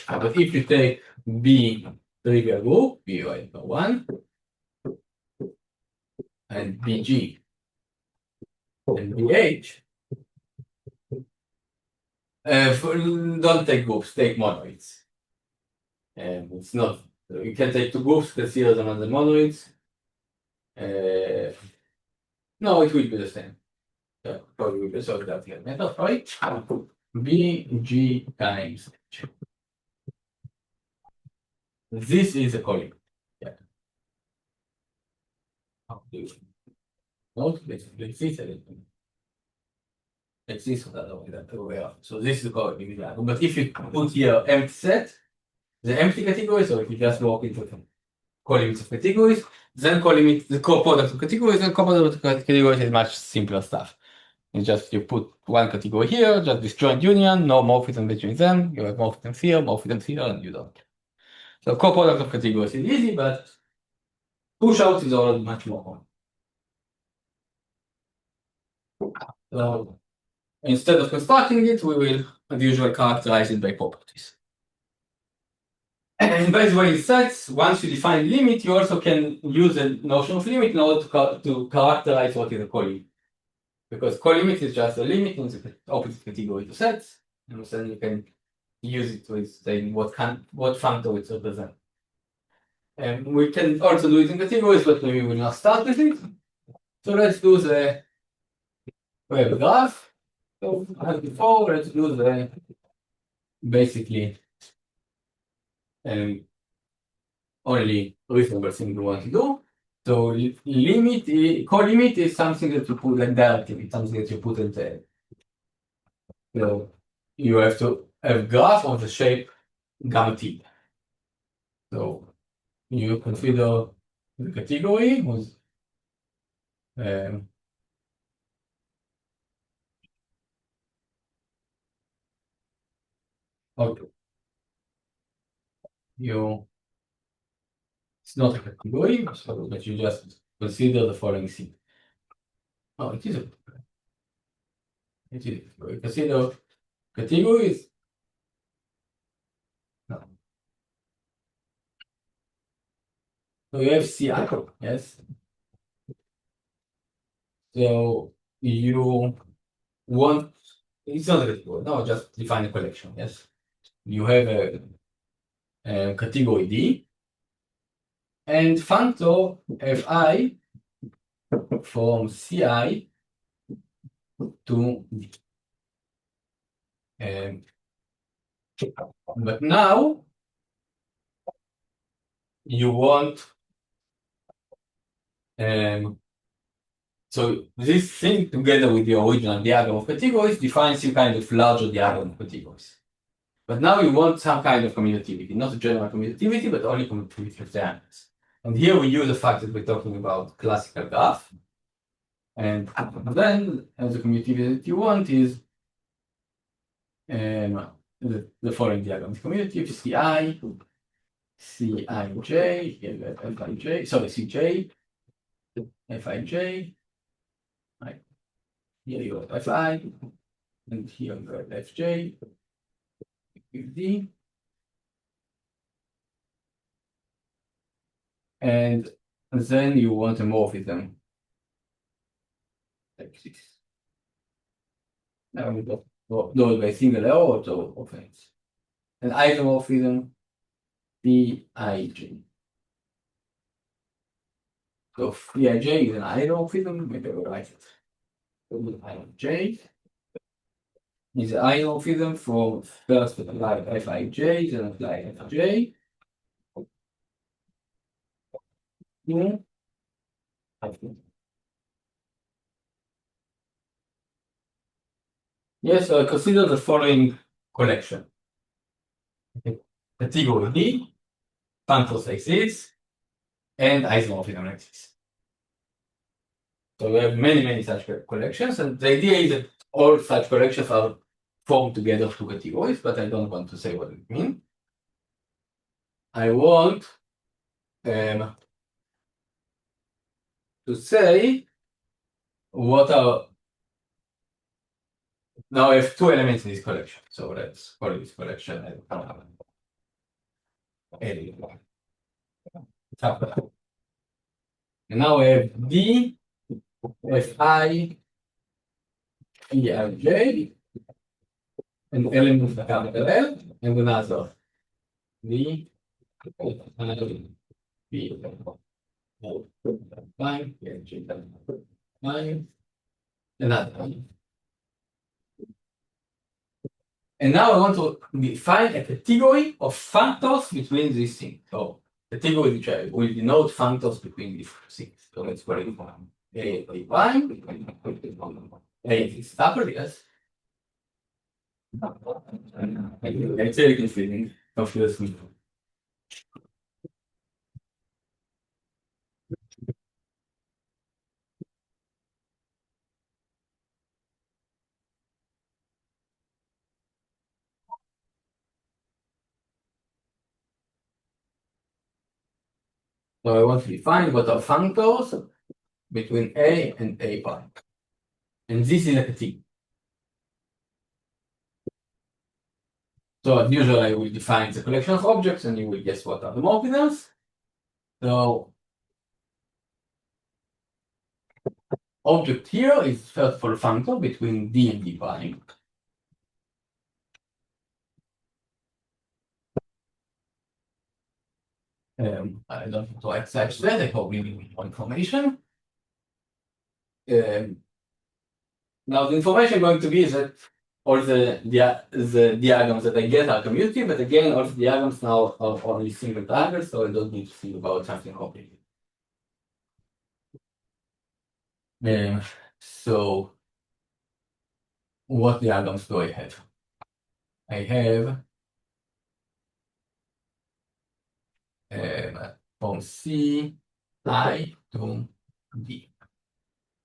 But if you take B trivial group, B equal 1, and BG and BH, don't take groups, take monoids. And it's not, you can take two groups, consider them as the monoids. No, it will be the same. Probably will be so that method, right? BG times H. This is a column. Yeah. How do you note? Let's see it. Let's see that way. So this is the column. But if you put here empty set, the empty category, so if you just walk into columns of categories, then colimit the coproduct of categories, and coproduct of categories is much simpler stuff. It's just you put one category here, just disjoint union, no morphism between them, you have morphisms here, and you don't. So coproduct of categories is easy, but push out is already much more common. So instead of constructing it, we will, as usual, characterize it by properties. And by the way, in sets, once you define limit, you also can use the notion of limit in order to characterize what is a colimit. Because colimit is just a limit in the opposite category to sets, and then you can use it with saying what functor it represents. And we can also do it in categories, but maybe we will not start with it. So let's do the we have a graph. So as before, let's do the basically only reasonable thing we want to do. So co-limit is something that you put like directly, it's something that you put in the. So you have to have graph of the shape gamma t. So you consider the category was okay. It's not a category, so but you just consider the following thing. Oh, it is a consider categories. No. So you have CI, yes. So you want it's not a category, no, just define a collection, yes. You have a category D and functor fi from CI to D. But now you want so this thing together with the original diagram of categories defines some kind of larger diagram of categories. But now you want some kind of commutativity, not a general commutativity, but only commutativity of diagrams. And here we use the fact that we're talking about classical graph. And then the commutativity that you want is the following diagram. The commutative CI, Cij, Fij, sorry, Cj, Fij, right. Here you have Fi, and here you have Fj, D. And then you want a morphism like this. Now we do it by single error or offense. An isomorphism Bij. So Bij is an isomorphism, maybe we'll write it. Ij is an isomorphism for first apply Fij, then apply Fj. Yeah. Yes, so consider the following collection. Category D, functors like this, and isomorphism like this. So we have many such collections, and the idea is that all such collections are formed together to categories, but I don't want to say what it means. I want to say what are now I have two elements in this collection. So let's call this collection and now I have D, Fi, Ej, an element of the capital L, and another D, B, fine, fine, another. And now I want to define a category of functors between these things. So category which will denote functors between these things. So let's call it A prime, A is tuple, yes. It's very confusing. Confuse me. So I want to define what are functors between A and A prime. And this is a category. So as usual, I will define the collection of objects and you will guess what are the morphisms. So object here is first for a functor between D and D prime. I don't want to access that, I probably need more information. Now the information going to be is that all the diagrams that I get are commutative, but again, all the diagrams now are only single triangles, so I don't need to think about something complicated. So what diagrams do I have? I have from C I to D,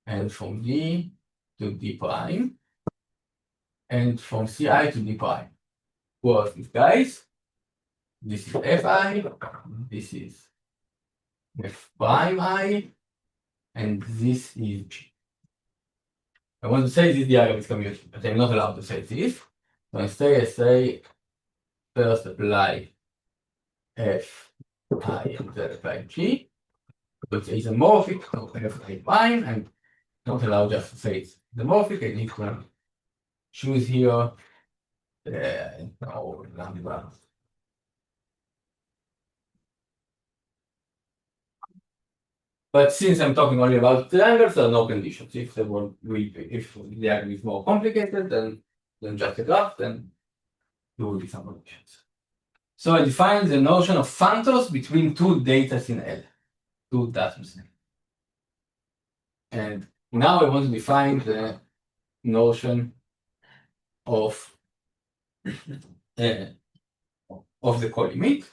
and from D to D prime, and from Ci to D prime. Who are these guys? This is Fi, this is F prime I, and this is G. I want to say this diagram is commutative, but I'm not allowed to say this. So instead I say first apply F I and then apply G, which is isomorphic to F I prime. I'm not allowed just to say it's isomorphic. I need to choose here lambda. But since I'm talking only about triangles, there are no conditions. If the diagram is more complicated than just a graph, then there will be some conditions. So I define the notion of functors between two datas in L, two datums in L. And now I want to define the notion of the colimit.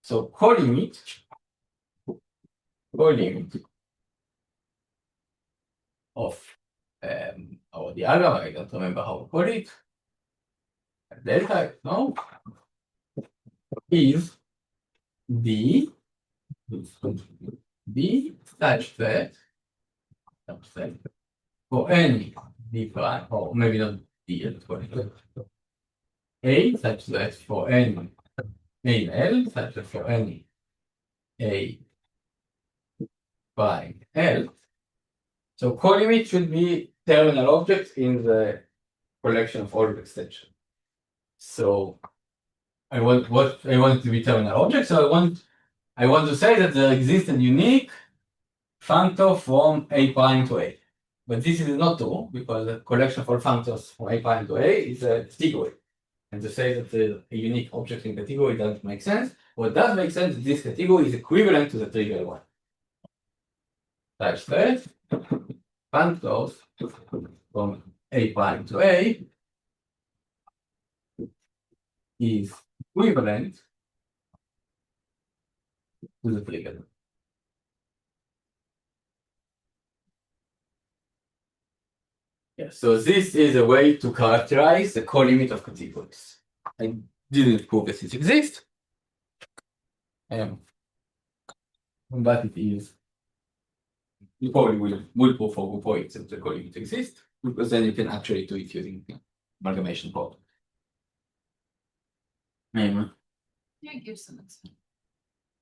So colimit of our diagram, I don't remember how to call it, delta, no, is D such that for any D prime, or maybe not D, let's call it A such that for any A in L, such that for any A prime L. So colimit should be terminal objects in the collection of ordered extension. So I want to be terminal objects. So I want to say that there exists a unique functor from A prime to A. But this is not true because the collection of all functors from A prime to A is a category. And to say that a unique object in category doesn't make sense. What does make sense is this category is equivalent to the trivial one. Such that functors from A prime to A is equivalent to the trivial one. Yeah, so this is a way to characterize the colimit of categories. I didn't prove that it exists, but it is. You probably will prove for groupoids that the colimit exists, because then you can actually do it using amalgamation problem. Yeah, give some example.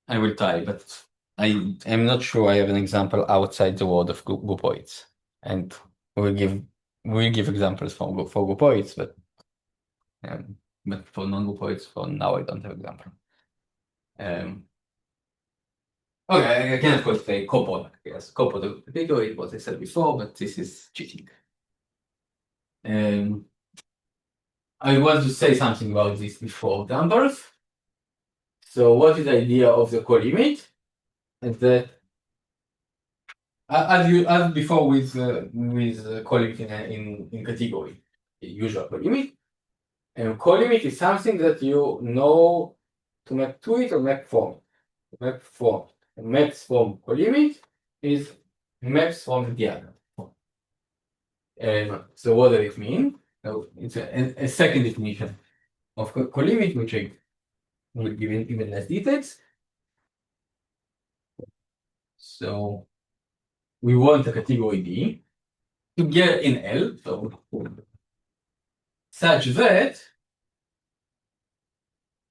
I will try, but I am not sure I have an example outside the world of groupoids, and we'll give examples for groupoids, but for non-groupoids, for now I don't have example. Okay, I can of course say coproduct. Yes, coproduct category, what I said before, but this is cheating. I want to say something about this before numbers. So what is the idea of the colimit? Is that as before with colimit in category, the usual colimit. And colimit is something that you know to map to it or map from. Map from. And maps from colimit is maps from the diagram. So what does it mean? So it's a second definition of colimit, which I will give in even less details. So we want a category D to get in L, so such that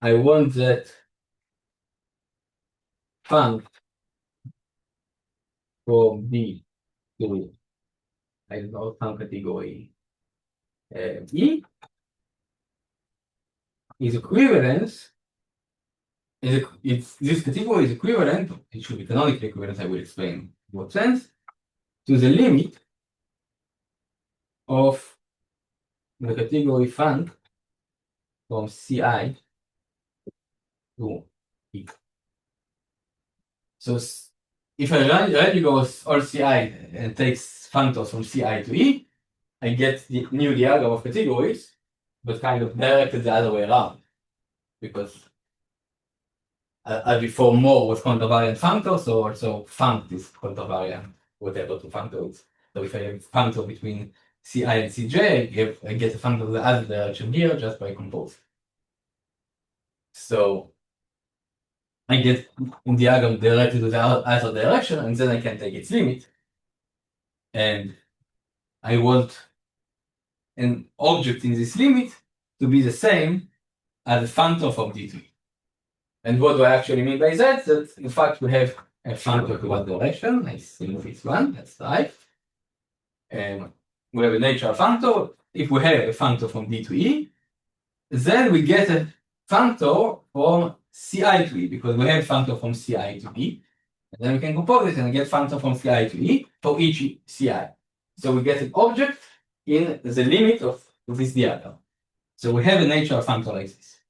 I want that func from D to, I don't know, some category E is equivalent. This category is equivalent, it should be canonically equivalent, I will explain in what sense, to the limit of the category func from Ci to E. So if I already goes all Ci and takes functors from Ci to E, I get the new diagram of categories, but kind of directed the other way around. Because before more was contravariant functor, so also func is contravariant, whatever to functor is. So if I have functor between Ci and Cj, I get a functor of the other direction here just by composing. So I get in diagram directed to the other direction, and then I can take its limit. And I want an object in this limit to be the same as a functor from D to E. And what do I actually mean by that? That in fact we have a functor to one direction. I think it's one, that's right. And we have a natural functor. If we have a functor from D to E, then we get a functor from Ci to E, because we have functor from Ci to E. And then we can compose it and get functor from Ci to E for each Ci. So we get an object in the limit of this diagram. So we have a natural functor like this.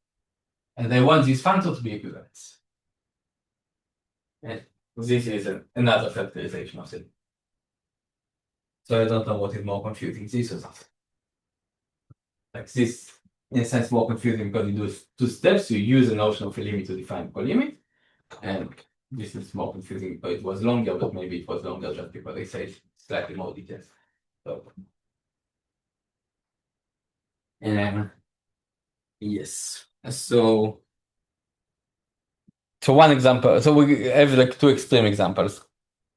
And I want this functor to be equivalent. And this is another factorization of it. So I don't know what is more confusing, this or that. Like this, in a sense, more confusing because you do two steps. You use a notion of a limit to define colimit. And this is more confusing because it was longer, but maybe it was longer just because I said slightly more details. So, yes. So one example. So we have like two extreme examples: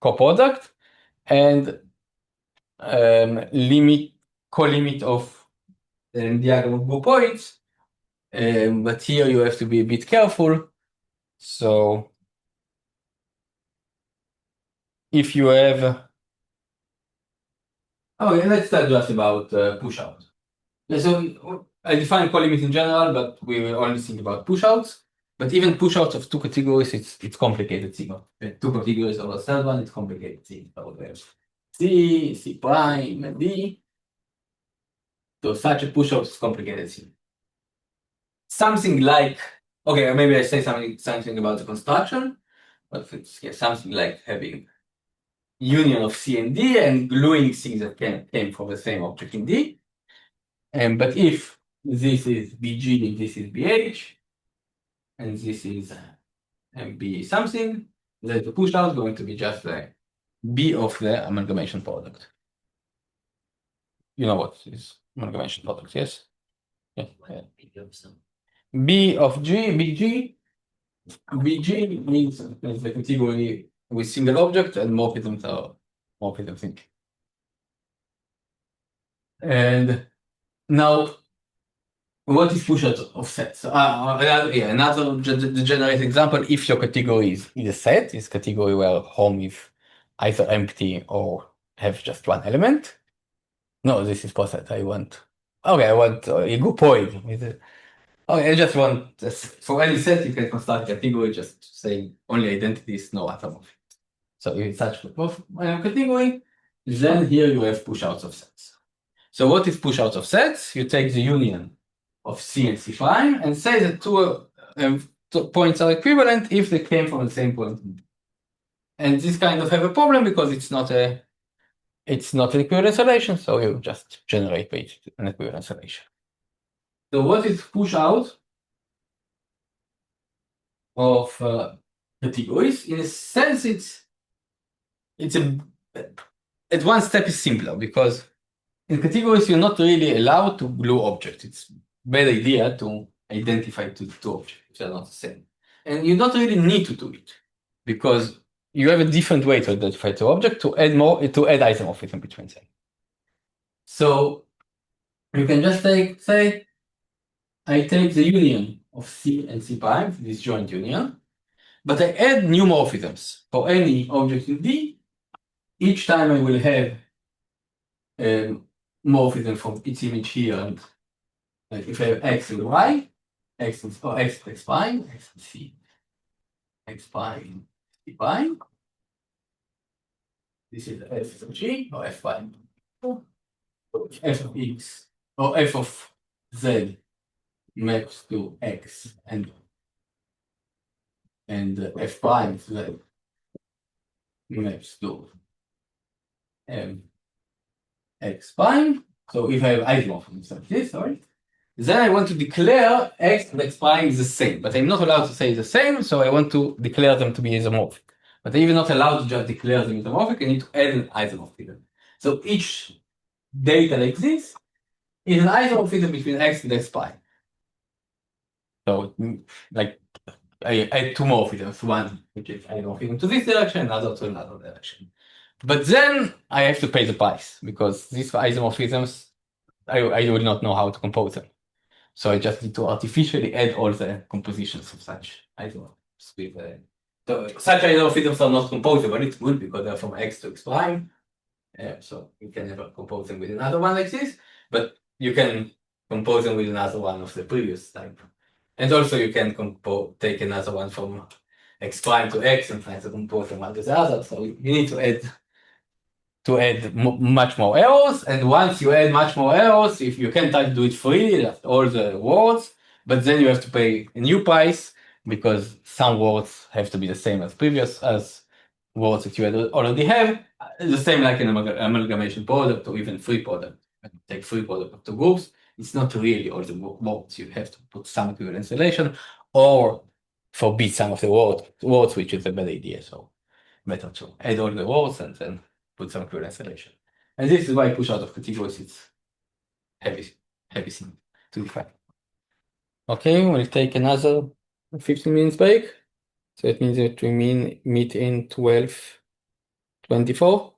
coproduct and colimit of diagram of group points. But here you have to be a bit careful. So if you have, okay, let's talk just about push out. So I define colimit in general, but we will only think about push outs. But even push outs of two categories, it's complicated sigma. Two categories over the third one, it's complicated sigma. So we have C, C prime, and D. So such a push out is complicated sigma. Something like, okay, maybe I say something about the construction, but it's something like having union of C and D and gluing things that came from the same object in D. But if this is BG, this is BH, and this is B something, then the push out is going to be just the B of the amalgamation product. You know what is amalgamation product, yes? Yeah. B of G, BG. BG means the category with single object and morphisms are morphisms in. And now, what is push out of sets? Another degenerate example, if your category is a set, is category where home is either empty or have just one element. No, this is poset. I want a groupoid. Okay, I just want, for any set, you can construct a category just saying only identities, no other morphisms. So if it's such a category, then here you have push outs of sets. So what is push outs of sets? You take the union of C and C prime and say that two points are equivalent if they came from the same point. And this kind of have a problem because it's not an equivalence relation, so you just generate an equivalence relation. So what is push out of categories? In a sense, at one step is simpler because in categories you're not really allowed to glue objects. It's bad idea to identify two objects if they're not the same. And you don't really need to do it because you have a different way to identify two objects to add isomorphism between them. So you can just say, I take the union of C and C prime, this joint union, but I add new morphisms for any object in D. Each time I will have morphism from its image here, and if I have X and Y, X prime, X and C, X prime, C prime. This is F of G or F prime. f of x or f of z maps to x and f prime z maps to x prime. So if I have isomorphisms like this, sorry, then I want to declare x and x prime is the same, but I'm not allowed to say the same, so I want to declare them to be isomorphic. But I'm even not allowed to just declare them isomorphic, I need to add an isomorphism. So each data like this is an isomorphism between x and x prime. So like I add two morphisms, one which is isomorphism to this direction, another to another direction. But then I have to pay the price because these isomorphisms, I will not know how to compose them. So I just need to artificially add all the compositions of such isomorphisms. So such isomorphisms are not composable, it's good because they're from x to x prime. So you can never compose them with another one like this, but you can compose them with another one of the previous type. And also you can take another one from x prime to x and try to compose them one to the other. So you need to add much more errors, and once you add much more errors, if you can try to do it freely, just all the words, but then you have to pay a new price because some words have to be the same as previous as words that you already have, the same like an amalgamation product or even free product. Take free product of two groups, it's not really all the words, you have to put some equivalence relation or forbid some of the words, which is a bad idea. So better to add all the words and then put some equivalence relation. And this is why push out of categories it's heavy thing to define. Okay, we'll take another 15 minutes break. So it means that we meet in 12:24.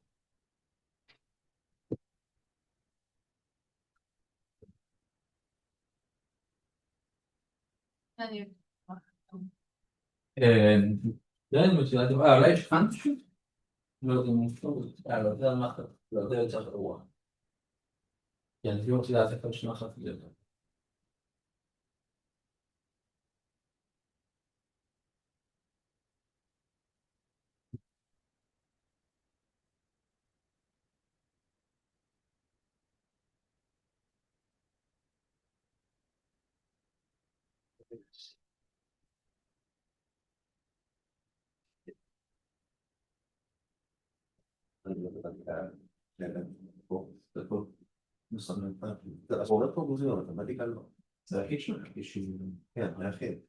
לא יודעת מה שאלה, אולי יש כאן פשוט? לא יודע אם לא יודע מה אחת, לא יודע יותר גרוע. כן, זה רוצה לדעת איפה שנה אחת גדול. אז עובד פה מוזיאון, מתמטיקה לא. זה היחיד שלו, כן, היחיד.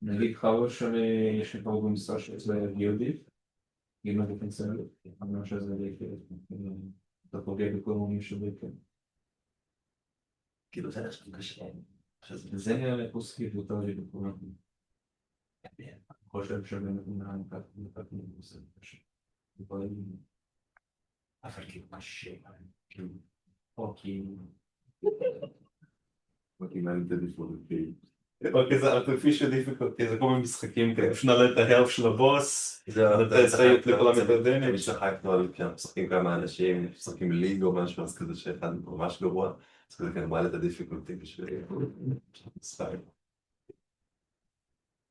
נגיד חבר שלי יש לי פה במשרה שזה יהודית, גימל דיפרנציאלית, אני חושב שזה אתה פוגע בכל מומים שביקר. כאילו זה נחשב קשה. זה נראה לי פוסקית יותר לי בכולם. אני חושב שבאמת נקת מנוסה קשה. אבל כאילו קשה, כאילו, או כאילו... מתאימה את דיפולטי. אוקיי, זה artificial difficulty, זה כמו במשחקים כאלה, אפשר נעלה את ההרף של הבוס, זה צחק לכל המתרדנים. תמיד צחקנו על משחקים כמה אנשים, משחקים ליג או משהו, אז כזה שאחד ממש גרוע, אז כזה כאן מעלה את הדיפיקולטי בשביל משחק.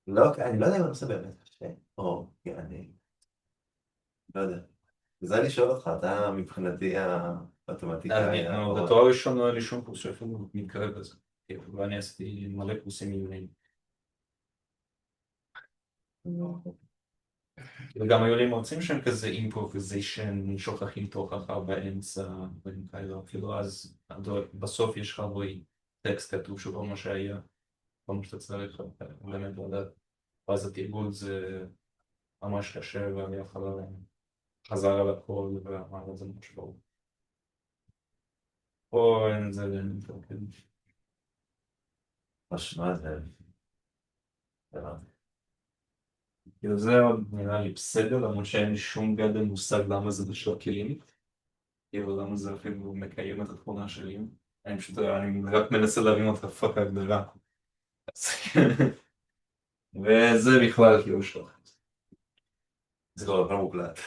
לא, אני לא יודע אם אני עושה באמת קשה, או, אני לא יודע. וזה אני שואל אותך, אתה מבחינתי המתמטיקאי. בתואר ראשון לא היה לי שום קורס שאפילו מתקרב לזה, ואני עשיתי מלא קורסים עיוניים. וגם היו לי מרצים שהם כזה improvisation, שוכחים תוכחה באמצע, דברים כאלה, אפילו אז בסוף יש לך בוי טקסט כתוב שהוא כל מה שהיה, כל מה שאתה צריך, באמת לדעת. ואז התרגול זה ממש קשה, ואני חזר על הכל ואמר את זה ממש ברור. או אין זה מתרקד. משמע זה... כאילו זה עוד נראה לי בסדר, למרות שאין לי שום גדל מושג למה זה בשביל הכלים. כאילו למה זה אפילו מקיים את התכונה שלי. אני פשוט, אני רק מנסה להבין אותך פאק ההגדרה. וזה בכלל כאילו שלך. זה לא מוקלט.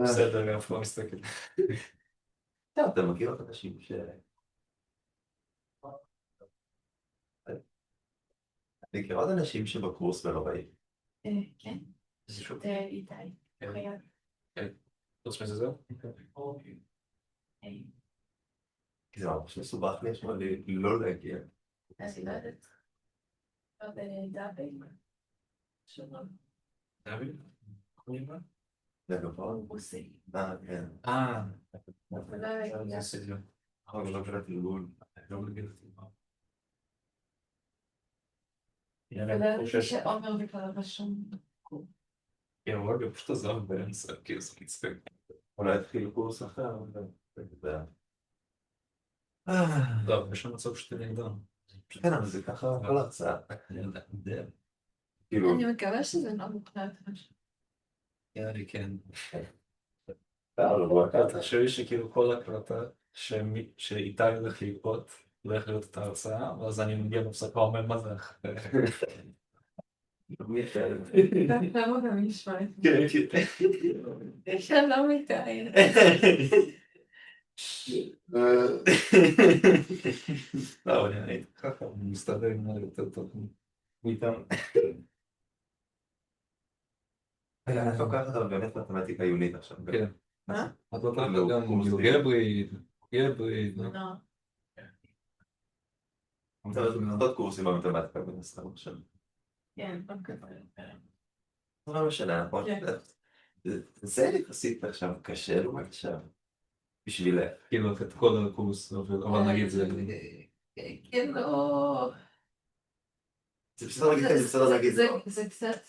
בסדר, אני אף לא מסתכל. אתה מכיר את אנשים ש... אני מכיר עוד אנשים שבקורס ולא באים. כן, איתי. חוץ מזה זהו? כי זה ממש מסובך לי, יש לי לא להגיע. אני לא יודעת. דאבל. שלום. דוד? זה גבוה? רוסי. כן. זה סגל. אבל לא קראתי גול. לא מגיע לטבע. ולא שעומר וכבר רשום. כן, הוא רגע פשוט עזב באמצע, כאילו זה מצטער. אולי התחיל קורס אחר, טוב, יש לנו מצב שאתה נגדם. כן, אבל זה ככה כל הרצאה. אני מקווה שזה לא מוקלט. נראה לי כן. כאילו, תחשבי שכאילו כל הקלטה שאיתי הולך לקרות, הולך להיות את ההרצאה, ואז אני מגיע בפסקה אומר מה זה אחר. למה גם נשמע את זה? כן, כן. שלום איתי. לא, אני הייתי ככה, אני מסתדר עם זה יותר טוב מאיתם. רגע, אני לוקח אותה באמת מתמטיקה עיונית עכשיו. כן. מה? את לוקחת גם גברי, לא. זה עוד קורסים במתמטיקה בנסתר עכשיו. כן, אוקיי. זה לא משנה, נכון? זה יחסית עכשיו קשה לעומת עכשיו. בשבילך. כאילו את כל הקורס, אבל נגיד זה... כאילו... זה בסדר להגיד, זה בסדר להגיד. זה קצת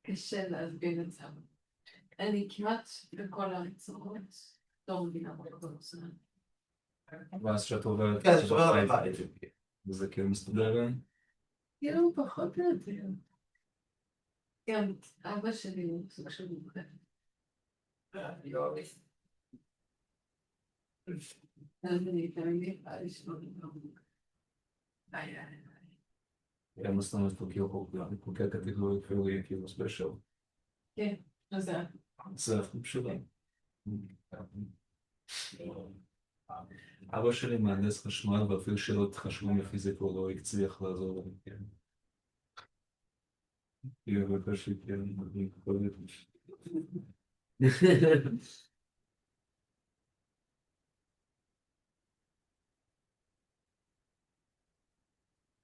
קשה להסביר את זה. אני כמעט בכל הרצועות לא מבינה בכל זה. ואז שאת עוברת... כן, זה שובר על הבית. וזה כאילו מסתדר. כאילו פחות או יותר. גם אבא שלי הוא סוג של מומחה. אז אני תמיד יכולה לשמור הם עושים את כאילו חוקי קטגוריה כאילו יהיה כאילו ספיישל. כן, אז זה... זה החוק שלהם. אבא שלי מהנדס חשמל ואפילו שאלות חשמל מפיזיקה הוא לא הצליח לעזור לי. כן. כאילו בקושי כן, אני קורא את זה.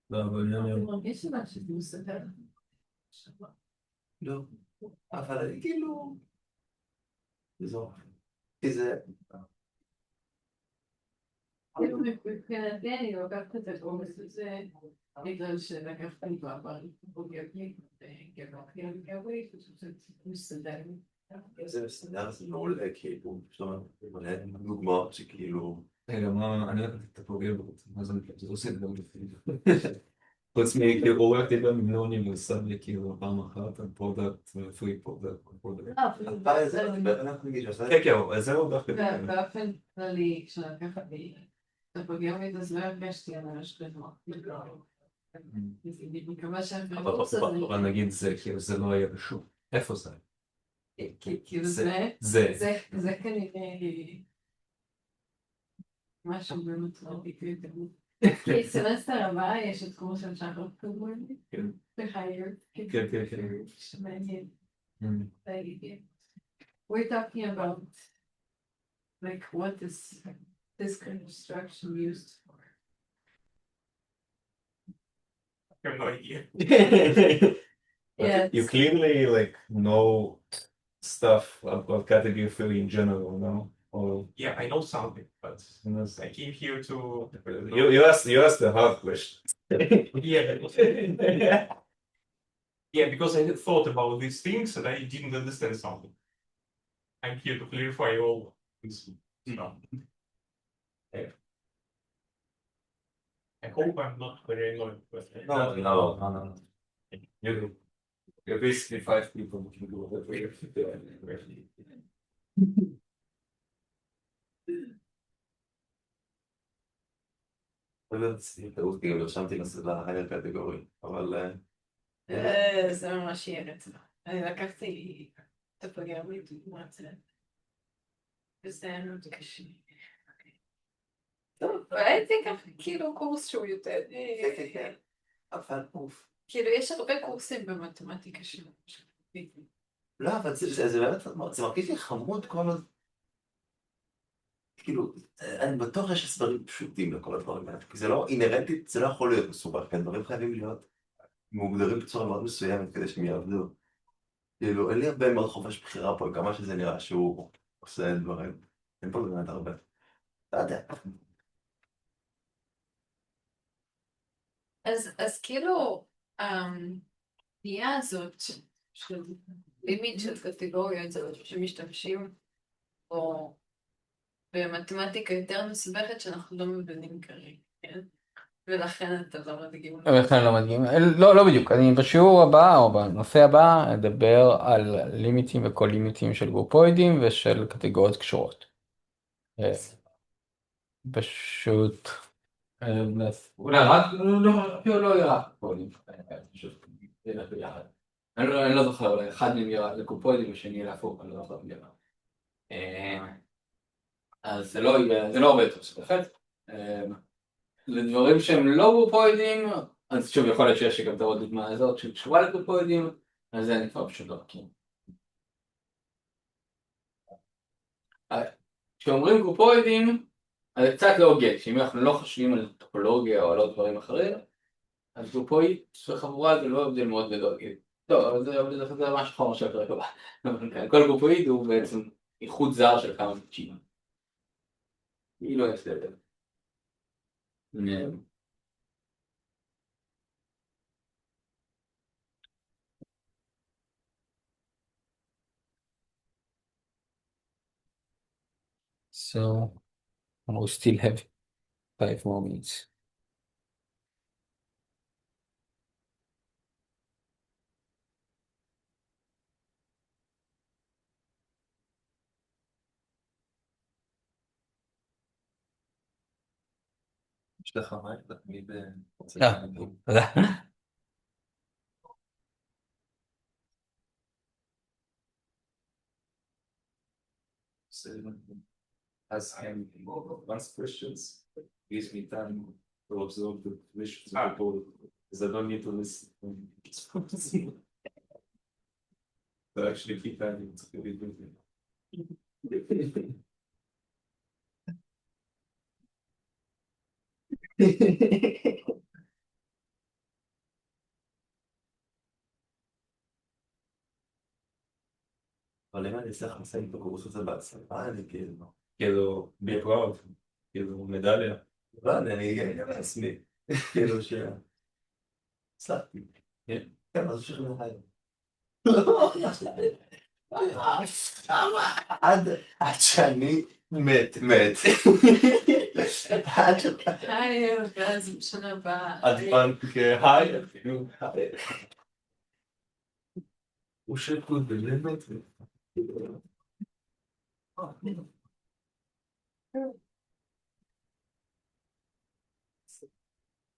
לא, אבל אני... אני מרגיש שזה מסתדר. לא. אבל אני כאילו... כי זה... כאילו מבחינתי אני לוקחת את הקורס הזה בגלל שלקחתי בעבר בוגרתי וגברי, שזה מסתדר. זה מסתדר, זה מעולה, כאילו, זאת אומרת, דוגמאות שכאילו... רגע, מה, אני לקחתי את הפוגע ברות, מה זה עושה גם לפי. חוץ מכאילו, הוא רק דיבר מלא אוניברסלי, כאילו, פעם אחת, פרודקט, פרי פרודקט. כן, כן, אז זהו דווקא. באופן כללי, כשלקחתי את הפוגרמית, אז לא הרגשתי ממש בנוח. אני מקווה שהקורס הזה... אבל נגיד זה, כאילו, זה לא היה בשום. איפה זה? כאילו זה כנראה משהו באמת לא ביקרית. כי סמסטר הבא יש את קורס של שחר פוגרמי. בחייר. כן. שמעניין. We're talking about like what is this construction used for. I have no idea. You clearly like know stuff about category theory in general, no? Or Yeah, I know something, but I came here to... you asked the hard question. Yeah, because I had thought about these things and I didn't understand something. I'm here to clarify all this. I hope I'm not very annoying. No. You're basically 5 people who can do whatever you נרשמתי לסדרה הייר קטגורי, אבל... זה ממש יהיה רצמה. אני לקחתי את הפוגרמית דוגמת וזה היה מאוד קשה. טוב, הייתי ככה כאילו קורס שהוא יותר... אבל אוף. כאילו יש הרבה קורסים במתמטיקה שלנו. לא, אבל זה באמת, זה מרגיש לי חמוד כל עוד, כאילו, אני בטוח יש הסברים פשוטים לכל הדברים האלה, כי זה לא אינרנטית, זה לא יכול להיות מסובך, כי הדברים חייבים להיות מוגדרים בצורה מאוד מסוימת כדי שהם יעבדו. כאילו, אין לי הרבה מאוד חופש בחירה פה, כמה שזה נראה שהוא עושה דברים. אין פה באמת הרבה. לא יודע. אז כאילו, הפנייה הזאת של לימיט של קטגוריות זה משהו שמשתמשים בו במתמטיקה יותר מסובכת שאנחנו לא מבינים כרגע, כן? ולכן אתה לא מדגים. ולכן לא מדגים, לא בדיוק, אני בשיעור הבא או בנושא הבא אדבר על לימיטים וכל לימיטים של גרופוידים ושל קטגוריות קשורות. פשוט אולי רק, אפילו לא ירק קופוידים, פשוט ילך ביחד. אני לא זוכר, אולי אחד מהם ירק לקופוידים ושני להפוך, אני לא זוכר מי ירק. אז זה לא הרבה יותר ספחת. לדברים שהם לא גרופוידים, אז שוב יכול להיות שיש גם את עוד דוגמה הזאת שקשורה לגרופוידים, אז זה אני כבר פשוט לא מכיר. כשאומרים גרופוידים, אז זה קצת לא הוגן, שאם אנחנו לא חושבים על טופולוגיה או על עוד דברים אחרים, אז גרופויד וחבורה זה לא הבדל מאוד גדול. טוב, אבל זה ממש חומר של הפרק הבא. כל גרופויד הוא בעצם איחוד זר של כמה מתשים. היא לא יש הבדל. So we still have 5 more minutes. יש לך מים? אתה תמיד רוצה... תודה. As I'm advanced questions, gives me time to observe the wishes of people, because I don't need to listen. So actually keep adding, it's really good. אבל אם אני אצליח לסיים את הקורס הזה בהצלחה, אני כאילו, be proud, כאילו, מדליה. לא, אני אגן לעצמי. כאילו ש... הצלחתי. כן, אז שכנע היום. עד שאני מת. היי, ואז בשנה הבאה. היי, אפילו היי. הוא שקוד בלמת.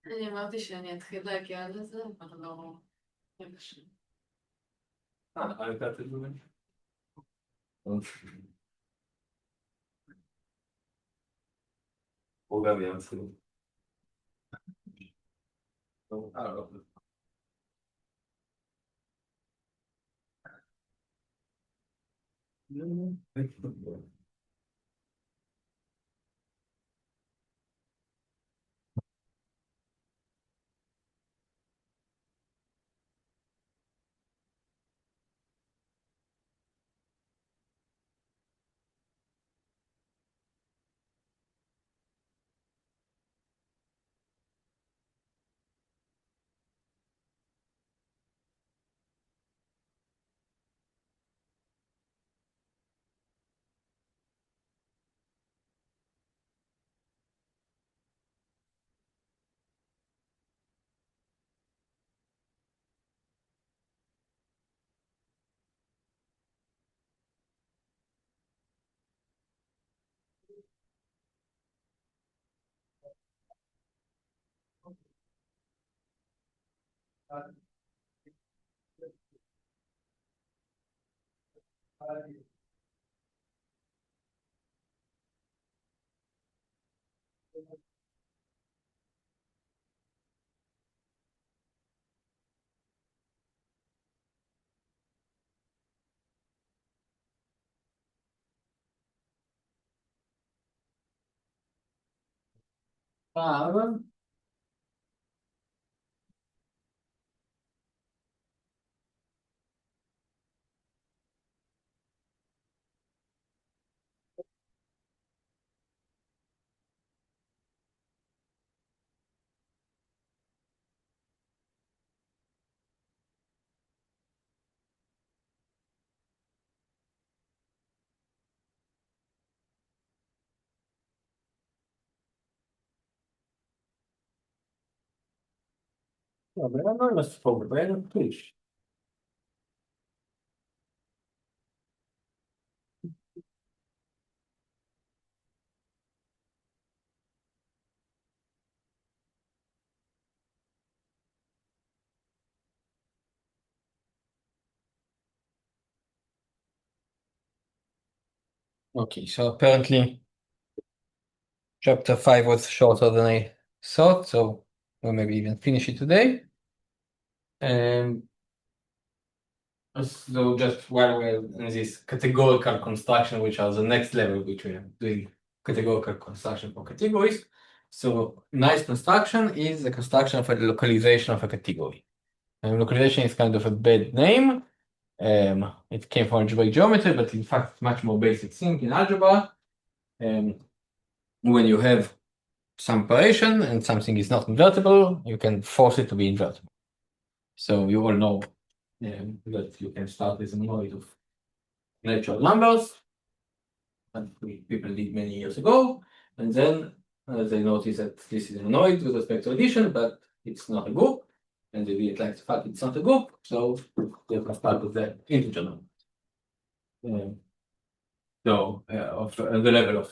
אני אמרתי שאני אתחיל להגיע לזה, אבל לא... הייתה תדומים. הוא גם יהיה מצחיק. לא. אבל אני לא מספור, ואין פליש. Okay, so apparently chapter 5 was shorter than I thought, so we'll maybe even finish it today. So just while we're in this categorical construction, which are the next level, which we are doing categorical construction for categories. So nice construction is the construction of a localization of a category. And localization is kind of a bad name. It came from algebraic geometry, but in fact, it's much more basic thing in algebra. When you have some operation and something is not invertible, you can force it to be invertible. So you all know that you can start with a monoid of natural numbers, and people did many years ago, and then they noticed that this is a monoid with respect to addition, but it's not a group, and they didn't like the fact it's not a group, so they can start with the integer number. So of the level of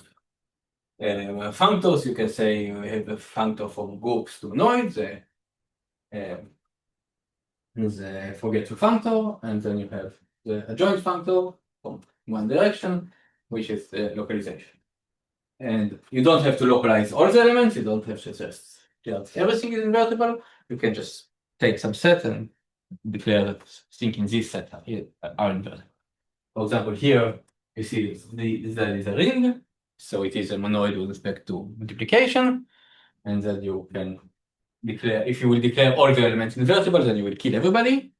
functors, you can say you have a functor from groups to monoids, the forgetful functor, and then you have the adjoint functor from one direction, which is the localization. And you don't have to localize all the elements, you don't have to just everything is invertible, you can just take some set and declare that things in this set are invertible. For example, here you see that is a ring, so it is a monoid with respect to multiplication, and then you can declare, if you will declare all the elements invertible, then you will kill everybody.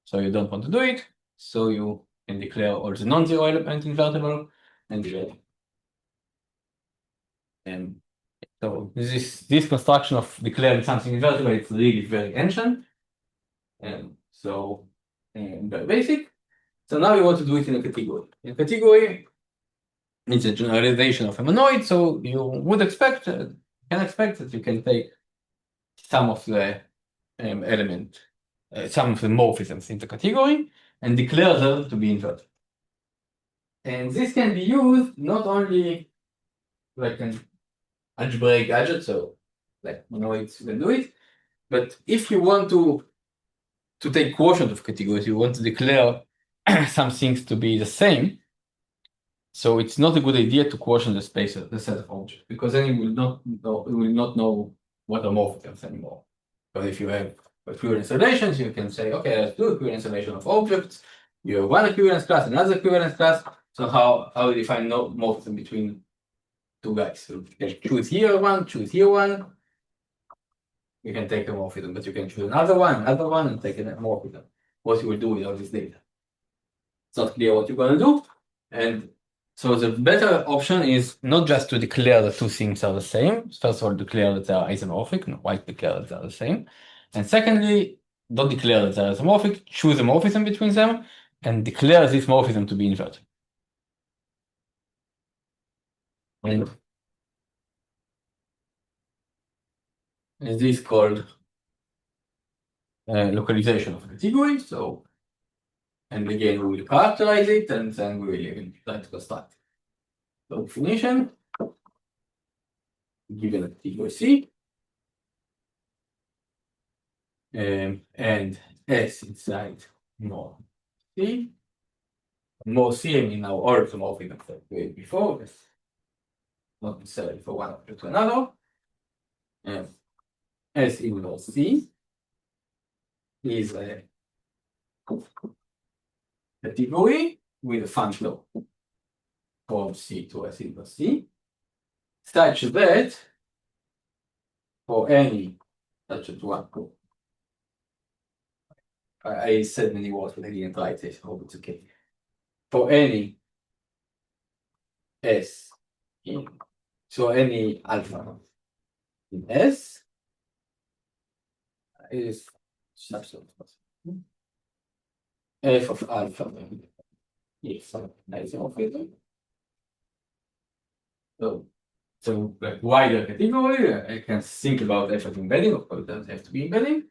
So you don't want to do it. So you can declare all the non-zero elements invertible and delete. And so this construction of declaring something invertible, it's really very ancient. And so very basic. So now we want to do it in a category. In a category, it's a generalization of a monoid, so you would expect, can expect that you can take some of the element, some of the morphisms in the category and declare them to be invertible. And this can be used not only like an algebraic gadget, so like monoids can do it, but if you want to take quotient of categories, you want to declare some things to be the same. So it's not a good idea to quotient the space of the set of objects, because then you will not know what are morphisms anymore. But if you have equivalence relations, you can say, okay, let's do equivalence relation of objects. You have one equivalence class, another equivalence class. So how do you define no morphism between two guys? So you can choose here one, choose here one. You can take a morphism, but you can choose another one, and take a morphism. What you will do with all this data? It's not clear what you're going to do. And so the better option is not just to declare that two things are the same. First of all, declare that they are isomorphic, no, why declare that they are the same. And secondly, don't declare that they are isomorphic, choose a morphism between them, and declare this morphism to be inverted. And this is called localization of a category. So, and again, we will characterize it, and then we will even try to construct it. So definition, given a category C, and S inside more C. More C, I mean now all the morphisms that we had before, yes. Not necessarily for one object to another. And S inverse C is a category with a functor from C to S inverse C, such that for any such as one. I said many words, but I didn't write it. Hope it's okay. For any S in, so any alpha in S is subset f of alpha is isomorphism. So like wider category, I can think about f of embedding. Of course, it doesn't have to be embedding.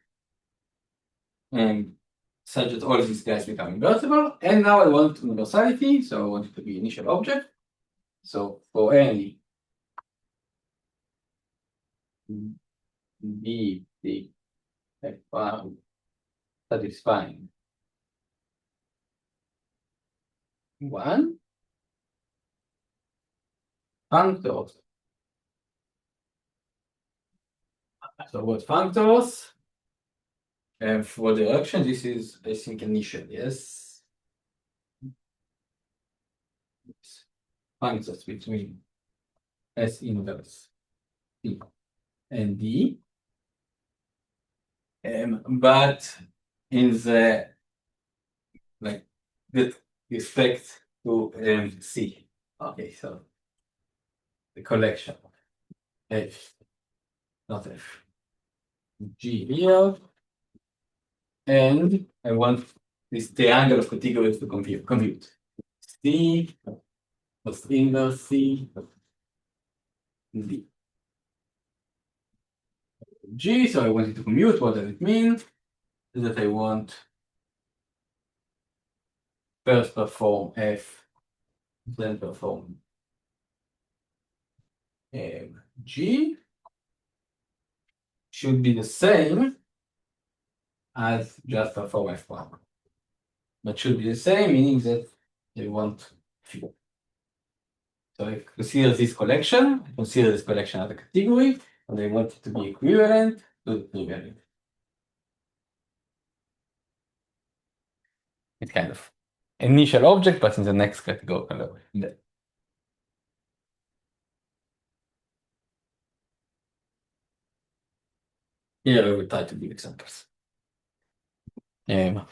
And such that all these guys become invertible. And now I want universality, so I want it to be initial object. So for any B, D, F1 satisfying one functors. So what functors? And for direction, this is, I think, initial, yes. Functors between S inverse P and D. But in the like with respect to C. Okay, so the collection F, not F, G here, and I want this triangle of categories to compute. C plus inverse C D. G, so I want it to commute. What does it mean? That I want first perform F, then perform G should be the same as just perform F1. But should be the same, meaning that I want few. So I consider this collection as a category, and I want it to be equivalent to the equivalent. It's kind of initial object, but in the next category. Here I will try to give examples. But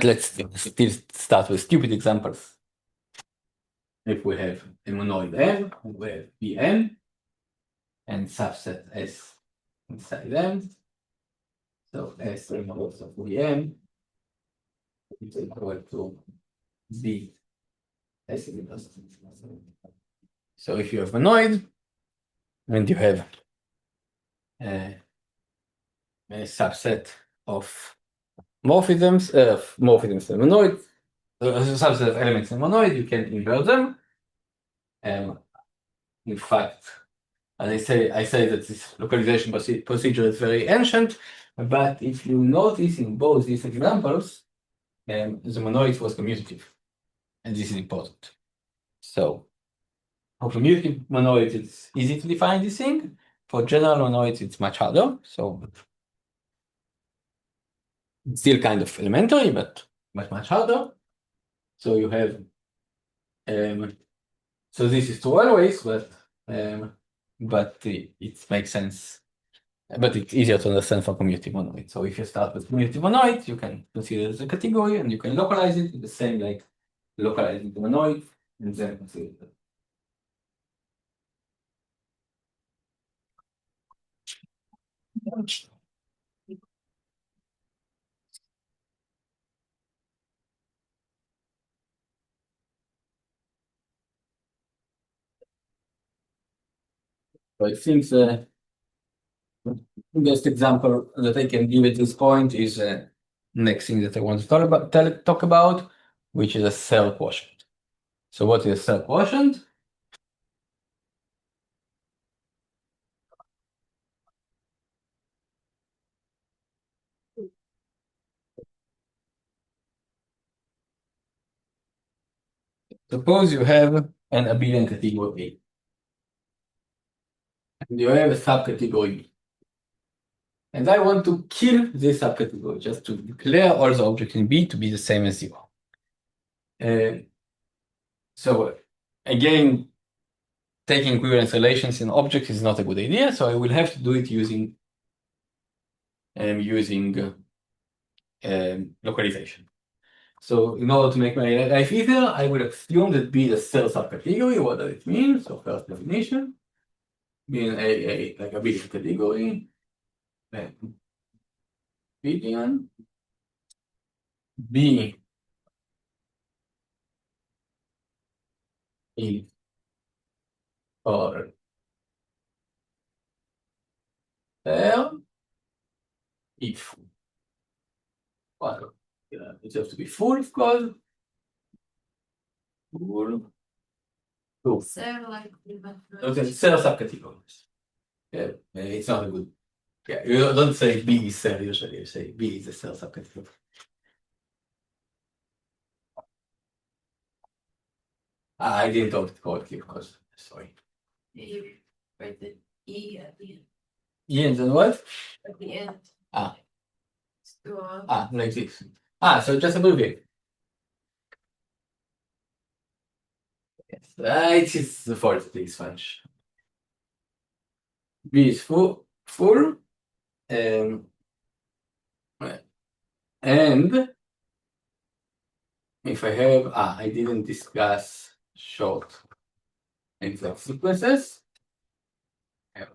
let's still start with stupid examples. If we have a monoid M, we have Bm, and subset S inside M. So S inverse of Bm is equal to B S inverse. So if you have monoid, and you have a subset of morphisms and monoid, a subset of elements in monoid, you can invert them. In fact, as I say that this localization procedure is very ancient, but if you notice in both these examples, the monoid was commutative, and this is important. So for commutative monoids, it's easy to define this thing. For general monoids, it's much harder. So it's still kind of elementary, but much harder. So you have, so this is true always, but it makes sense. But it's easier to understand for commutative monoid. So if you start with commutative monoid, you can consider it as a category, and you can localize it the same like localizing the monoid, and then consider it. So I think the best example that I can give at this point is next thing that I want to talk about, which is a cell quotient. So what is a cell quotient? Suppose you have an abelian category A. And you have a subcategory B. And I want to kill this subcategory, just to declare all the objects in B to be the same as 0. So again, taking equivalence relations in objects is not a good idea, so I will have to do it using localization. So in order to make my life easier, I will assume that B is a cell subcategory. What does it mean? So first definition, being like a big category, billion, B is for there if well, it has to be full, of course. Full. Cell like Okay, cell subcategories. Yeah, it's not a good. Yeah, you don't say B is cell usually. You say B is a cell subcategory. I didn't talk it correctly, of course. Sorry. you write the E at the end. E and then what? At the end. Ah. So, Like this. So just a movie. Yes, it is the fault this function. B is full, and if I have, I didn't discuss short exact sequences,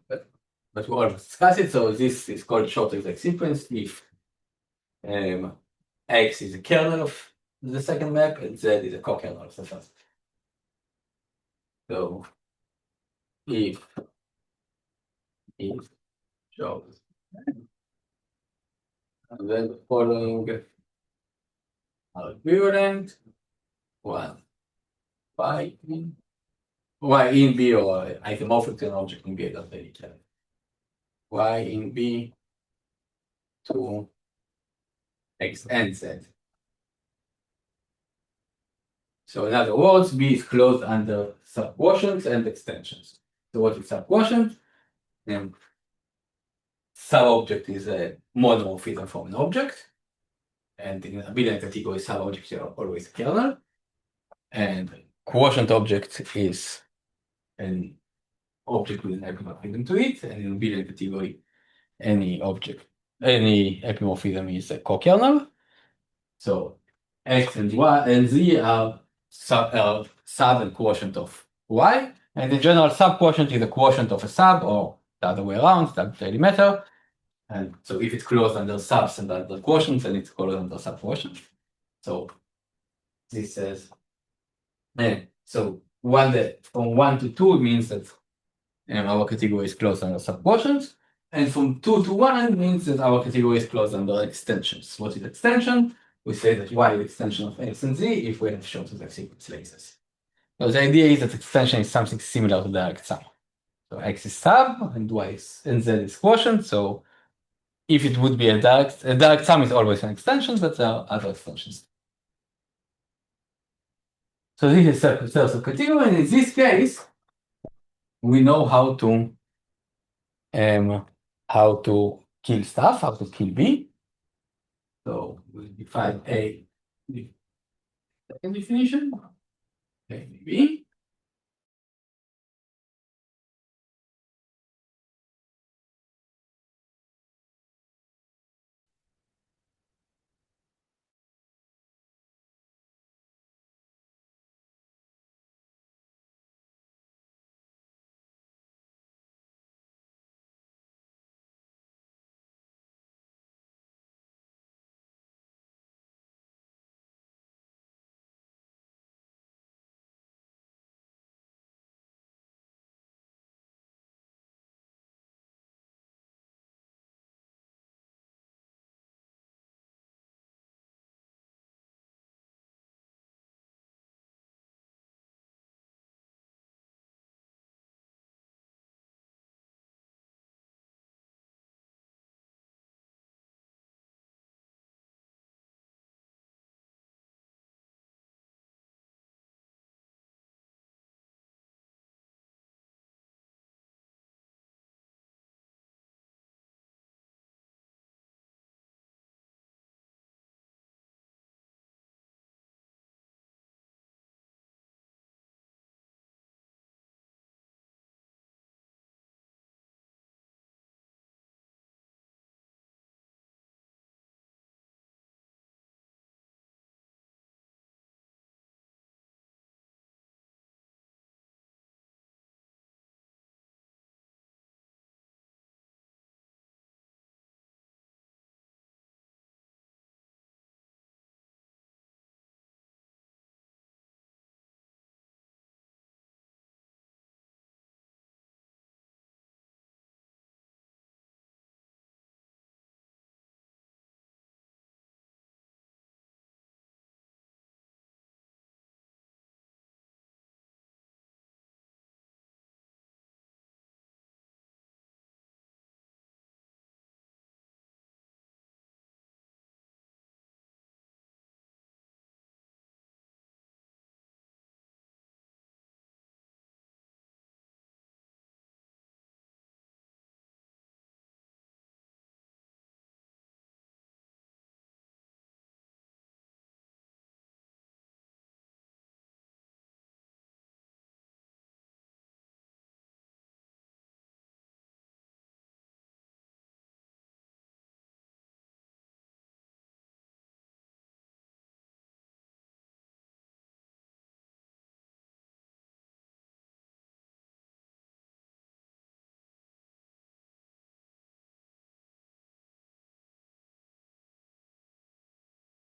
but we already discussed it. So this is called short exact sequence if X is a kernel of the second map and Z is a co-kernel of the first. So if short, and then the following are equivalent, one by Y in B or isomorphic to an object in B that they can. Y in B to X and Z. So in other words, B is closed under subquotients and extensions. So what is subquotient? Sub-object is a monomorphism from an object. And in a Abelian category, sub-objects are always a kernel. And quotient object is an object with an epimorphism to it. And in a Abelian category, any epimorphism is a co-kernel. So X and Y and Z are sub and quotient of Y. And in general, subquotient is a quotient of a sub, or the other way around, that doesn't really matter. And so if it's closed under subs and under quotients, then it's closed under subquotient. So this says, so from 1 to 2 means that our category is closed under subquotients. And from 2 to 1 means that our category is closed under extensions. What is extension? We say that Y is extension of X and Z if we have short exact sequence like this. So the idea is that extension is something similar to direct sum. So X is sub and and Z is quotient. So if it would be a direct sum is always an extension, but there are other extensions. So this is a subcategory, and in this case, we know how to kill stuff, how to kill B. So we define A, the second definition, A B.